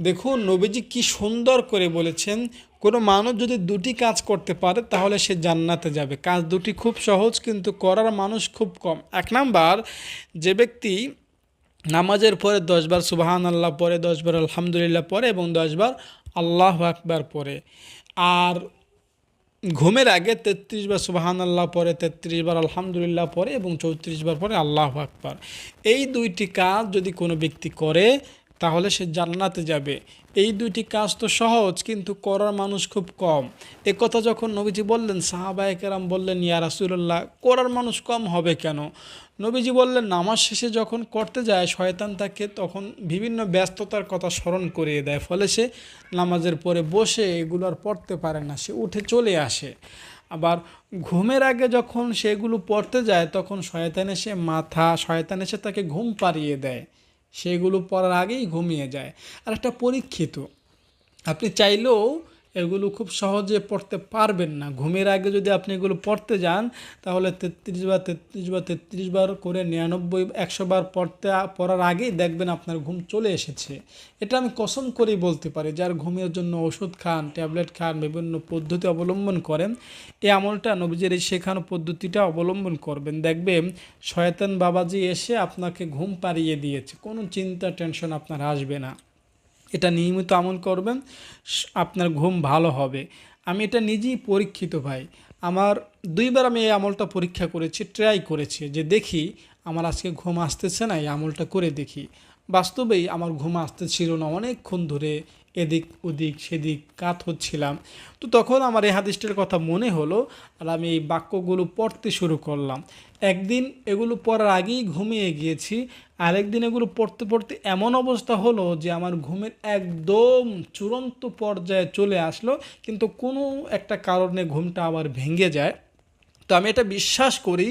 দেখুন নবীজি কি সুন্দর করে বলেছেন, কোনো মানুষ যদি দুটি কাজ করতে পারে তাহলে সে জান্নাতে যাবে। কাজ দুটি খুব সহজ, কিন্তু করার মানুষ খুব কম। 1 নাম্বার, যে ব্যক্তি নামাজের পরে 10 বার সুবহানাল্লাহ পরে, 10 বার আলহামদুলিল্লাহ পরে এবং 10 বার আল্লাহু আকবার পরে, আর ঘুমের আগে 33 বার সুবহানাল্লাহ পরে, 33 বার আলহামদুলিল্লাহ পরে এবং 34 বার পরে আল্লাহু আকবার, এই দুইটি কাজ যদি কোনো ব্যক্তি করে তাহলে সে জান্নাতে যাবে। এই দুইটি কাজ তো সহজ, কিন্তু করার মানুষ খুব কম। এ কথা যখন নবীজি বললেন, সাহাবায়ে কেরাম বললেন, ইয়া রাসূলুল্লাহ, করার মানুষ কম হবে কেন? নবীজি বললেন, নামাজ শেষে যখন করতে যায় শয়তান তাকে তখন বিভিন্ন ব্যস্ততার কথা স্মরণ করিয়ে দেয়, ফলে সে নামাজের পরে বসে এগুলো আর পড়তে পারে না, সে উঠে চলে আসে। আবার ঘুমের আগে যখন সেগুলো পড়তে যায় তখন শয়তান এসে তাকে ঘুম পাড়িয়ে দেয়, সেগুলো পড়ার আগেই ঘুমিয়ে যায়। আর একটা পরীক্ষিত, আপনি চাইলেও এগুলো খুব সহজে পড়তে পারবেন না। ঘুমের আগে যদি আপনি এগুলো পড়তে যান তাহলে 33 বার করে 99-100 বার পড়ার আগেই দেখবেন আপনার ঘুম চলে এসেছে। এটা আমি কসম করেই বলতে পারি, যার ঘুমের জন্য ওষুধ খান, ট্যাবলেট খান, বিভিন্ন পদ্ধতি অবলম্বন করেন, এই আমলটা নবীজির এই শেখানো পদ্ধতিটা অবলম্বন করবেন, দেখবেন শয়তান বাবাজি এসে আপনাকে ঘুম পাড়িয়ে দিয়েছে, কোনো চিন্তা টেনশন আপনার আসবে না। এটা নিয়মিত আমল করবেন, আপনার ঘুম ভালো হবে। আমি এটা নিজেই পরীক্ষিত ভাই। আমার 2 বার আমি এই আমলটা পরীক্ষা করেছি, ট্রাই করেছি, যে দেখি আমার আজকে ঘুম আসতেছে না, এই আমলটা করে দেখি। বাস্তবেই আমার ঘুম আসতেছিল না, অনেকক্ষণ ধরে এদিক ওদিক সেদিক কাত হচ্ছিলাম। তো তখন আমার এই হাদিসটার কথা মনে হলো, আর আমি এই বাক্যগুলো পড়তে শুরু করলাম। একদিন এগুলো পড়ার আগেই ঘুমিয়ে গিয়েছি, আরেকদিন এগুলো পড়তে পড়তে এমন অবস্থা হলো যে আমার ঘুমের একদম চূড়ান্ত পর্যায়ে চলে আসলো, কিন্তু কোনো একটা কারণে ঘুমটা আবার ভেঙে যায়। তো আমি এটা বিশ্বাস করি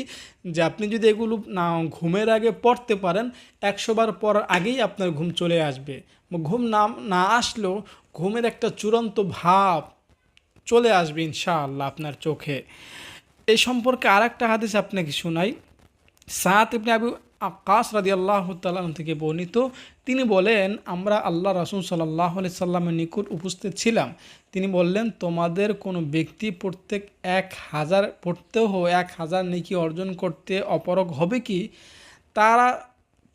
যে আপনি যদি এগুলো না ঘুমের আগে পড়তে পারেন, 100 বার পড়ার আগেই আপনার ঘুম চলে আসবে। ঘুম না আসলেও ঘুমের একটা চূড়ান্ত ভাব চলে আসবে ইনশাআল্লাহ আপনার চোখে। এই সম্পর্কে আর একটা হাদিস আপনাকে শোনাই। সাদ ইবনে আবু আক্কাস রাদিয়াল্লাহু তাআলা আনহু থেকে বর্ণিত, তিনি বলেন, আমরা আল্লাহ রাসূল সাল্লাল্লাহু আলাইহি সাল্লামের নিকট উপস্থিত ছিলাম। তিনি বললেন, তোমাদের কোনো ব্যক্তি প্রত্যেক 1000 পড়তেও 1000 নেকি অর্জন করতে অপারগ হবে কি? তারা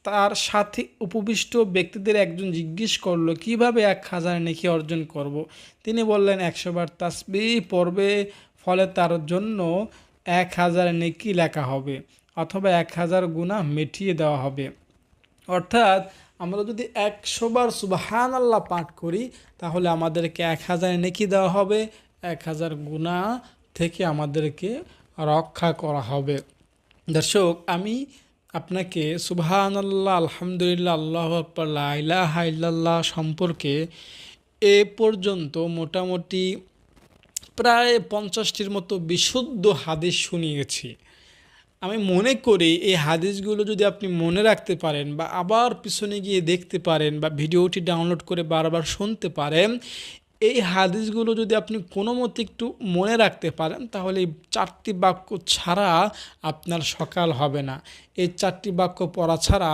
তার সাথে উপবিষ্ট ব্যক্তিদের একজন জিজ্ঞেস করলো, কিভাবে 1000 নেকি অর্জন করব। তিনি বললেন, 100 বার তাসবিহ পড়বে, ফলে তার জন্য 1000 নেকি লেখা হবে, অথবা 1000 গুনাহ মিটিয়ে দেওয়া হবে। অর্থাৎ আমরা যদি 100 বার সুবহানাল্লাহ পাঠ করি, তাহলে আমাদেরকে 1000 নেকি দেওয়া হবে, 1000 গুনাহ থেকে আমাদেরকে রক্ষা করা হবে। দর্শক, আমি আপনাকে সুবহানাল্লাহ, আলহামদুলিল্লাহ, আল্লাহু আকবার, লা ইলাহা ইল্লাল্লাহ সম্পর্কে এ পর্যন্ত মোটামুটি প্রায় 50টির মতো বিশুদ্ধ হাদিস শুনিয়েছি। আমি মনে করি এই হাদিসগুলো যদি আপনি মনে রাখতে পারেন, বা আবার পিছনে গিয়ে দেখতে পারেন, বা ভিডিওটি ডাউনলোড করে বারবার শুনতে পারেন, এই হাদিসগুলো যদি আপনি কোনো মতে একটু মনে রাখতে পারেন, তাহলে এই 4টি বাক্য ছাড়া আপনার সকাল হবে না, এই 4টি বাক্য পড়া ছাড়া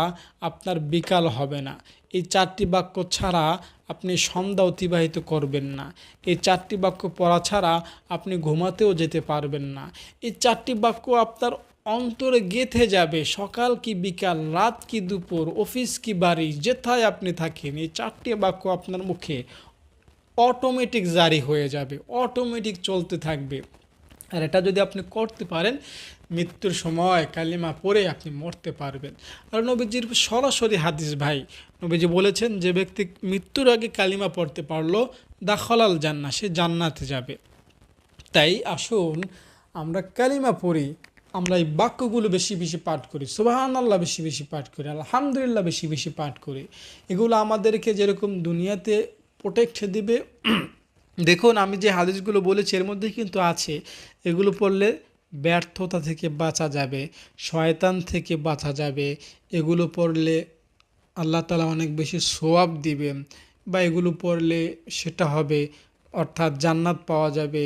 আপনার বিকাল হবে না, এই 4টি বাক্য ছাড়া আপনি সন্ধ্যা অতিবাহিত করবেন না, এই 4টি বাক্য পড়া ছাড়া আপনি ঘুমাতেও যেতে পারবেন না। এই 4টি বাক্য আপনার অন্তরে গেঁথে যাবে। সকাল কি বিকাল, রাত কি দুপুর, অফিস কি বাড়ি, যেথায় আপনি থাকেন, এই 4টি বাক্য আপনার মুখে অটোমেটিক জারি হয়ে যাবে, অটোমেটিক চলতে থাকবে। আর এটা যদি আপনি করতে পারেন, মৃত্যুর সময় কালিমা পড়ে আপনি মরতে পারবেন। আর নবীজির সরাসরি হাদিস ভাই, নবীজি বলেছেন, যে ব্যক্তি মৃত্যুর আগে কালিমা পড়তে পারলো, দাখলাল জান্নাহ, সে জান্নাতে যাবে। তাই আসুন আমরা কালিমা পড়ি, আমরা এই বাক্যগুলো বেশি বেশি পাঠ করি, সুবহানাল্লাহ বেশি বেশি পাঠ করি, আলহামদুলিল্লাহ বেশি বেশি পাঠ করি। এগুলো আমাদেরকে যেরকম দুনিয়াতে প্রোটেক্ট দিবে। দেখুন, আমি যে হাদিসগুলো বলেছি এর মধ্যে কিন্তু আছে, এগুলো পড়লে ব্যর্থতা থেকে বাঁচা যাবে, শয়তান থেকে বাঁচা যাবে, এগুলো পড়লে আল্লাহ তাআলা অনেক বেশি সওয়াব দিবেন, বা এগুলো পড়লে সেটা হবে, অর্থাৎ জান্নাত পাওয়া যাবে,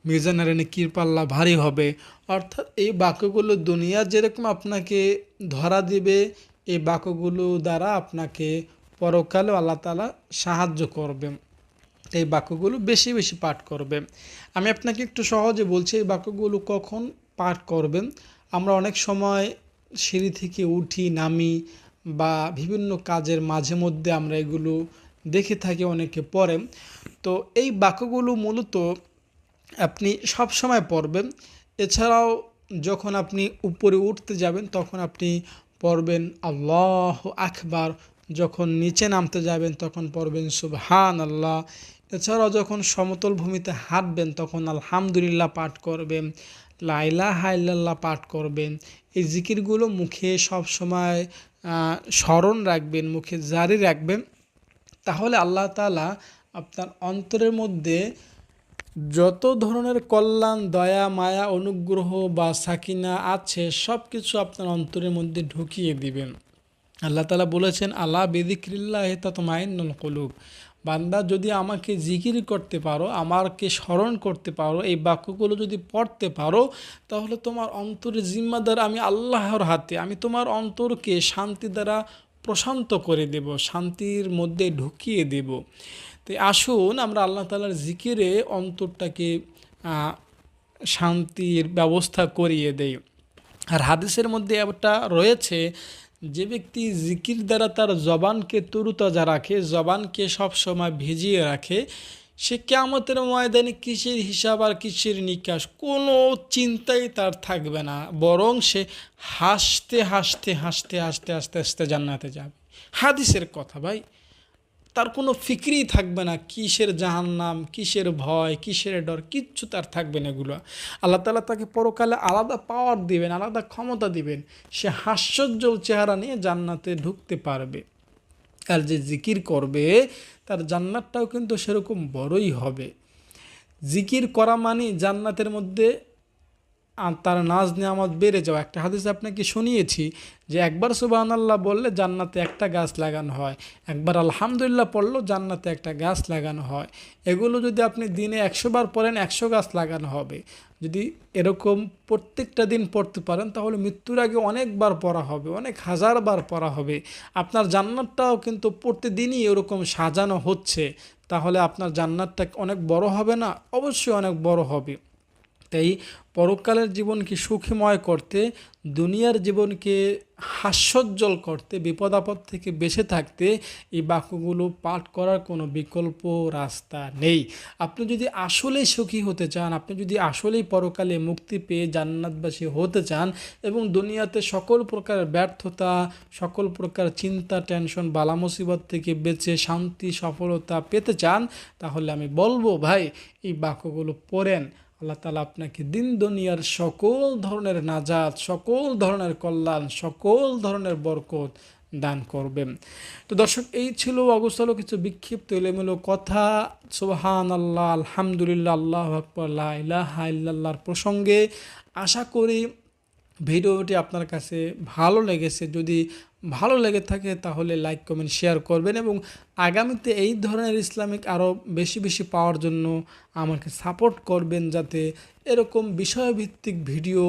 মিজানের নেকির পাল্লা ভারী হবে। অর্থাৎ এই বাক্যগুলো দুনিয়া যেরকম আপনাকে ধরা দিবে, এই বাক্যগুলো দ্বারা আপনাকে পরকালেও আল্লাহ তাআলা সাহায্য করবেন। এই বাক্যগুলো বেশি বেশি পাঠ করবেন। আমি আপনাকে একটু সহজে বলছি এই বাক্যগুলো কখন পাঠ করবেন। আমরা অনেক সময় সিঁড়ি থেকে উঠি নামি, বা বিভিন্ন কাজের মাঝে মধ্যে আমরা এগুলো দেখে থাকি, অনেকে পড়েন। তো এই বাক্যগুলো মূলত আপনি সব সময় পড়বেন। এছাড়াও যখন আপনি উপরে উঠতে যাবেন, তখন আপনি পড়বেন আল্লাহু আকবার, যখন নিচে নামতে যাবেন তখন পড়বেন সুবহানাল্লাহ। এছাড়াও যখন সমতল ভূমিতে হাঁটবেন তখন আলহামদুলিল্লাহ পাঠ করবেন, লা ইলাহা ইল্লাল্লাহ পাঠ করবেন। এই জিকিরগুলো মুখে সব সময় স্মরণ রাখবেন, মুখে জারি রাখবেন। তাহলে আল্লাহ তাআলা আপনার অন্তরের মধ্যে যত ধরনের কল্যাণ, দয়া, মায়া, অনুগ্রহ বা সাকিনা আছে, সব কিছু আপনার অন্তরের মধ্যে ঢুকিয়ে দিবেন। আল্লাহ তাআলা বলেছেন, আলা বিযিকরিল্লাহি তাতমাইন্নুল কুলুব। বান্দা, যদি আমাকে জিকির করতে পারো, আমাকে স্মরণ করতে পারো, এই বাক্যগুলো যদি পড়তে পারো, তাহলে তোমার অন্তরের জিম্মাদার আমি আল্লাহর হাতে। আমি তোমার অন্তরকে শান্তি দ্বারা প্রশান্ত করে দেব, শান্তির মধ্যে ঢুকিয়ে দেব। তো আসুন আমরা আল্লাহ তাআলার জিকিরে অন্তরটাকে শান্তির ব্যবস্থা করিয়ে দেই। আর হাদিসের মধ্যে একটা রয়েছে, যে ব্যক্তি জিকির দ্বারা তার জবানকে তরুতাজা রাখে, জবানকে সব সময় ভিজিয়ে রাখে, সে কিয়ামতের ময়দানে কিসের হিসাব আর কিসের নিকাশ কোনো চিন্তাই তার থাকবে না, বরং সে হাসতে হাসতে হাসতে হাসতে আস্তে আস্তে জান্নাতে যাবে। হাদিসের কথা ভাই, তার কোনো ফিক্রি থাকবে না, কিসের জাহান্নাম, কিসের ভয়, কিসের ডর, কিচ্ছু তার থাকবে না। এগুলো আল্লাহ তাআলা তাকে পরকালে আলাদা পাওয়ার দিবেন, আলাদা ক্ষমতা দিবেন, সে হাস্যোজ্জ্বল চেহারা নিয়ে জান্নাতে ঢুকতে পারবে। আর যে জিকির করবে তার জান্নাতটাও কিন্তু সেরকম বড়ই হবে। জিকির করা মানে জান্নাতের মধ্যে তার নাজ নেয়ামত বেড়ে যাওয়া। একটা হাদিস আপনাকে শুনিয়েছি যে একবার সুবহানাল্লাহ বললে জান্নাতে একটা গাছ লাগানো হয়, একবার আলহামদুলিল্লাহ পড়লেও জান্নাতে একটা গাছ লাগানো হয়। এগুলো যদি আপনি দিনে 100 বার পড়েন 100 গাছ লাগানো হবে। যদি এরকম প্রত্যেকটা দিন পড়তে পারেন তাহলে মৃত্যুর আগে অনেকবার পড়া হবে, অনেক হাজারবার পড়া হবে। আপনার জান্নাতটাও কিন্তু প্রতিদিনই এরকম সাজানো হচ্ছে, তাহলে আপনার জান্নাতটা অনেক বড় হবে না? অবশ্যই অনেক বড় হবে। তাই পরকালের জীবনকে সুখময় করতে, দুনিয়ার জীবনকে হাস্যোজ্জ্বল করতে, বিপদ আপদ থেকে বেঁচে থাকতে এই বাক্যগুলো পাঠ করার কোনো বিকল্প রাস্তা নেই। আপনি যদি আসলেই সুখী হতে চান, আপনি যদি আসলেই পরকালে মুক্তি পেয়ে জান্নাতবাসী হতে চান এবং দুনিয়াতে সকল প্রকারের ব্যর্থতা, সকল প্রকার চিন্তা, টেনশন, বালা মুসিবত থেকে বেঁচে শান্তি, সফলতা পেতে চান, তাহলে আমি বলবো ভাই এই বাক্যগুলো পড়েন। আল্লাহ তাআলা আপনাকে দিন দুনিয়ার সকল ধরনের নাজাত, সকল ধরনের কল্যাণ, সকল ধরনের বরকত দান করবেন। তো দর্শক, এই ছিল অগোছালো কিছু বিক্ষিপ্ত এলোমেলো কথা সুবহানাল্লাহ, আলহামদুলিল্লাহ, আল্লাহু আকবার, লা ইলাহা ইল্লাল্লাহর প্রসঙ্গে। আশা করি ভিডিওটি আপনার কাছে ভালো লেগেছে। যদি ভালো লেগে থাকে তাহলে লাইক, কমেন্ট, শেয়ার করবেন এবং আগামীতে এই ধরনের ইসলামিক আরও বেশি বেশি পাওয়ার জন্য আমাকে সাপোর্ট করবেন, যাতে এরকম বিষয়ভিত্তিক ভিডিও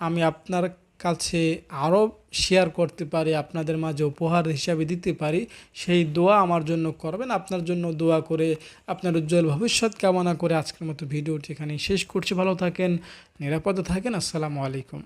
আমি আপনার কাছে আরও শেয়ার করতে পারি, আপনাদের মাঝে উপহার হিসাবে দিতে পারি। সেই দোয়া আমার জন্য করবেন। আপনার জন্য দোয়া করে আপনার উজ্জ্বল ভবিষ্যৎ কামনা করে আজকের মতো ভিডিওটি এখানেই শেষ করছি। ভালো থাকেন, নিরাপদে থাকেন। আসসালামু আলাইকুম।